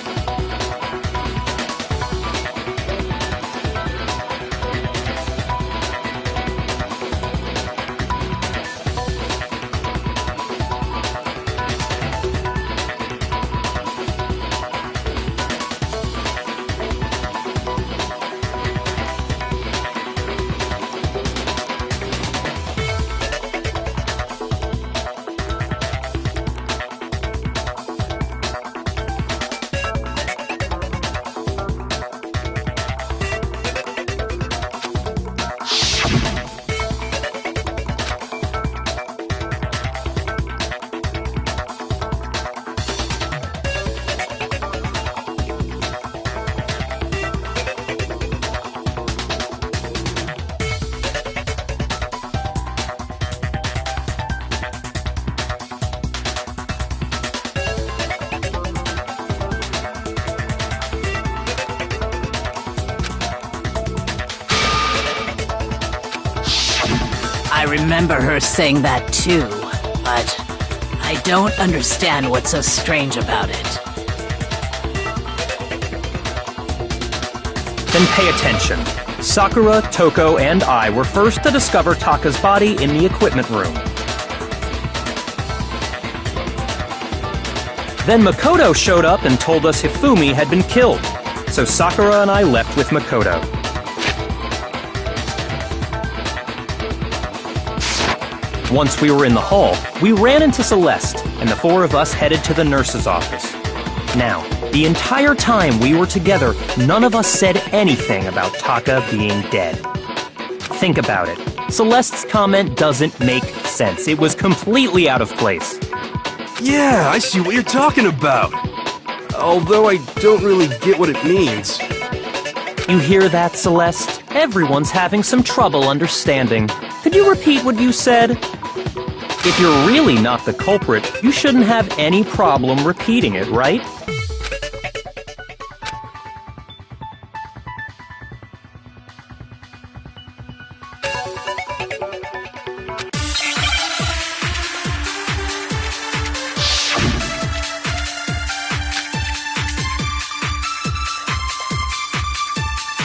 I remember her saying that too, but I don't understand what's so strange about it. Then pay attention. Sakura, Toko, and I were first to discover Taka's body in the equipment room. Then Makoto showed up and told us Hifumi had been killed, so Sakura and I left with Makoto. Once we were in the hall, we ran into Celeste, and the four of us headed to the nurse's office. Now, the entire time we were together, none of us said anything about Taka being dead. Think about it. Celeste's comment doesn't make sense. It was completely out of place. Yeah, I see what you're talking about. Although I don't really get what it means. You hear that, Celeste? Everyone's having some trouble understanding. Could you repeat what you said? If you're really not the culprit, you shouldn't have any problem repeating it, right?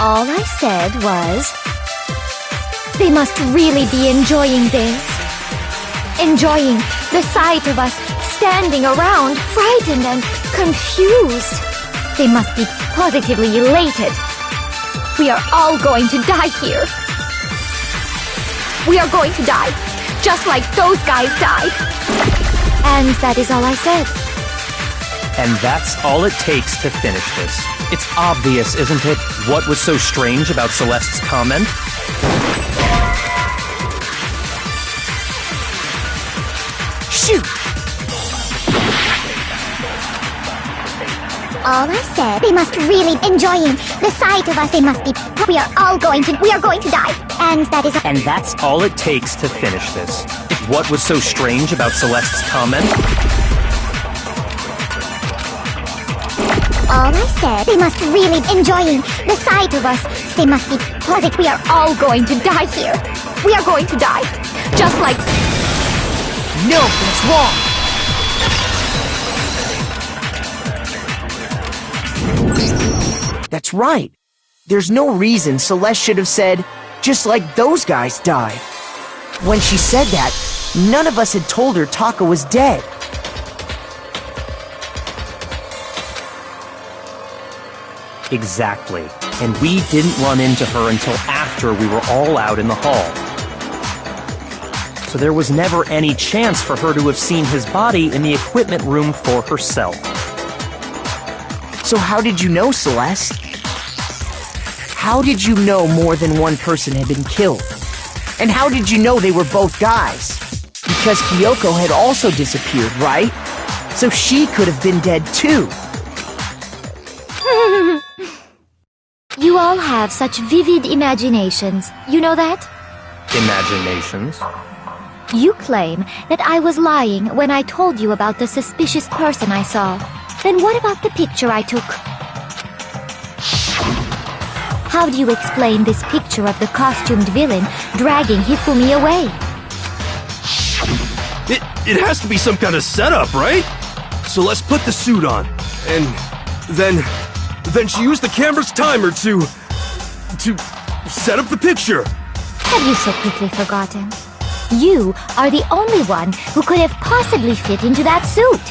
All I said was, they must really be enjoying this. Enjoying the sight of us standing around, frightened and confused. They must be positively elated. We are all going to die here. We are going to die, just like those guys died. And that is all I said. And that's all it takes to finish this. It's obvious, isn't it, what was so strange about Celeste's comment? Shoot! All I said, they must really enjoying the sight of us. They must be. We are going to die. And that is. And that's all it takes to finish this. What was so strange about Celeste's comment? All I said, they must really enjoying the sight of us. They must be positive. We are all going to die here. We are going to die, just like. No, that's wrong! That's right. There's no reason Celeste should have said, just like those guys died. When she said that, none of us had told her Taka was dead. Exactly. And we didn't run into her until after we were all out in the hall. So there was never any chance for her to have seen his body in the equipment room for herself. So how did you know, Celeste? How did you know more than one person had been killed? And how did you know they were both guys? Because Kyoko had also disappeared, right? So she could have been dead too. You all have such vivid imaginations. You know that? Imaginations? You claim that I was lying when I told you about the suspicious person I saw. Then what about the picture I took? How do you explain this picture of the costumed villain dragging Hifumi away? It has to be some kind of setup, right? So let's put the suit on, and then she used the camera's timer to set up the picture. Have you so quickly forgotten? You are the only one who could have possibly fit into that suit.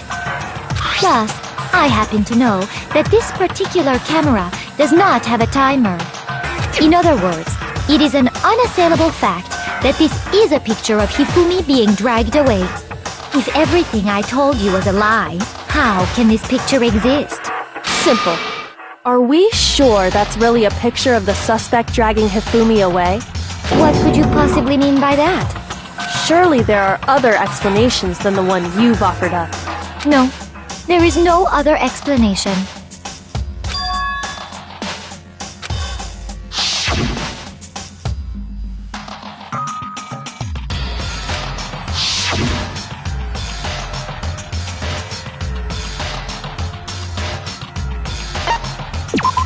Plus, I happen to know that this particular camera does not have a timer. In other words, it is an unassailable fact that this is a picture of Hifumi being dragged away. If everything I told you was a lie, how can this picture exist? Simple. Are we sure that's really a picture of the suspect dragging Hifumi away? What could you possibly mean by that? Surely there are other explanations than the one you've offered up. No, there is no other explanation.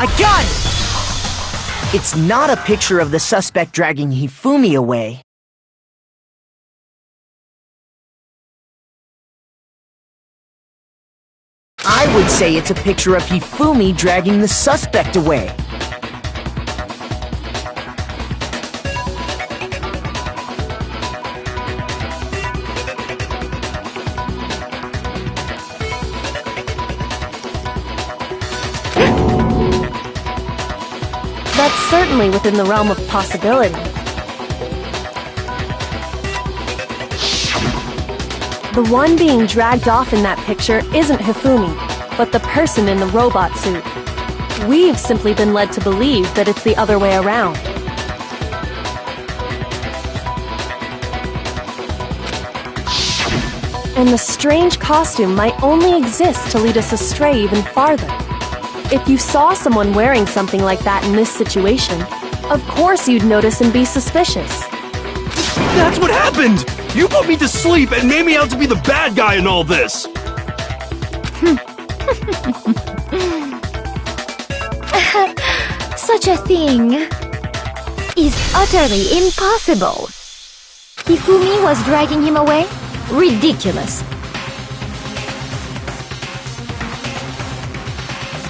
I got it! It's not a picture of the suspect dragging Hifumi away. I would say it's a picture of Hifumi dragging the suspect away. That's certainly within the realm of possibility. The one being dragged off in that picture isn't Hifumi, but the person in the robot suit. We've simply been led to believe that it's the other way around. And the strange costume might only exist to lead us astray even farther. If you saw someone wearing something like that in this situation, of course you'd notice and be suspicious. That's what happened! You put me to sleep and made me out to be the bad guy in all this! Such a thing is utterly impossible. Hifumi was dragging him away? Ridiculous.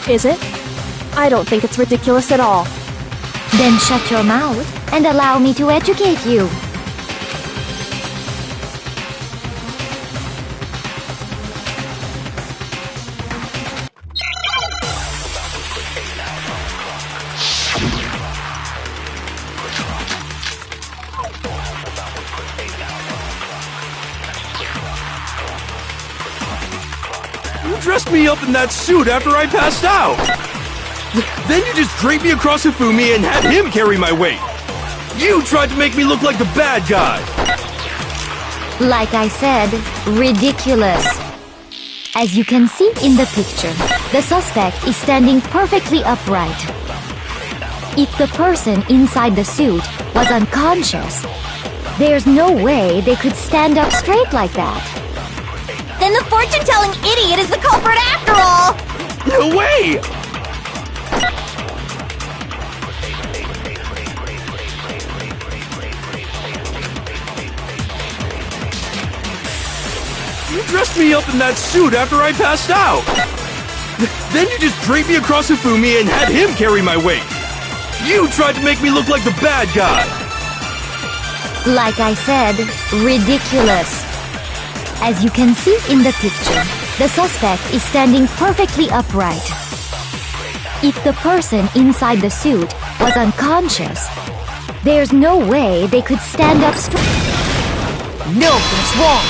Is it? I don't think it's ridiculous at all. Then shut your mouth and allow me to educate you. You dressed me up in that suit after I passed out! Then you just draped me across Hifumi and had him carry my weight! You tried to make me look like the bad guy! Like I said, ridiculous. As you can see in the picture, the suspect is standing perfectly upright. If the person inside the suit was unconscious, there's no way they could stand up straight like that. Then the fortune-telling idiot is the culprit after all! No way! You dressed me up in that suit after I passed out! Then you just draped me across Hifumi and had him carry my weight! You tried to make me look like the bad guy! Like I said, ridiculous. As you can see in the picture, the suspect is standing perfectly upright. If the person inside the suit was unconscious, there's no way they could stand up straight. No, that's wrong!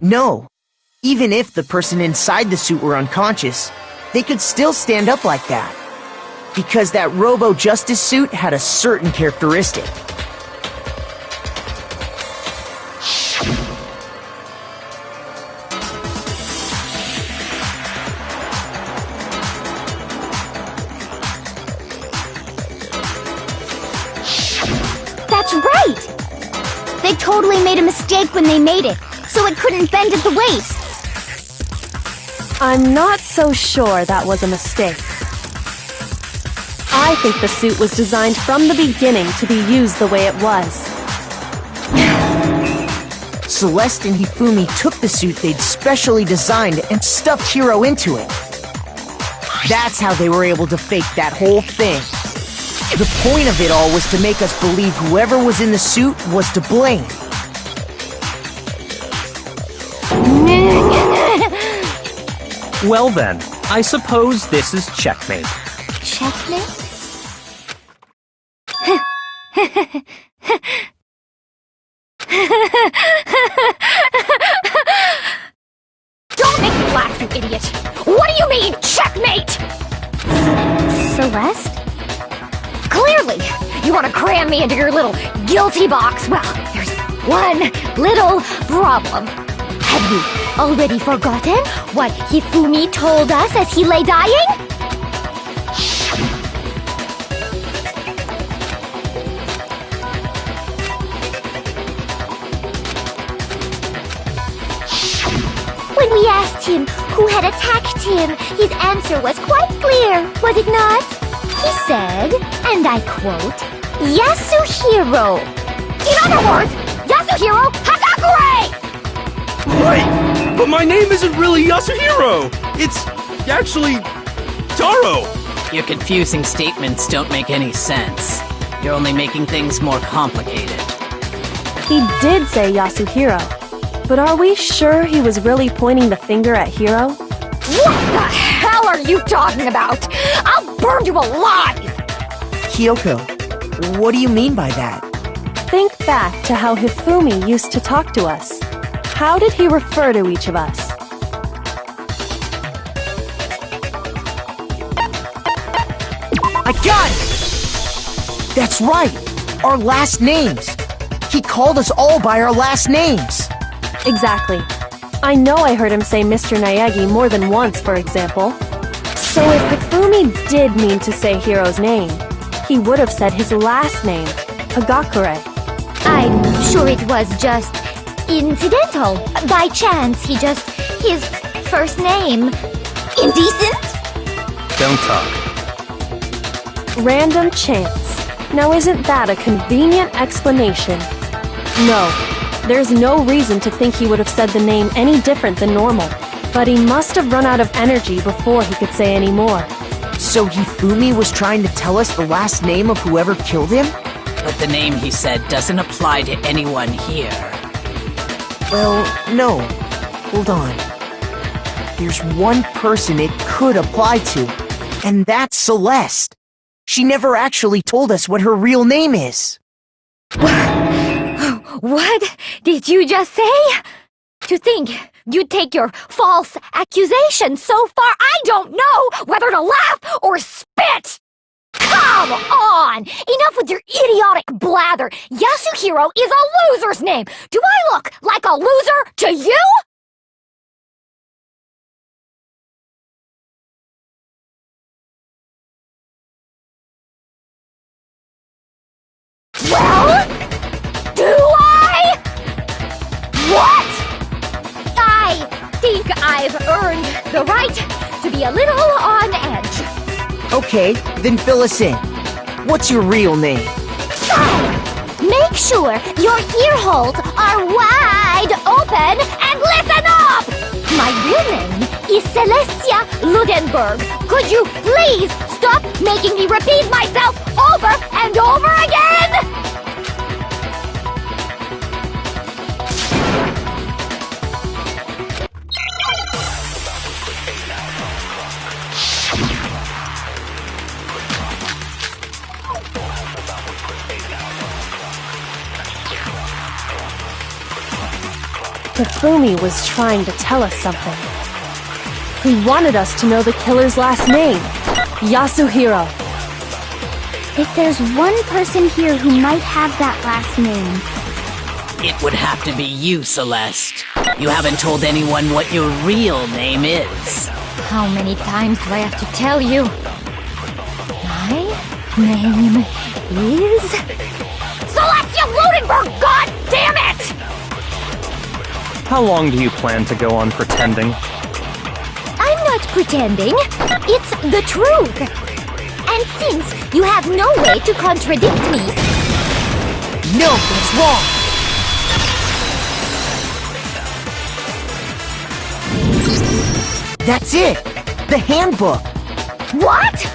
No. Even if the person inside the suit were unconscious, they could still stand up like that. Because that Robo-Justice suit had a certain characteristic. That's right! They totally made a mistake when they made it, so it couldn't bend at the waist. I'm not so sure that was a mistake. I think the suit was designed from the beginning to be used the way it was. Celeste and Hifumi took the suit they'd specially designed and stuffed Hiro into it. That's how they were able to fake that whole thing. The point of it all was to make us believe whoever was in the suit was to blame. Well then, I suppose this is checkmate. Checkmate? Don't make me laugh, you idiot! What do you mean, checkmate? Celeste? Clearly, you want to cram me into your little guilty box. Well, there's one little problem. Have you already forgotten what Hifumi told us as he lay dying? When we asked him who had attacked him, his answer was quite clear, was it not? He said, and I quote, Yasuhiro. In other words, Yasuhiro has Hagakure! Right! But my name isn't really Yasuhiro! It's actually Taro! Your confusing statements don't make any sense. You're only making things more complicated. He did say Yasuhiro, but are we sure he was really pointing the finger at Hiro? What the hell are you talking about? I'll burn you alive! Kyoko, what do you mean by that? Think back to how Hifumi used to talk to us. How did he refer to each of us? I got it! That's right! Our last names! He called us all by our last names! Exactly. I know I heard him say Mr. Naegi more than once, for example. So if Hifumi did mean to say Hiro's name, he would have said his last name, Hagakure. I'm sure it was just incidental. By chance, his first name. Indecent? Don't talk. Random chance. Now isn't that a convenient explanation? No, there's no reason to think he would have said the name any different than normal. But he must have run out of energy before he could say any more. So Hifumi was trying to tell us the last name of whoever killed him? But the name he said doesn't apply to anyone here. Well, no. Hold on. There's one person it could apply to, and that's Celeste. She never actually told us what her real name is. What did you just say? To think you'd take your false accusation so far, I don't know whether to laugh or spit! Come on! Enough with your idiotic blather! Yasuhiro is a loser's name! Do I look like a loser to you? Well? Do I? What? I think I've earned the right to be a little on edge. Okay, then fill us in. What's your real name? Make sure your ear holes are wide open and listen up! My real name is Celestia Ludenberg. Could you please stop making me repeat myself over and over again? Hifumi was trying to tell us something. He wanted us to know the killer's last name, Yasuhiro. If there's one person here who might have that last name, It would have to be you, Celeste. You haven't told anyone what your real name is. How many times do I have to tell you? My name is... Celestia Ludenberg, god damn it! How long do you plan to go on pretending? I'm not pretending. It's the truth. And since you have no way to contradict me... No, that's wrong! That's it! The handbook! What?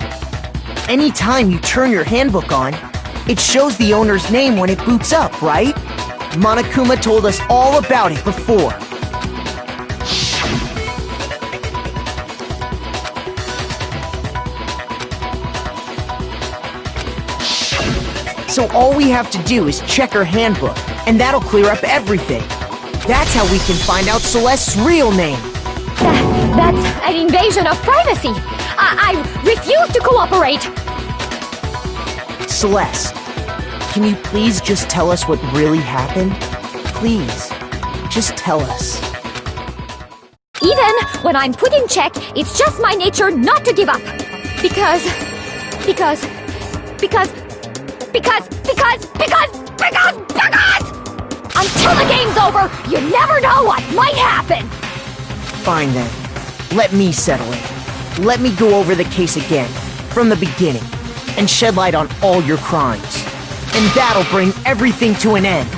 Anytime you turn your handbook on, it shows the owner's name when it boots up, right? Monokuma told us all about it before. So all we have to do is check her handbook, and that'll clear up everything. That's how we can find out Celeste's real name. That's an invasion of privacy. I refuse to cooperate. Celeste, can you please just tell us what really happened? Please, just tell us. Even when I'm put in check, it's just my nature not to give up. Because until the game's over, you never know what might happen. Fine then. Let me settle it. Let me go over the case again, from the beginning, and shed light on all your crimes. And that'll bring everything to an end.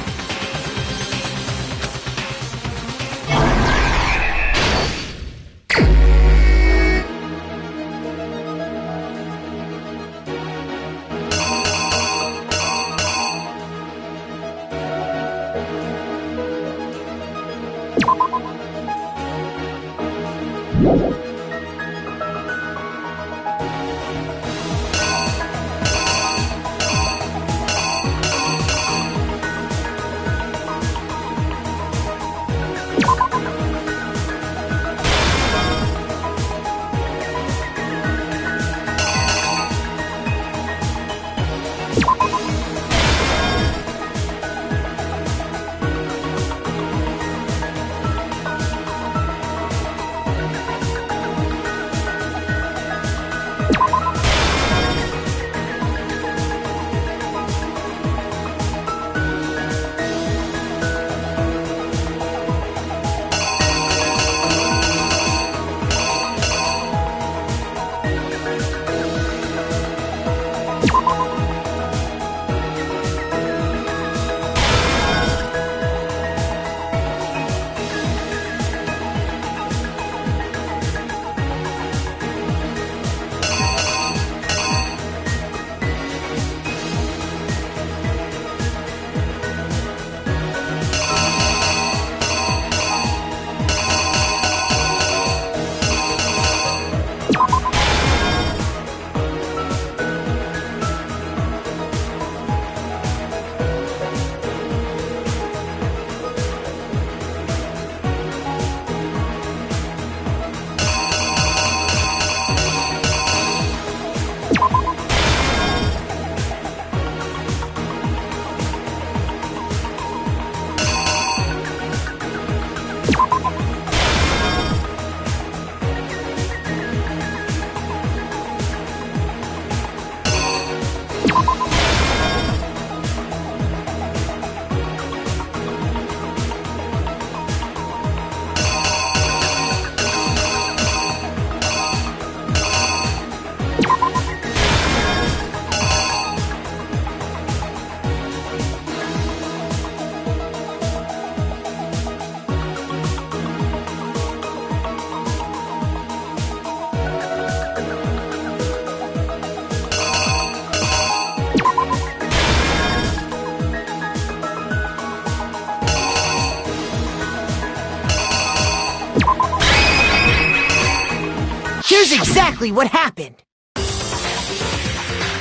Here's exactly what happened.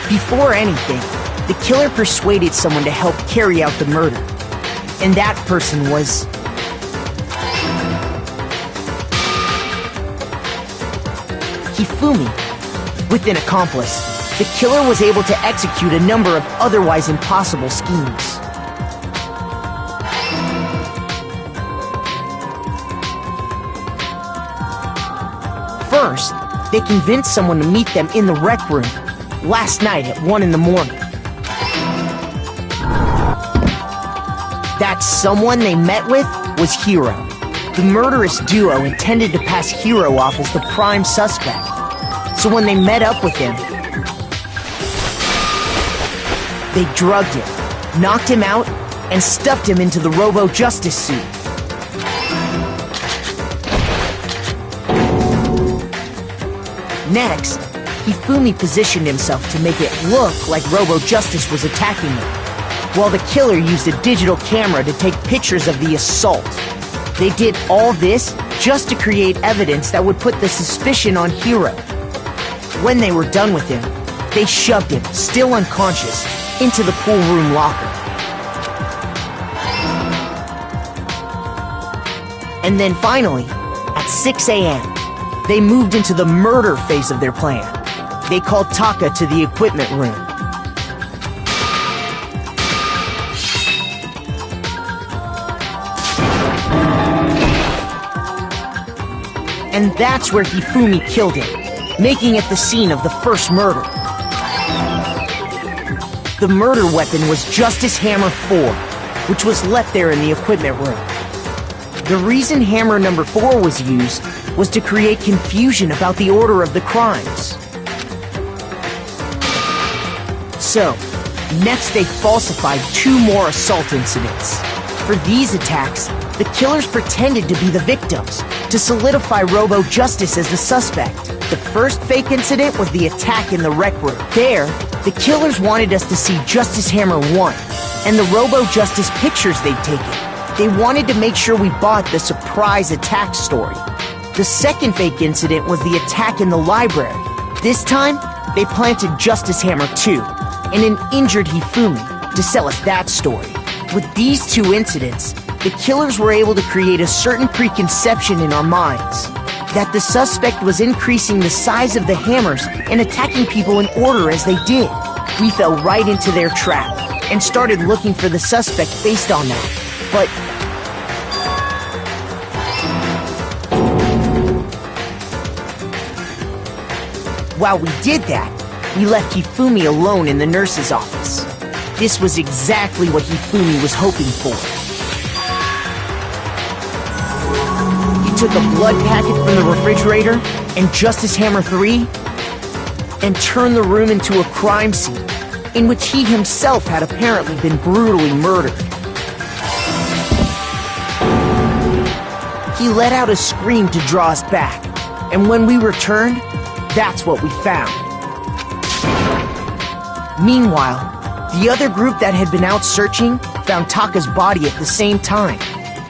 Before anything, the killer persuaded someone to help carry out the murder. And that person was... Hifumi. With an accomplice, the killer was able to execute a number of otherwise impossible schemes. First, they convinced someone to meet them in the rec room last night at 1 in the morning. That someone they met with was Hiro. The murderous duo intended to pass Hiro off as the prime suspect. So when they met up with him, they drugged him, knocked him out, and stuffed him into the Robo-Justice suit. Next, Hifumi positioned himself to make it look like Robo-Justice was attacking them, while the killer used a digital camera to take pictures of the assault. They did all this just to create evidence that would put the suspicion on Hiro. When they were done with him, they shoved him, still unconscious, into the pool room locker. And then finally, at 6 a.m., they moved into the murder phase of their plan. They called Taka to the equipment room. And that's where Hifumi killed him, making it the scene of the first murder. The murder weapon was Justice Hammer 4, which was left there in the equipment room. The reason Hammer number 4 was used was to create confusion about the order of the crimes. So, next they falsified 2 more assault incidents. For these attacks, the killers pretended to be the victims, to solidify Robo-Justice as the suspect. The first fake incident was the attack in the rec room. There, the killers wanted us to see Justice Hammer 1, and the Robo-Justice pictures they'd taken. They wanted to make sure we bought the surprise attack story. The second fake incident was the attack in the library. This time, they planted Justice Hammer 2 and an injured Hifumi to sell us that story. With these two incidents, the killers were able to create a certain preconception in our minds that the suspect was increasing the size of the hammers and attacking people in order as they did. We fell right into their trap and started looking for the suspect based on that. But while we did that, we left Hifumi alone in the nurse's office. This was exactly what Hifumi was hoping for. He took a blood packet from the refrigerator and Justice Hammer 3 and turned the room into a crime scene in which he himself had apparently been brutally murdered. He let out a scream to draw us back, and when we returned, that's what we found. Meanwhile, the other group that had been out searching found Taka's body at the same time.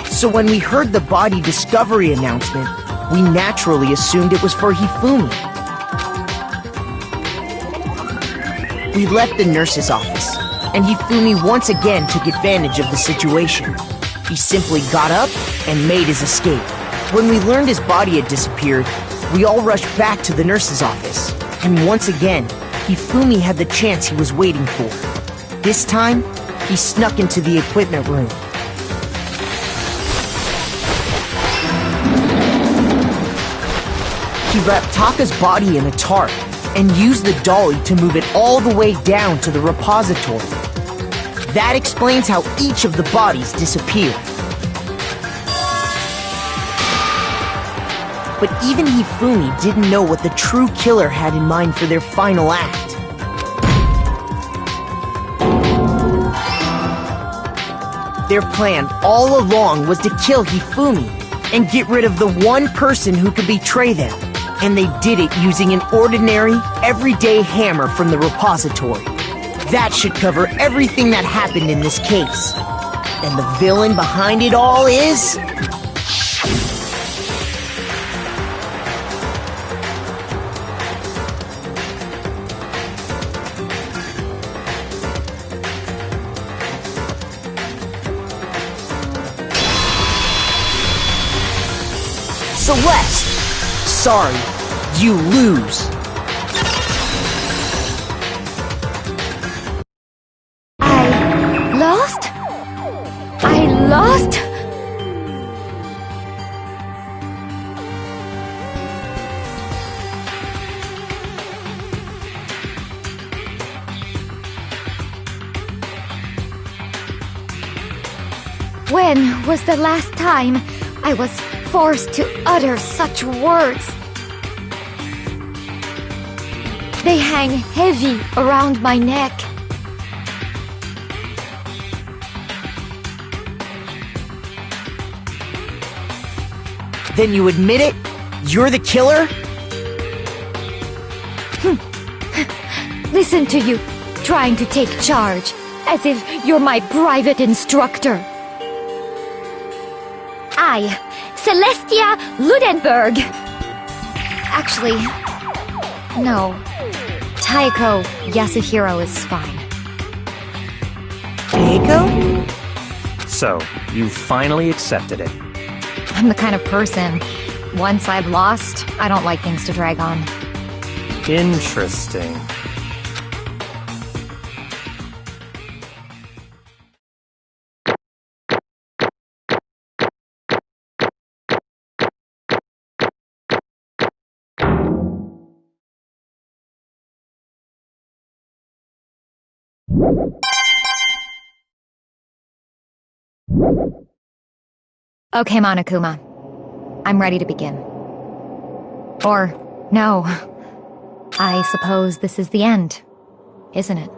So when we heard the body discovery announcement, we naturally assumed it was for Hifumi. We left the nurse's office, and Hifumi once again took advantage of the situation. He simply got up and made his escape. When we learned his body had disappeared, we all rushed back to the nurse's office, and once again, Hifumi had the chance he was waiting for. This time, he snuck into the equipment room. He wrapped Taka's body in a tarp and used the dolly to move it all the way down to the repository. That explains how each of the bodies disappeared. But even Hifumi didn't know what the true killer had in mind for their final act. Their plan all along was to kill Hifumi and get rid of the one person who could betray them. And they did it using an ordinary, everyday hammer from the repository. That should cover everything that happened in this case. And the villain behind it all is... Celeste! Sorry, you lose. I lost? I lost? When was the last time I was forced to utter such words? They hang heavy around my neck. Then you admit it? You're the killer? Listen to you, trying to take charge, as if you're my private instructor. I, Celestia Ludenberg. Actually, no. Taiko Yasuhiro is fine. Taiko? So, you finally accepted it. I'm the kind of person, once I've lost, I don't like things to drag on. Interesting. Okay, Monokuma. I'm ready to begin. Or, no. I suppose this is the end, isn't it?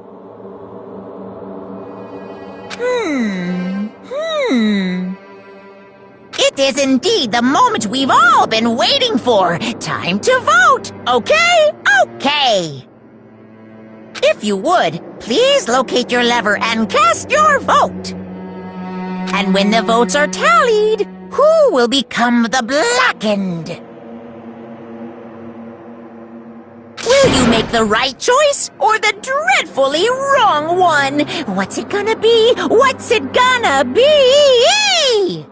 It is indeed the moment we've all been waiting for. Time to vote, okay? Okay. If you would, please locate your lever and cast your vote. And when the votes are tallied, who will become the blackened? make the right choice or the dreadfully wrong one? What's it gonna be? What's it gonna be?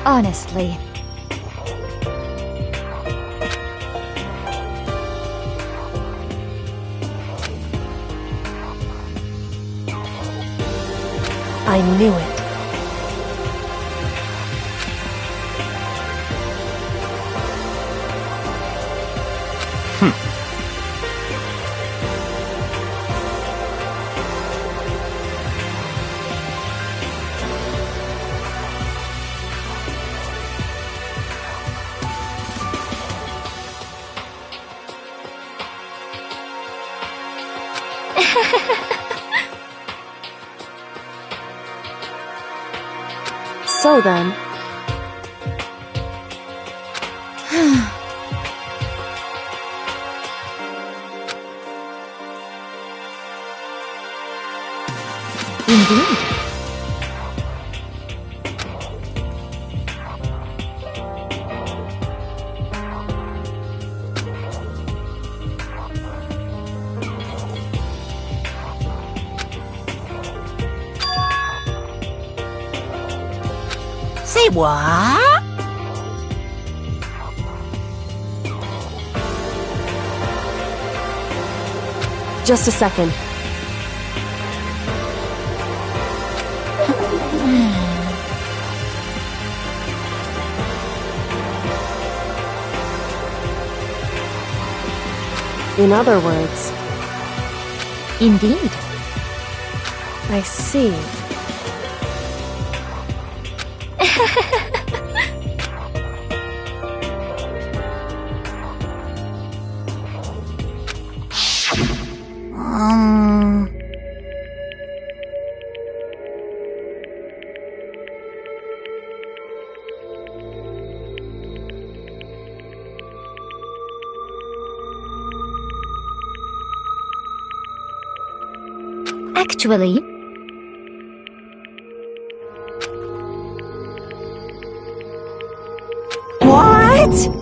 Honestly. I knew it. So then... Indeed. Say what? Just a second. In other words... Indeed. I see. Actually, what?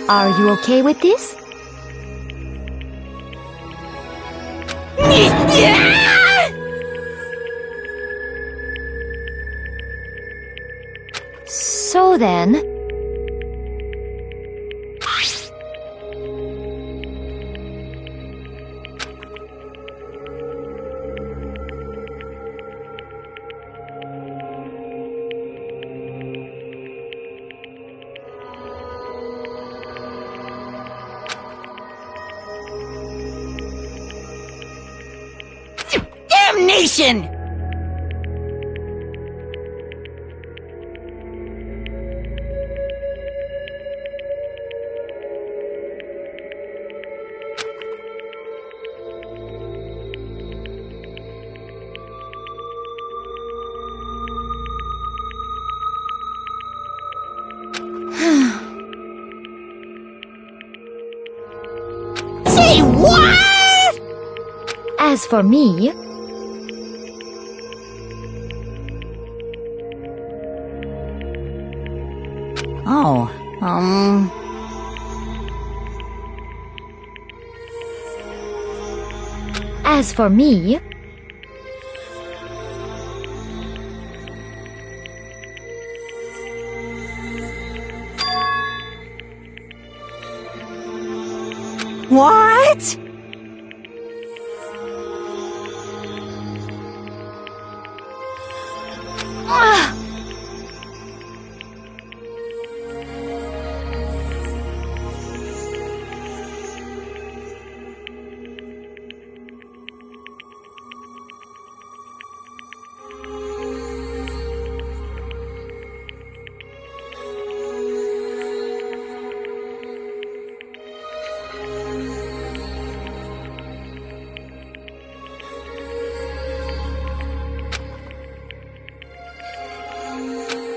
are you okay with this? So then... Damnation! Say what? As for me... Oh, As for me... What?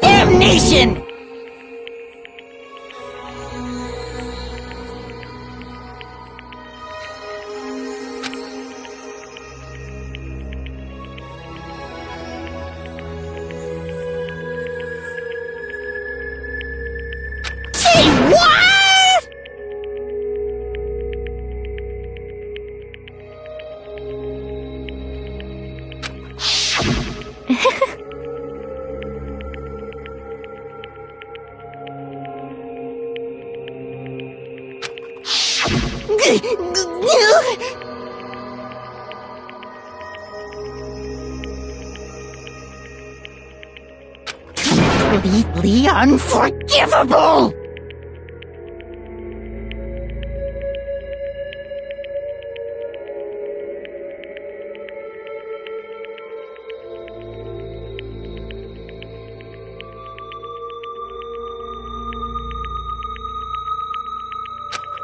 Damnation! Say what? Completely unforgivable!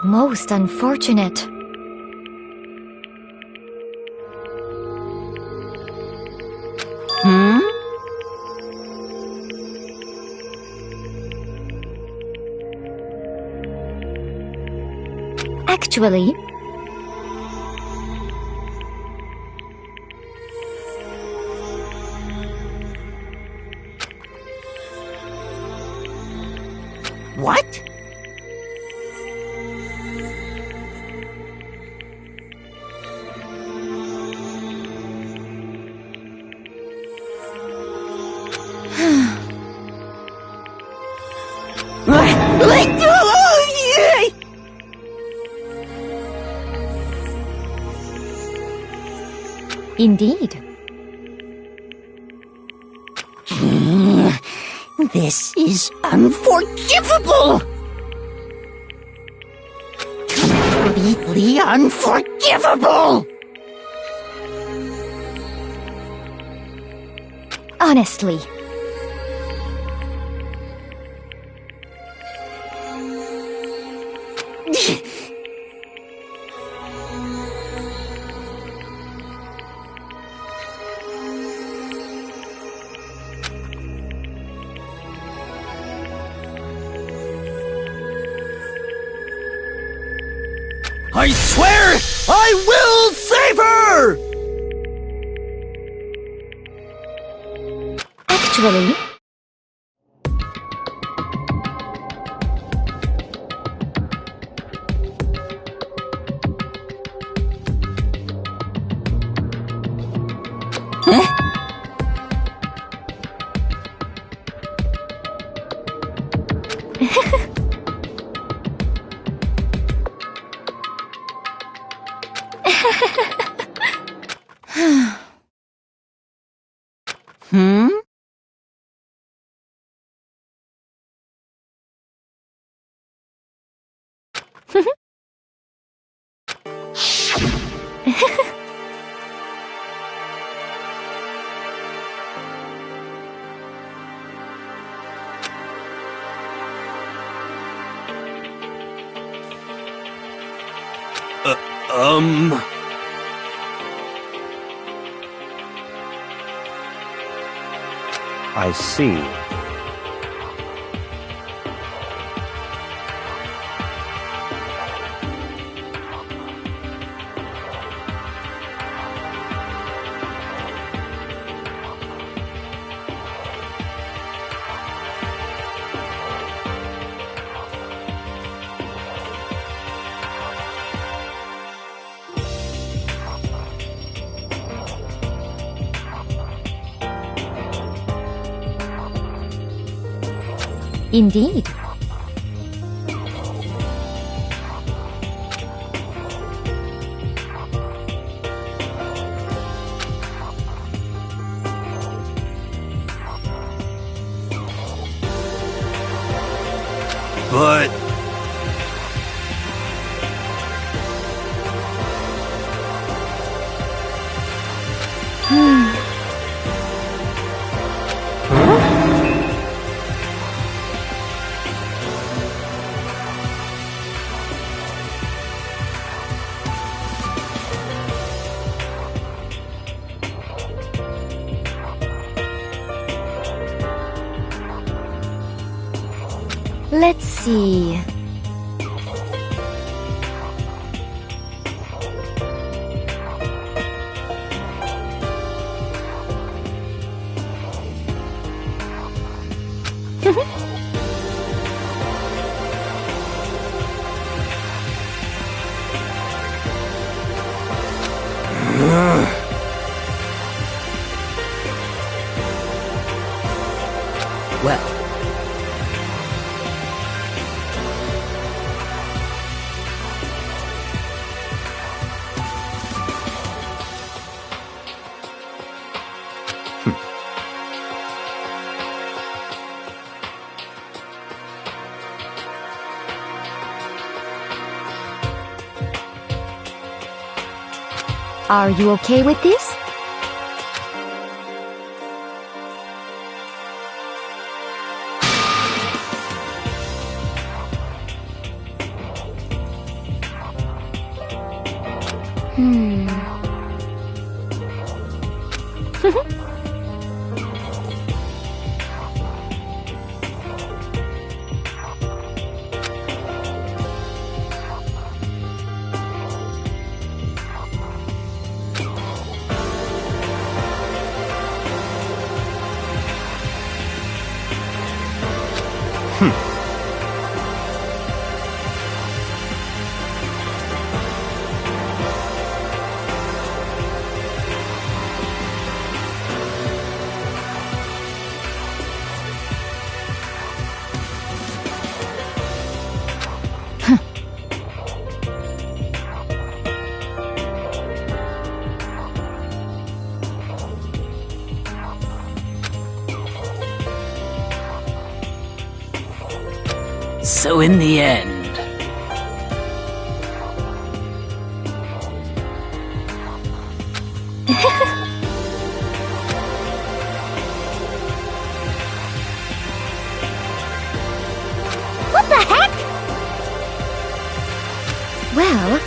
Most unfortunate. Hmm? Actually, What? indeed. This is unforgivable! Completely unforgivable! Honestly. I swear I will save her! Actually, Hmm? I see. indeed. but... Let's see. Well, Are you okay with this? so in the end... What the heck? Well,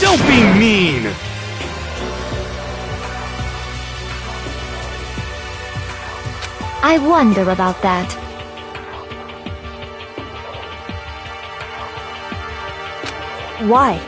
Don't be mean! I wonder about that. Why?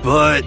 But...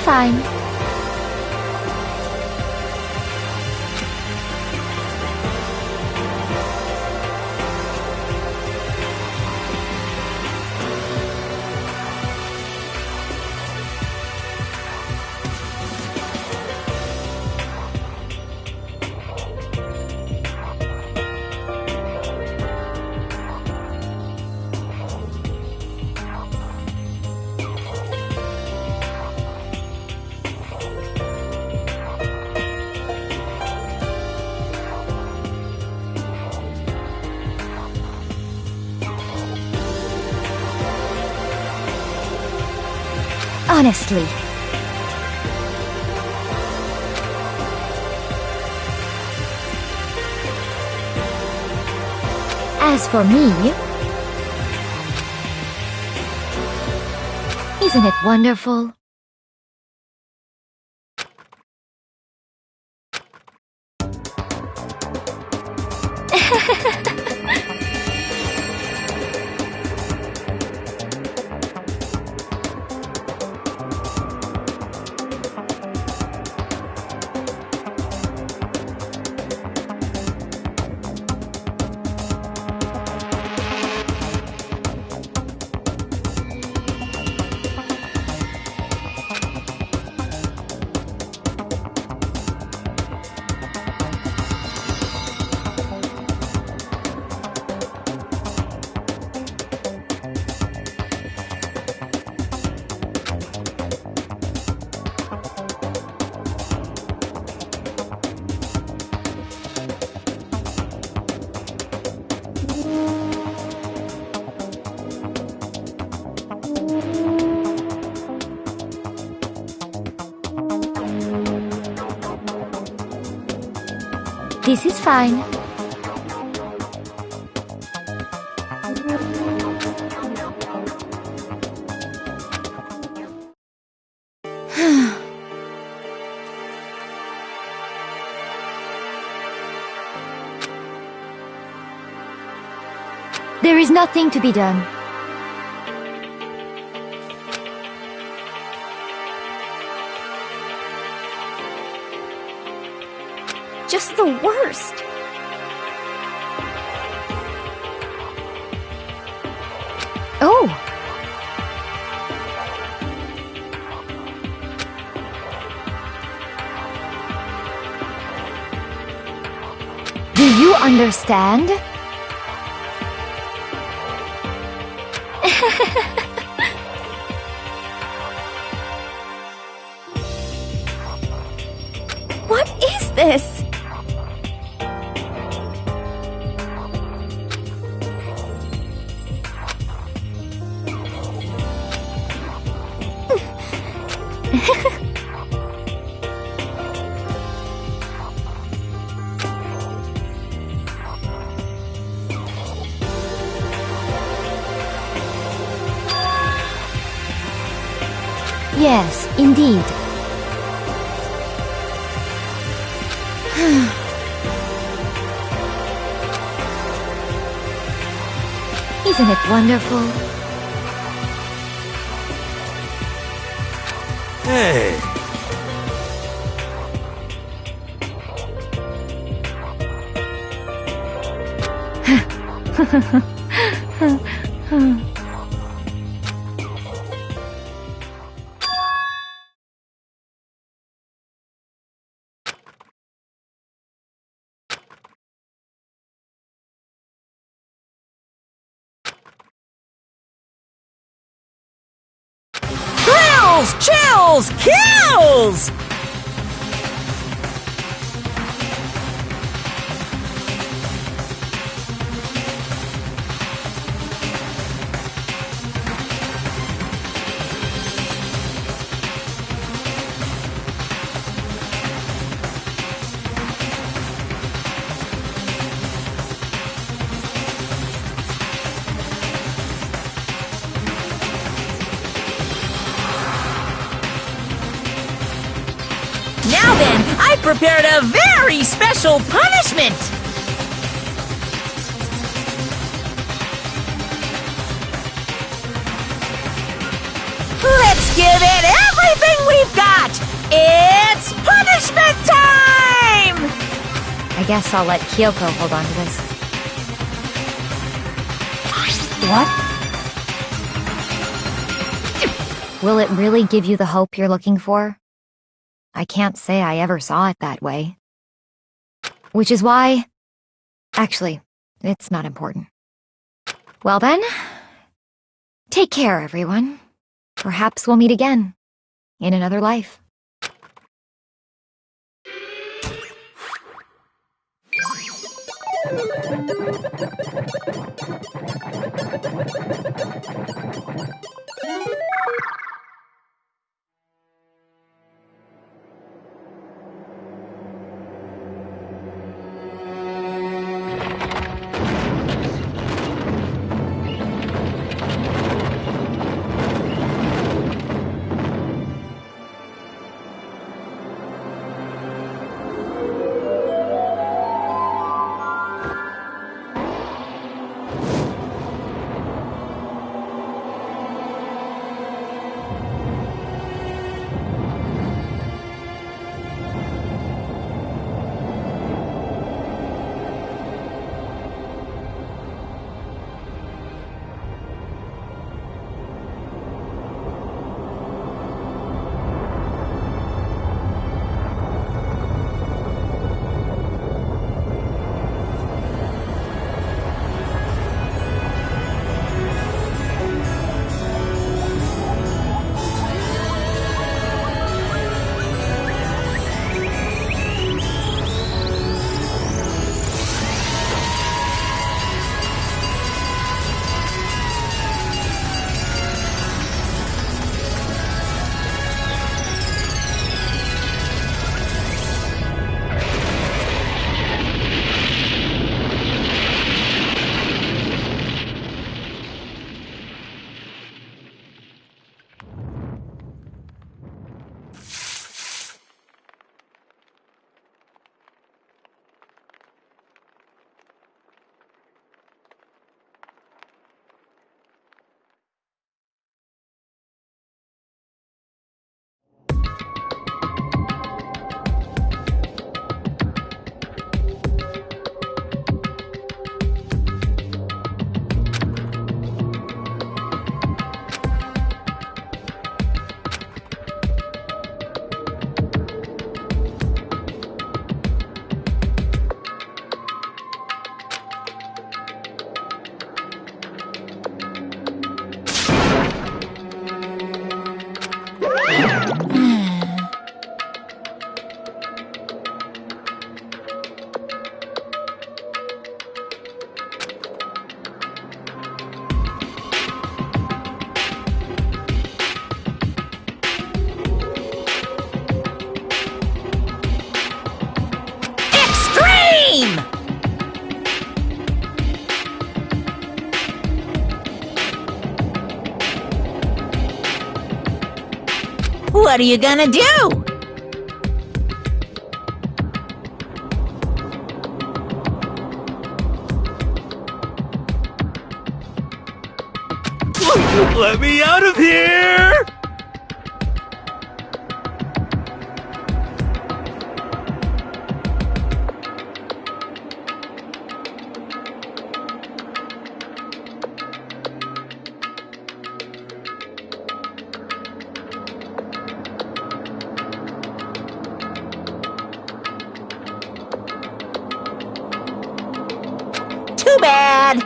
fine. Honestly. As for me, isn't it wonderful? This is fine. There is nothing to be done. Just the worst. Oh. Do you understand? What is this? Yes, indeed. Isn't it wonderful? Hey! Chills! Kills! Now then, I prepared a very special punishment! Let's give it everything we've got! It's punishment time! I guess I'll let Kyoko hold on to this. What? Will it really give you the hope you're looking for? I can't say I ever saw it that way. Which is why... Actually, it's not important. Well then, take care, everyone. Perhaps we'll meet again, in another life. What are you gonna do? Let me out of here! Too bad!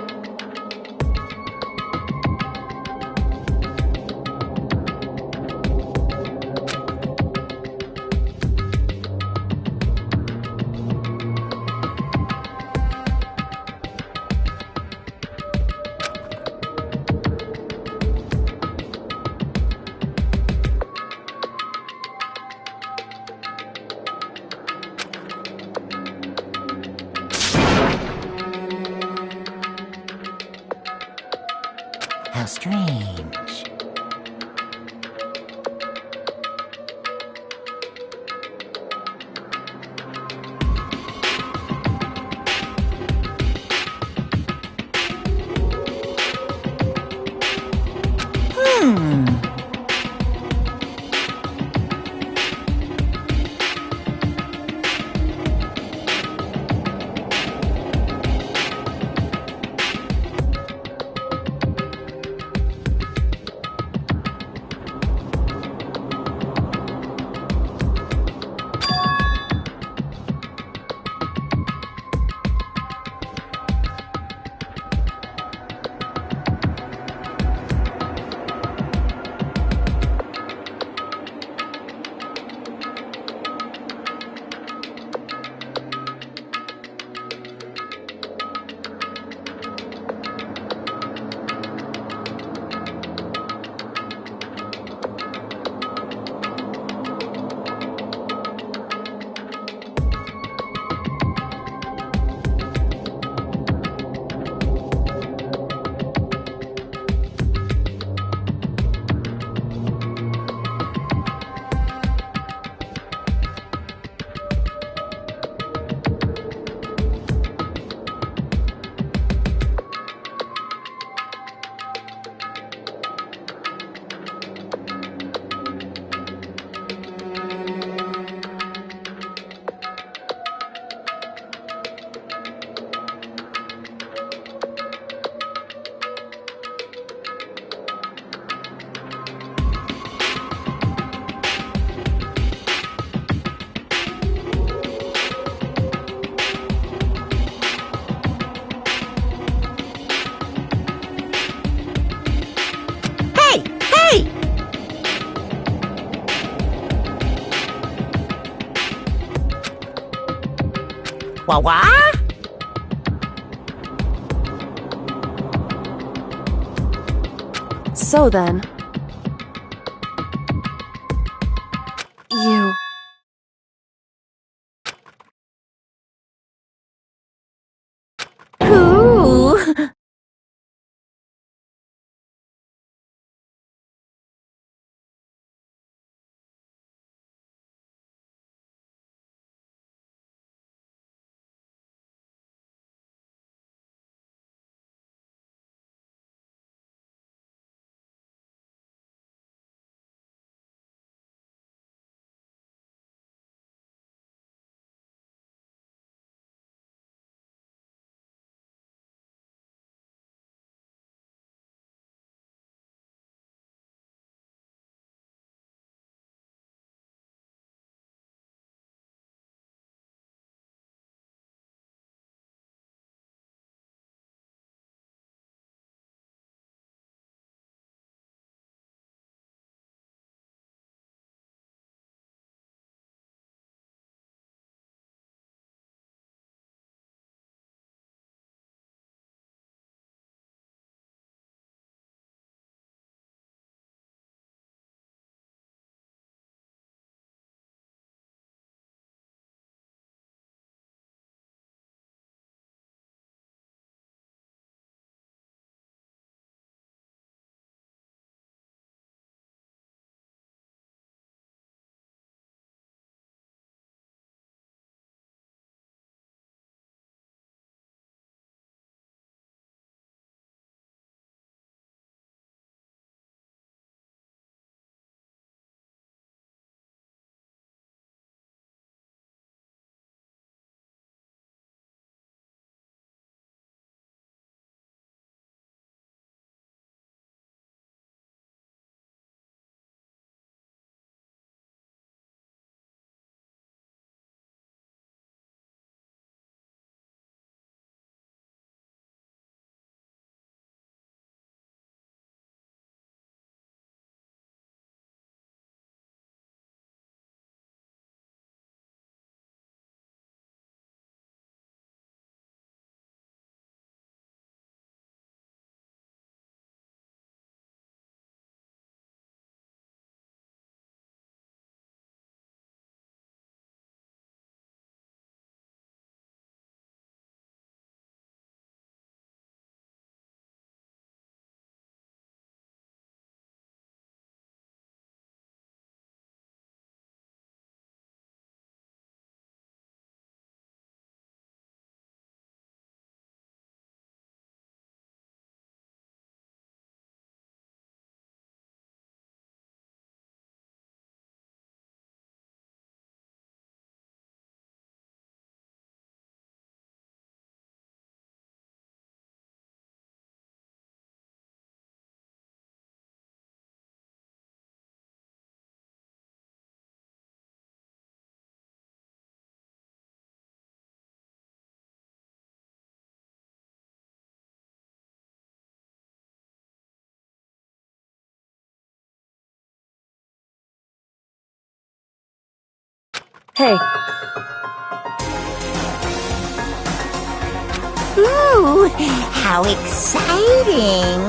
How strange. Wah? So then... You... Who? Hey, Ooh, how exciting!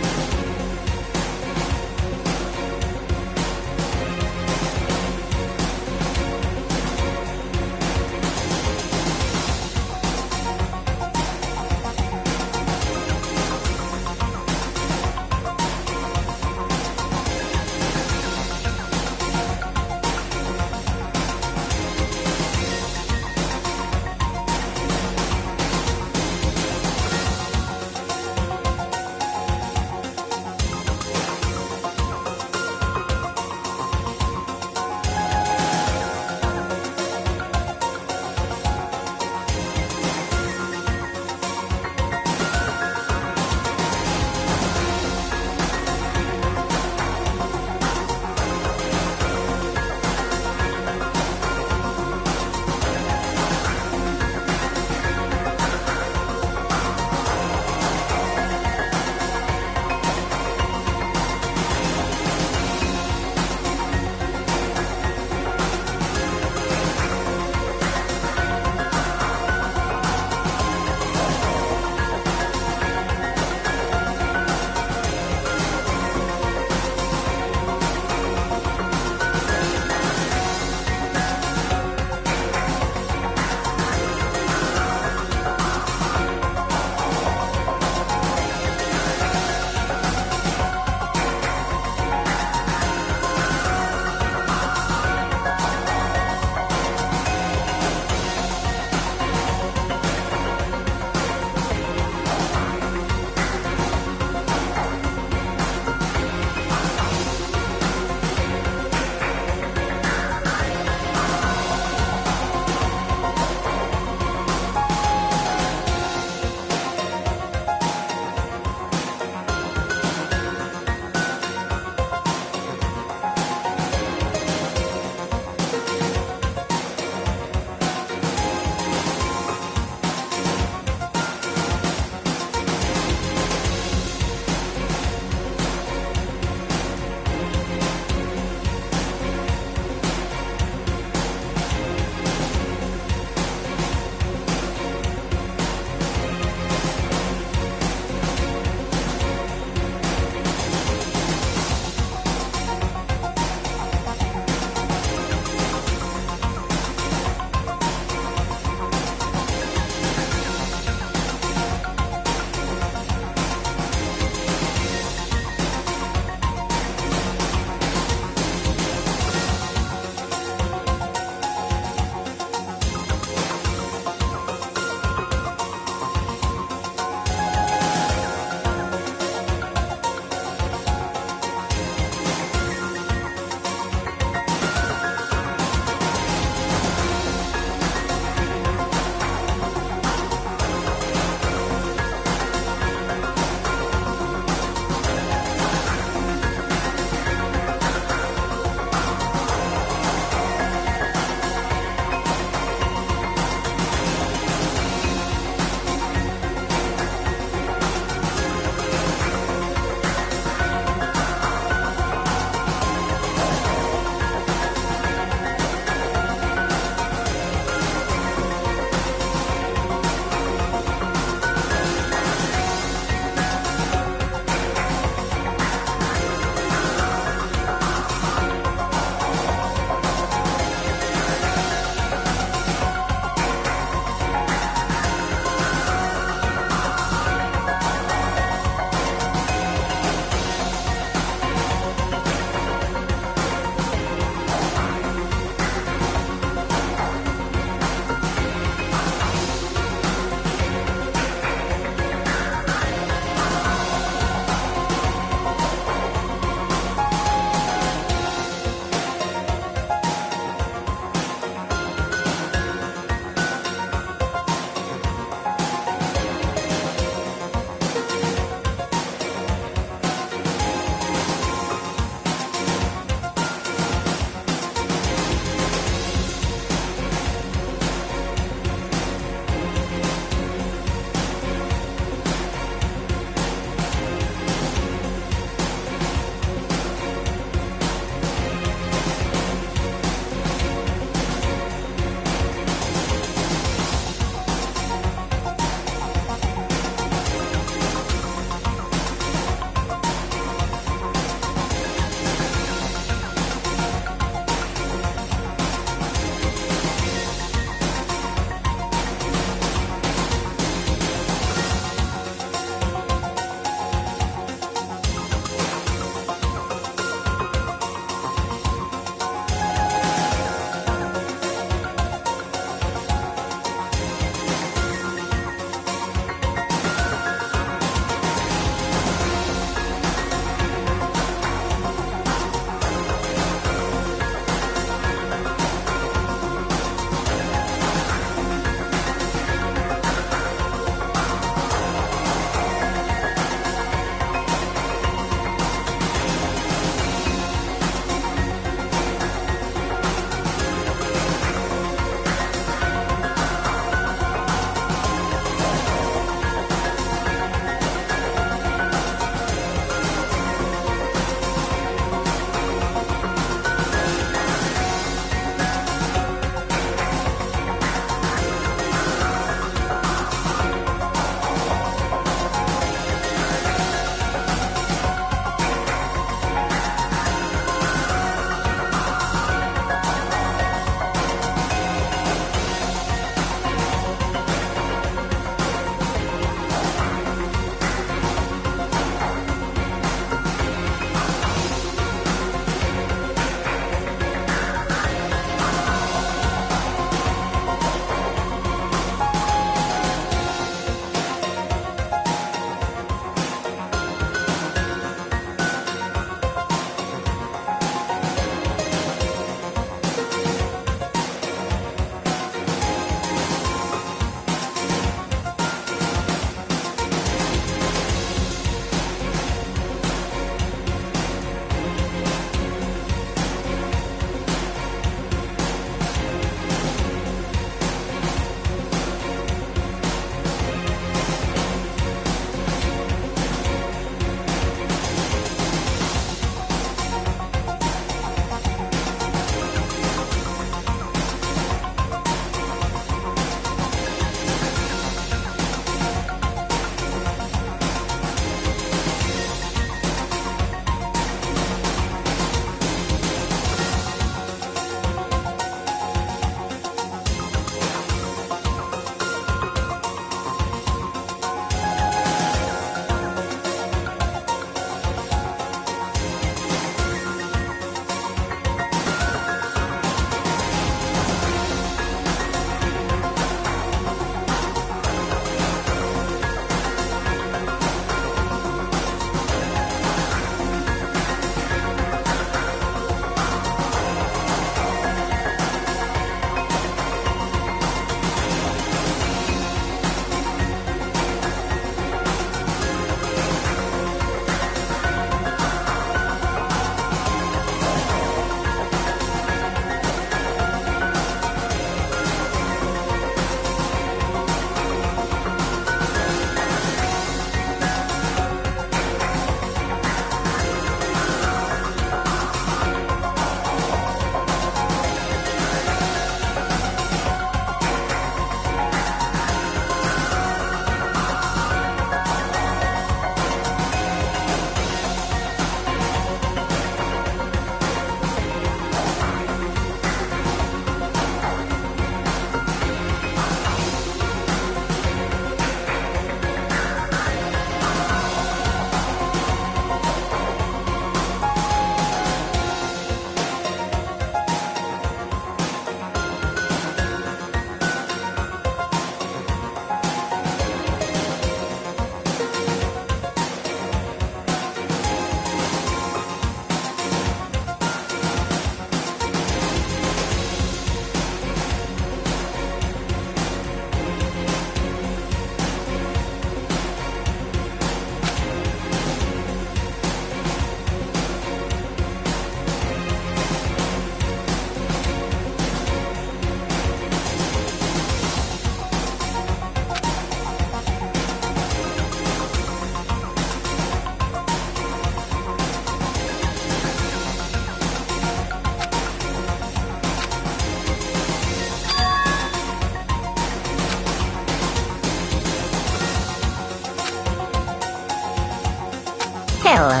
Hello.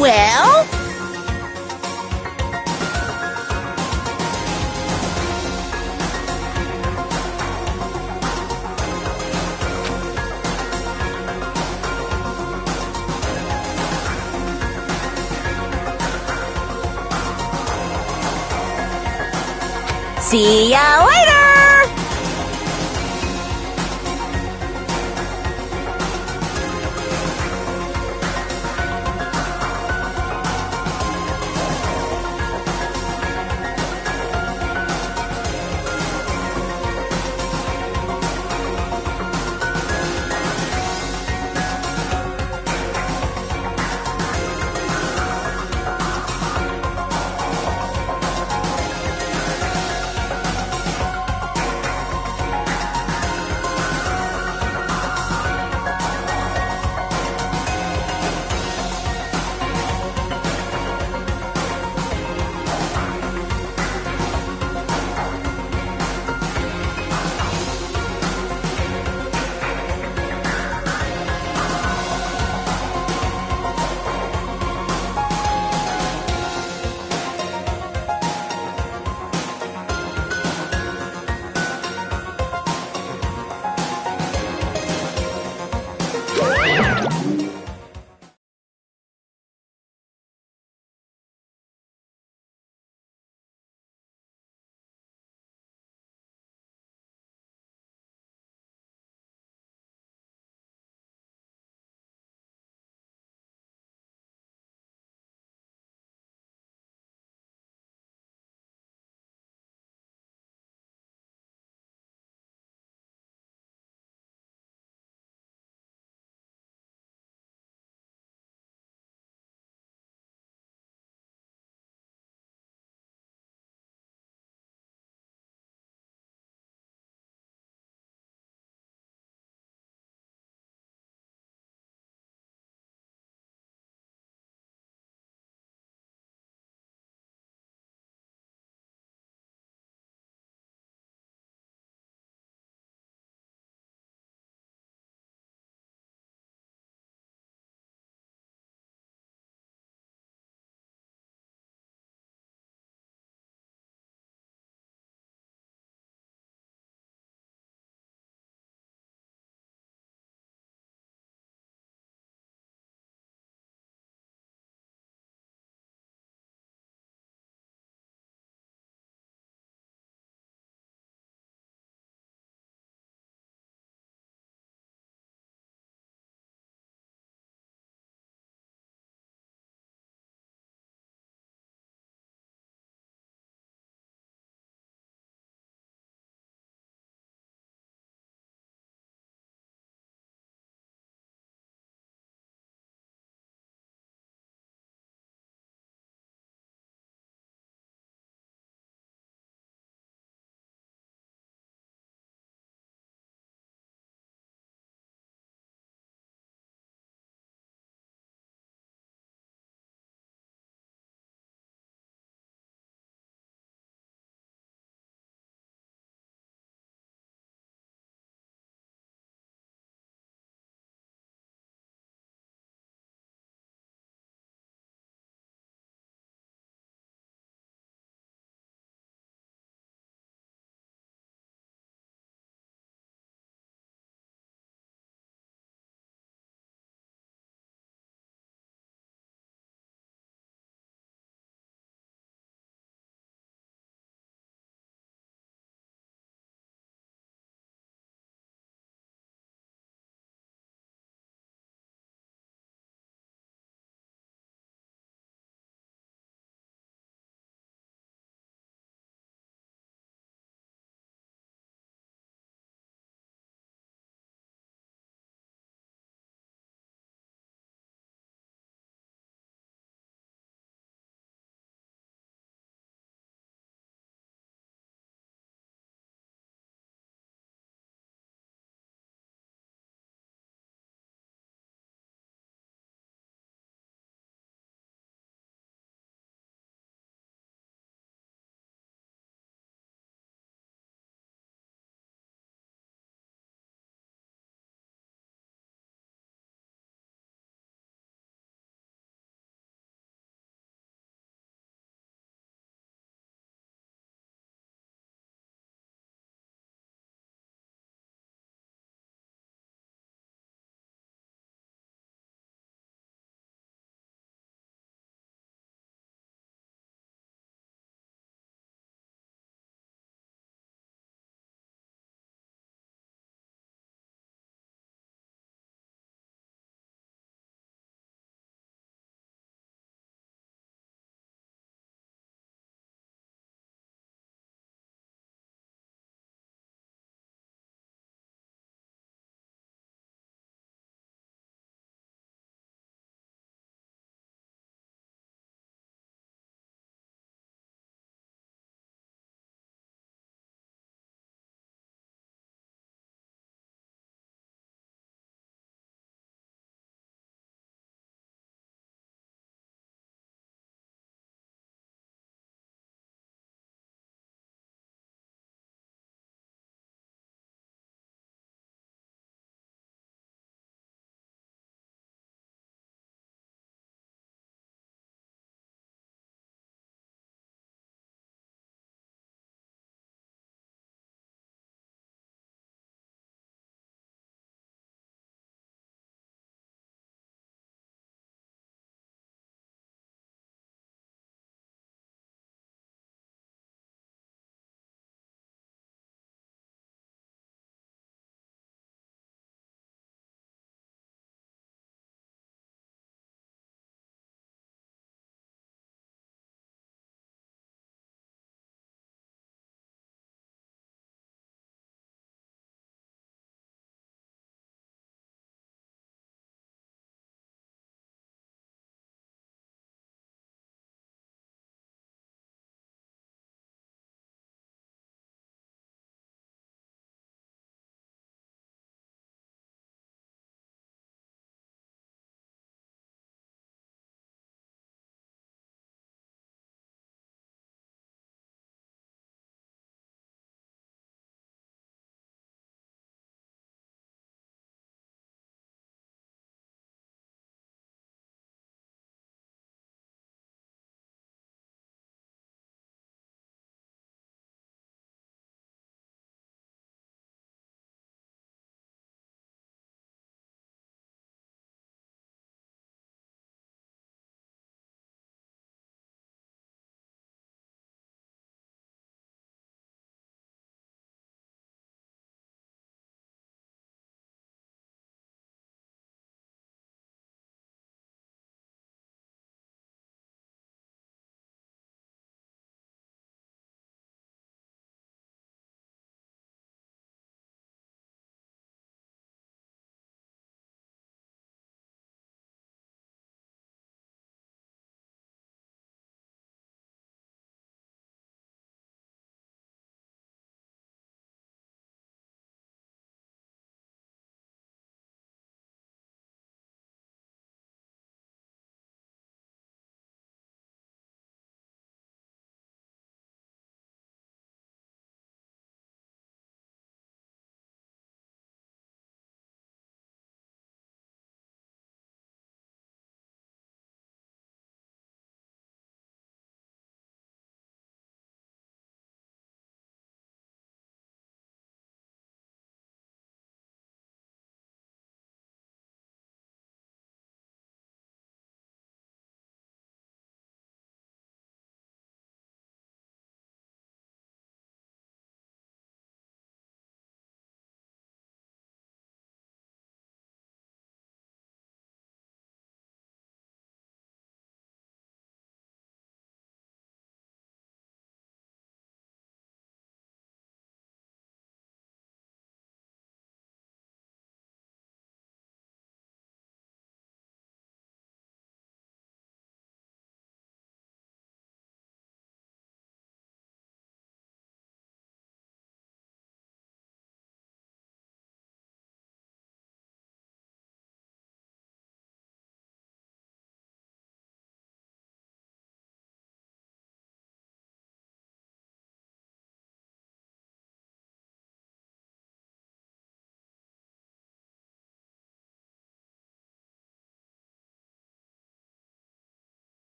Well? See ya later!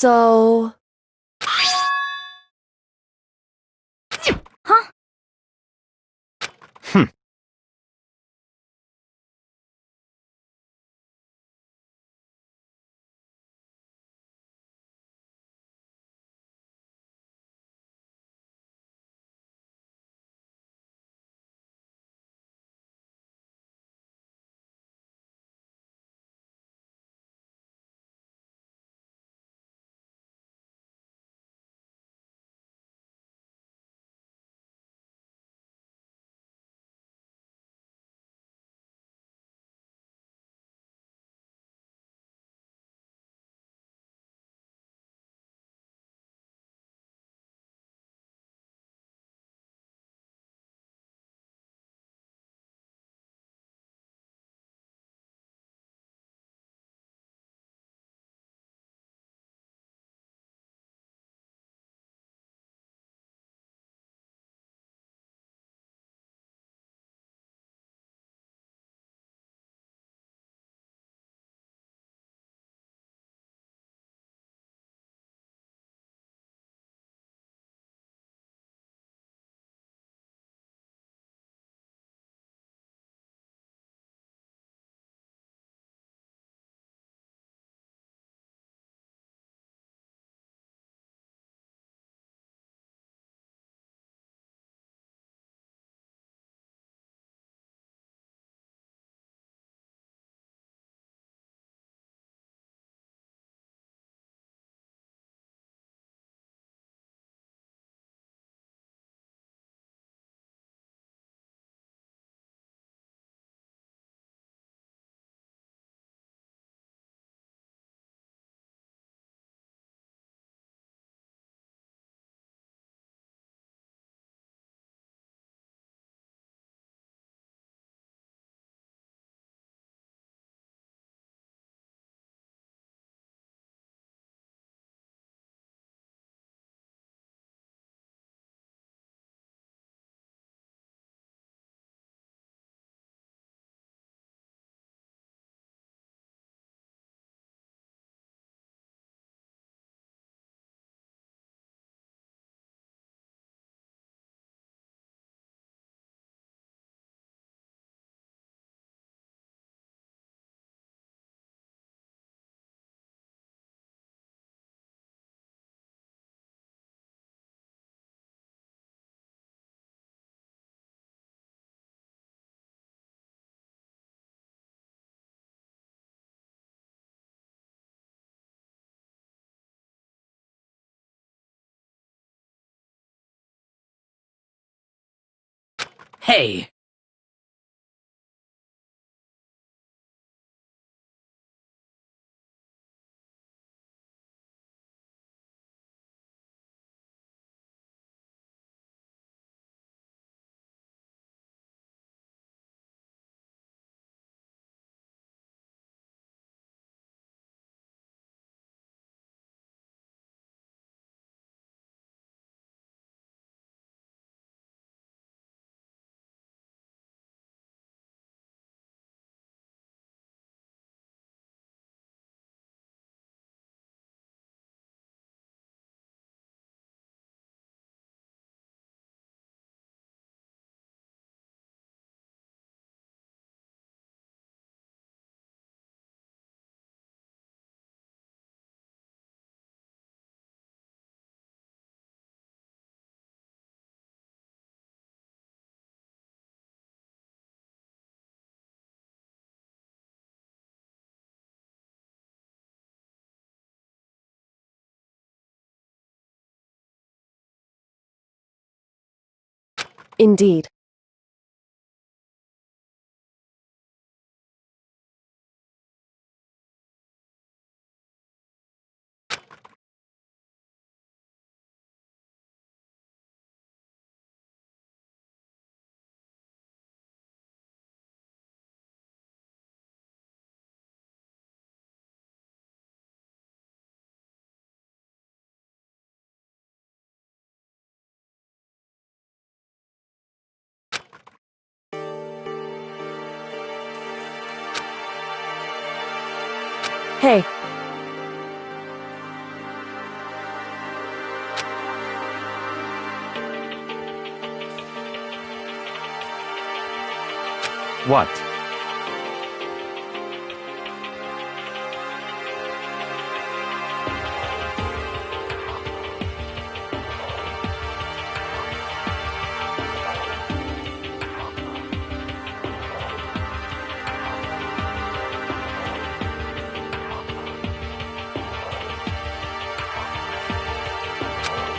So... Huh? Hey! Indeed. Hey. What?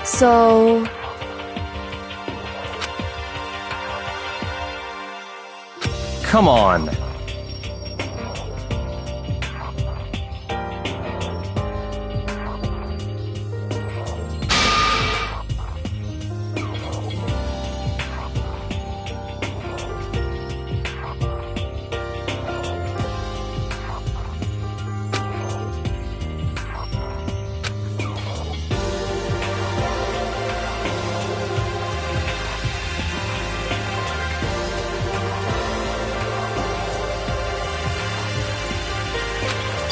So... Come on.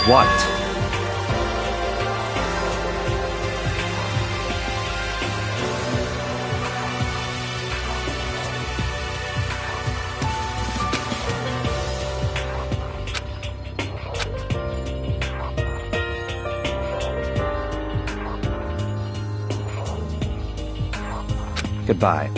What? Goodbye.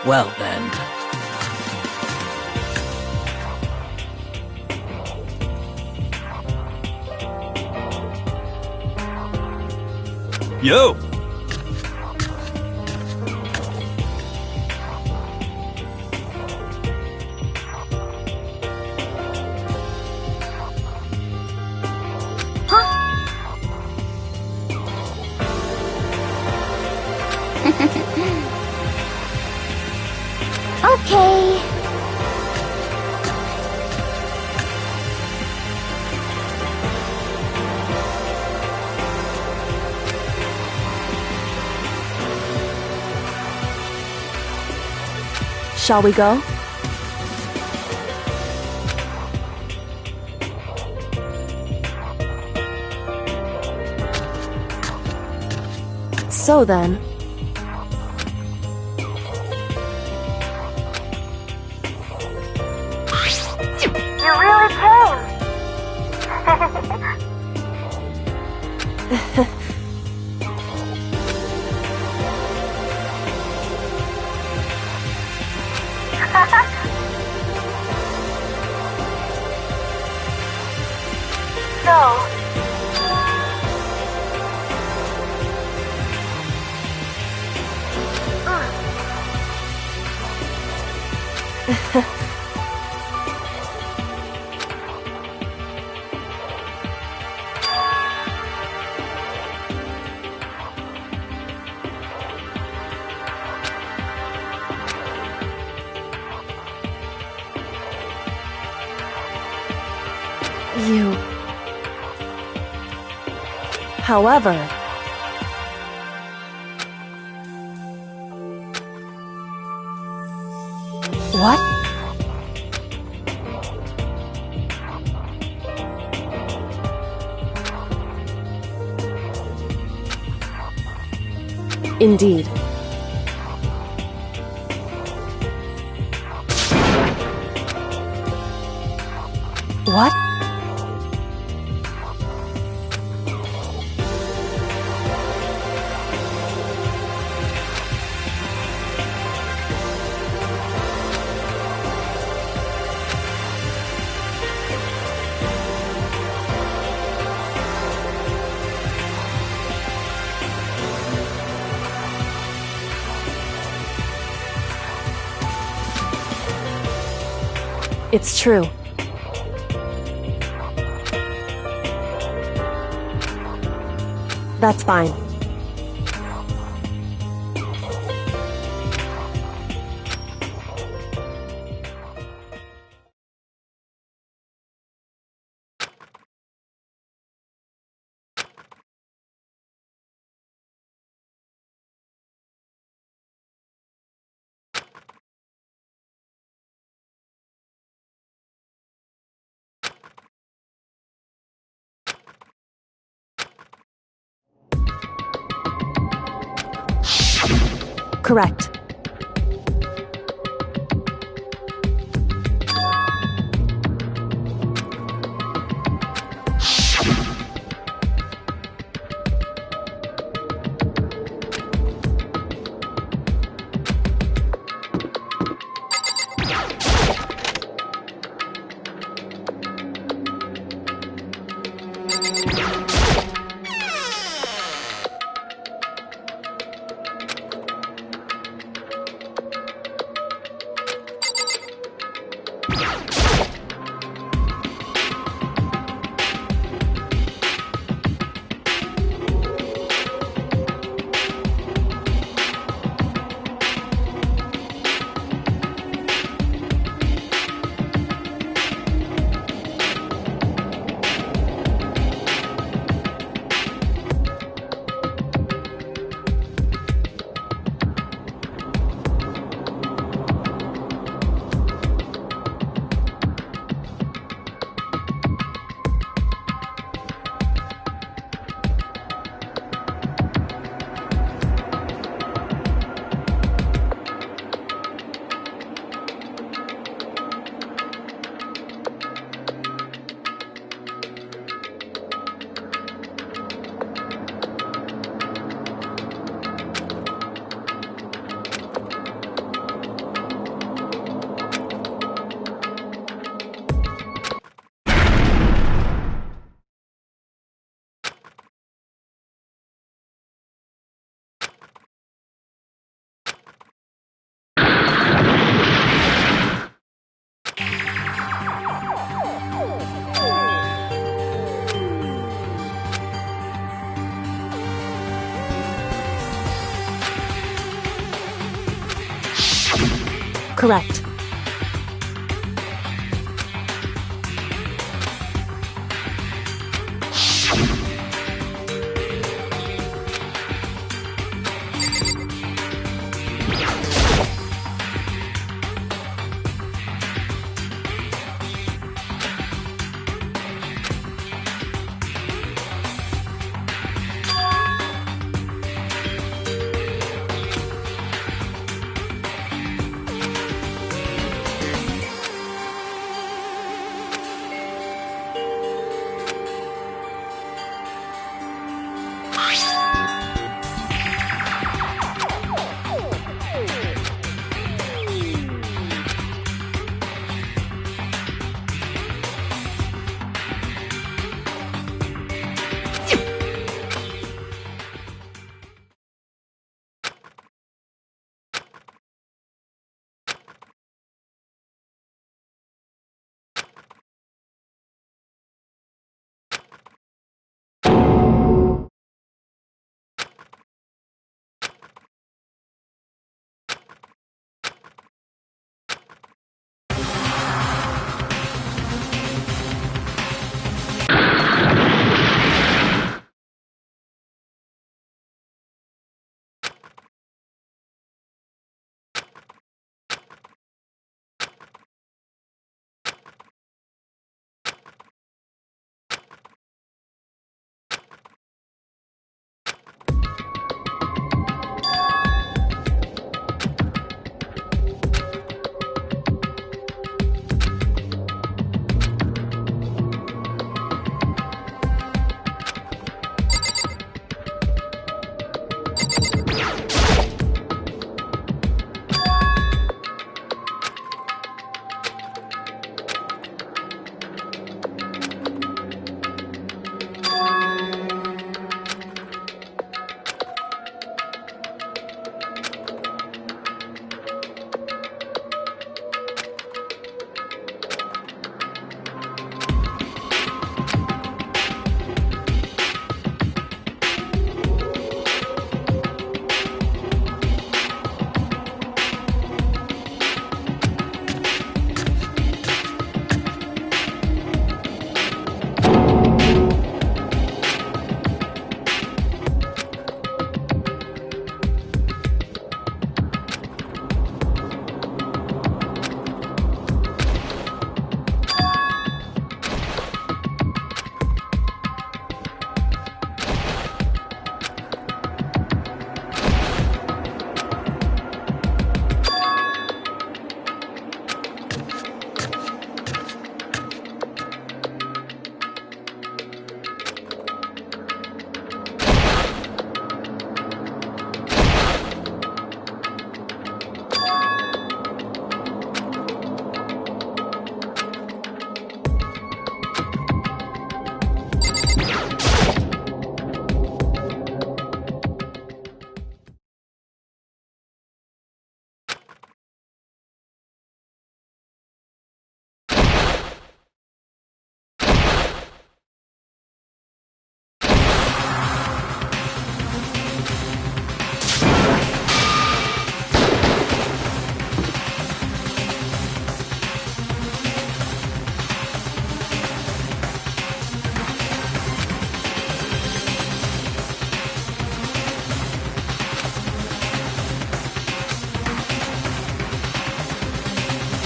Well then. Yo! Okay. Shall we go? So then... You really came. So... You... However... What? Indeed. What? It's true. That's fine. Correct. Correct.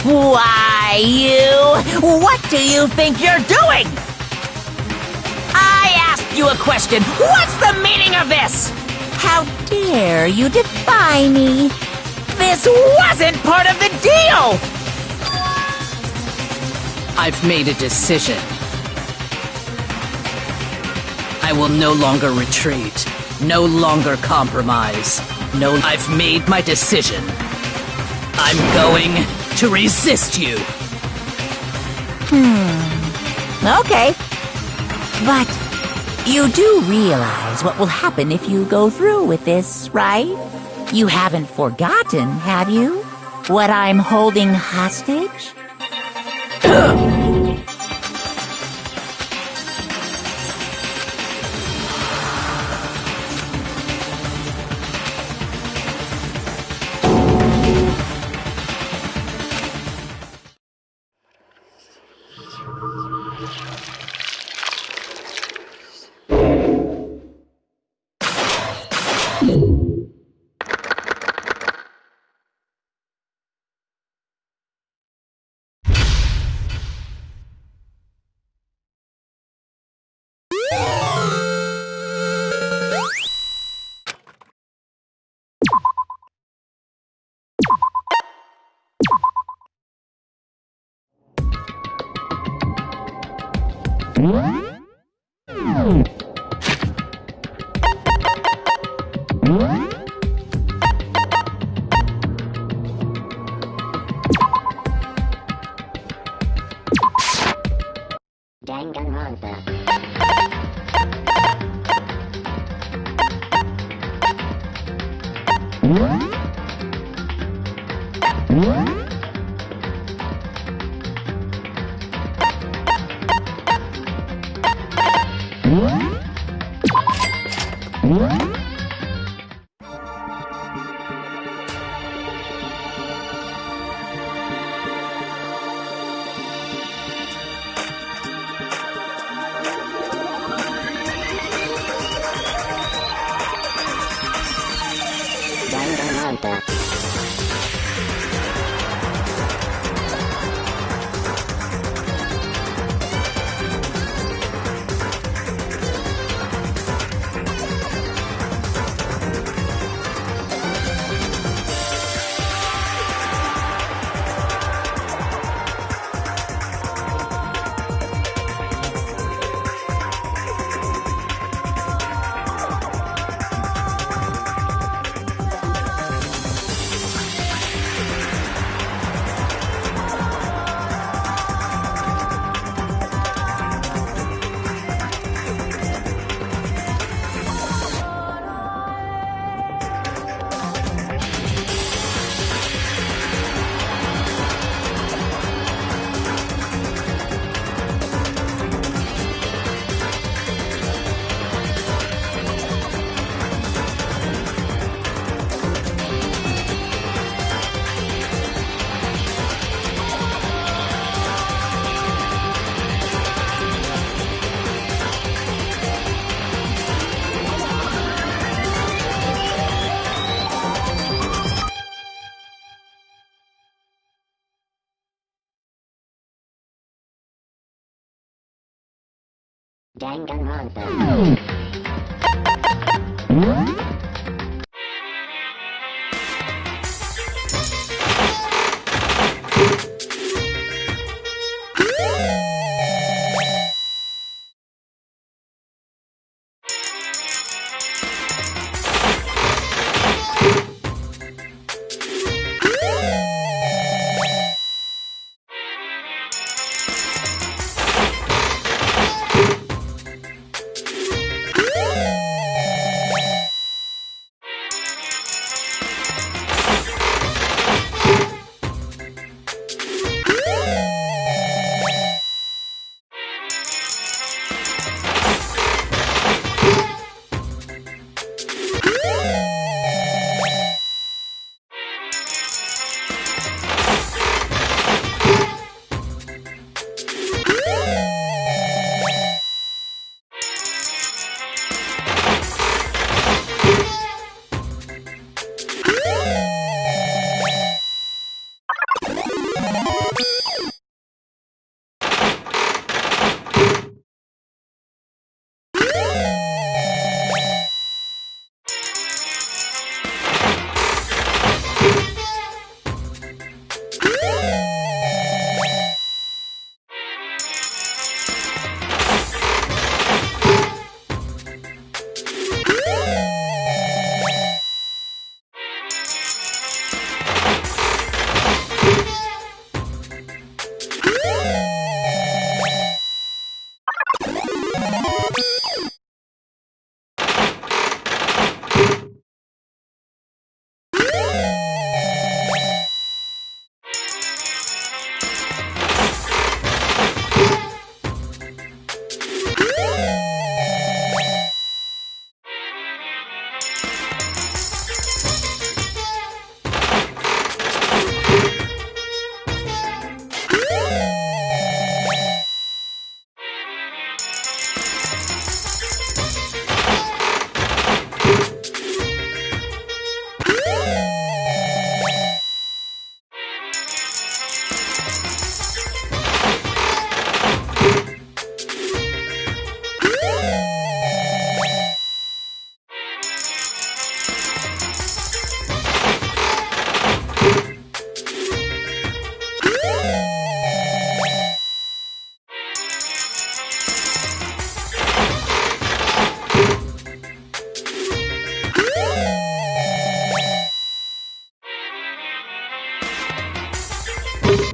Why, what do you think you're doing? I asked you a question. What's the meaning of this? How dare you defy me? This wasn't part of the deal! I've made a decision. I will no longer retreat, no longer compromise. No, I've made my decision. I'm going to resist you. Okay. But you do realize what will happen if you go through with this, right? You haven't forgotten, have you? What I'm holding hostage? Dangan monster. Dangan monster.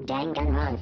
Dangan.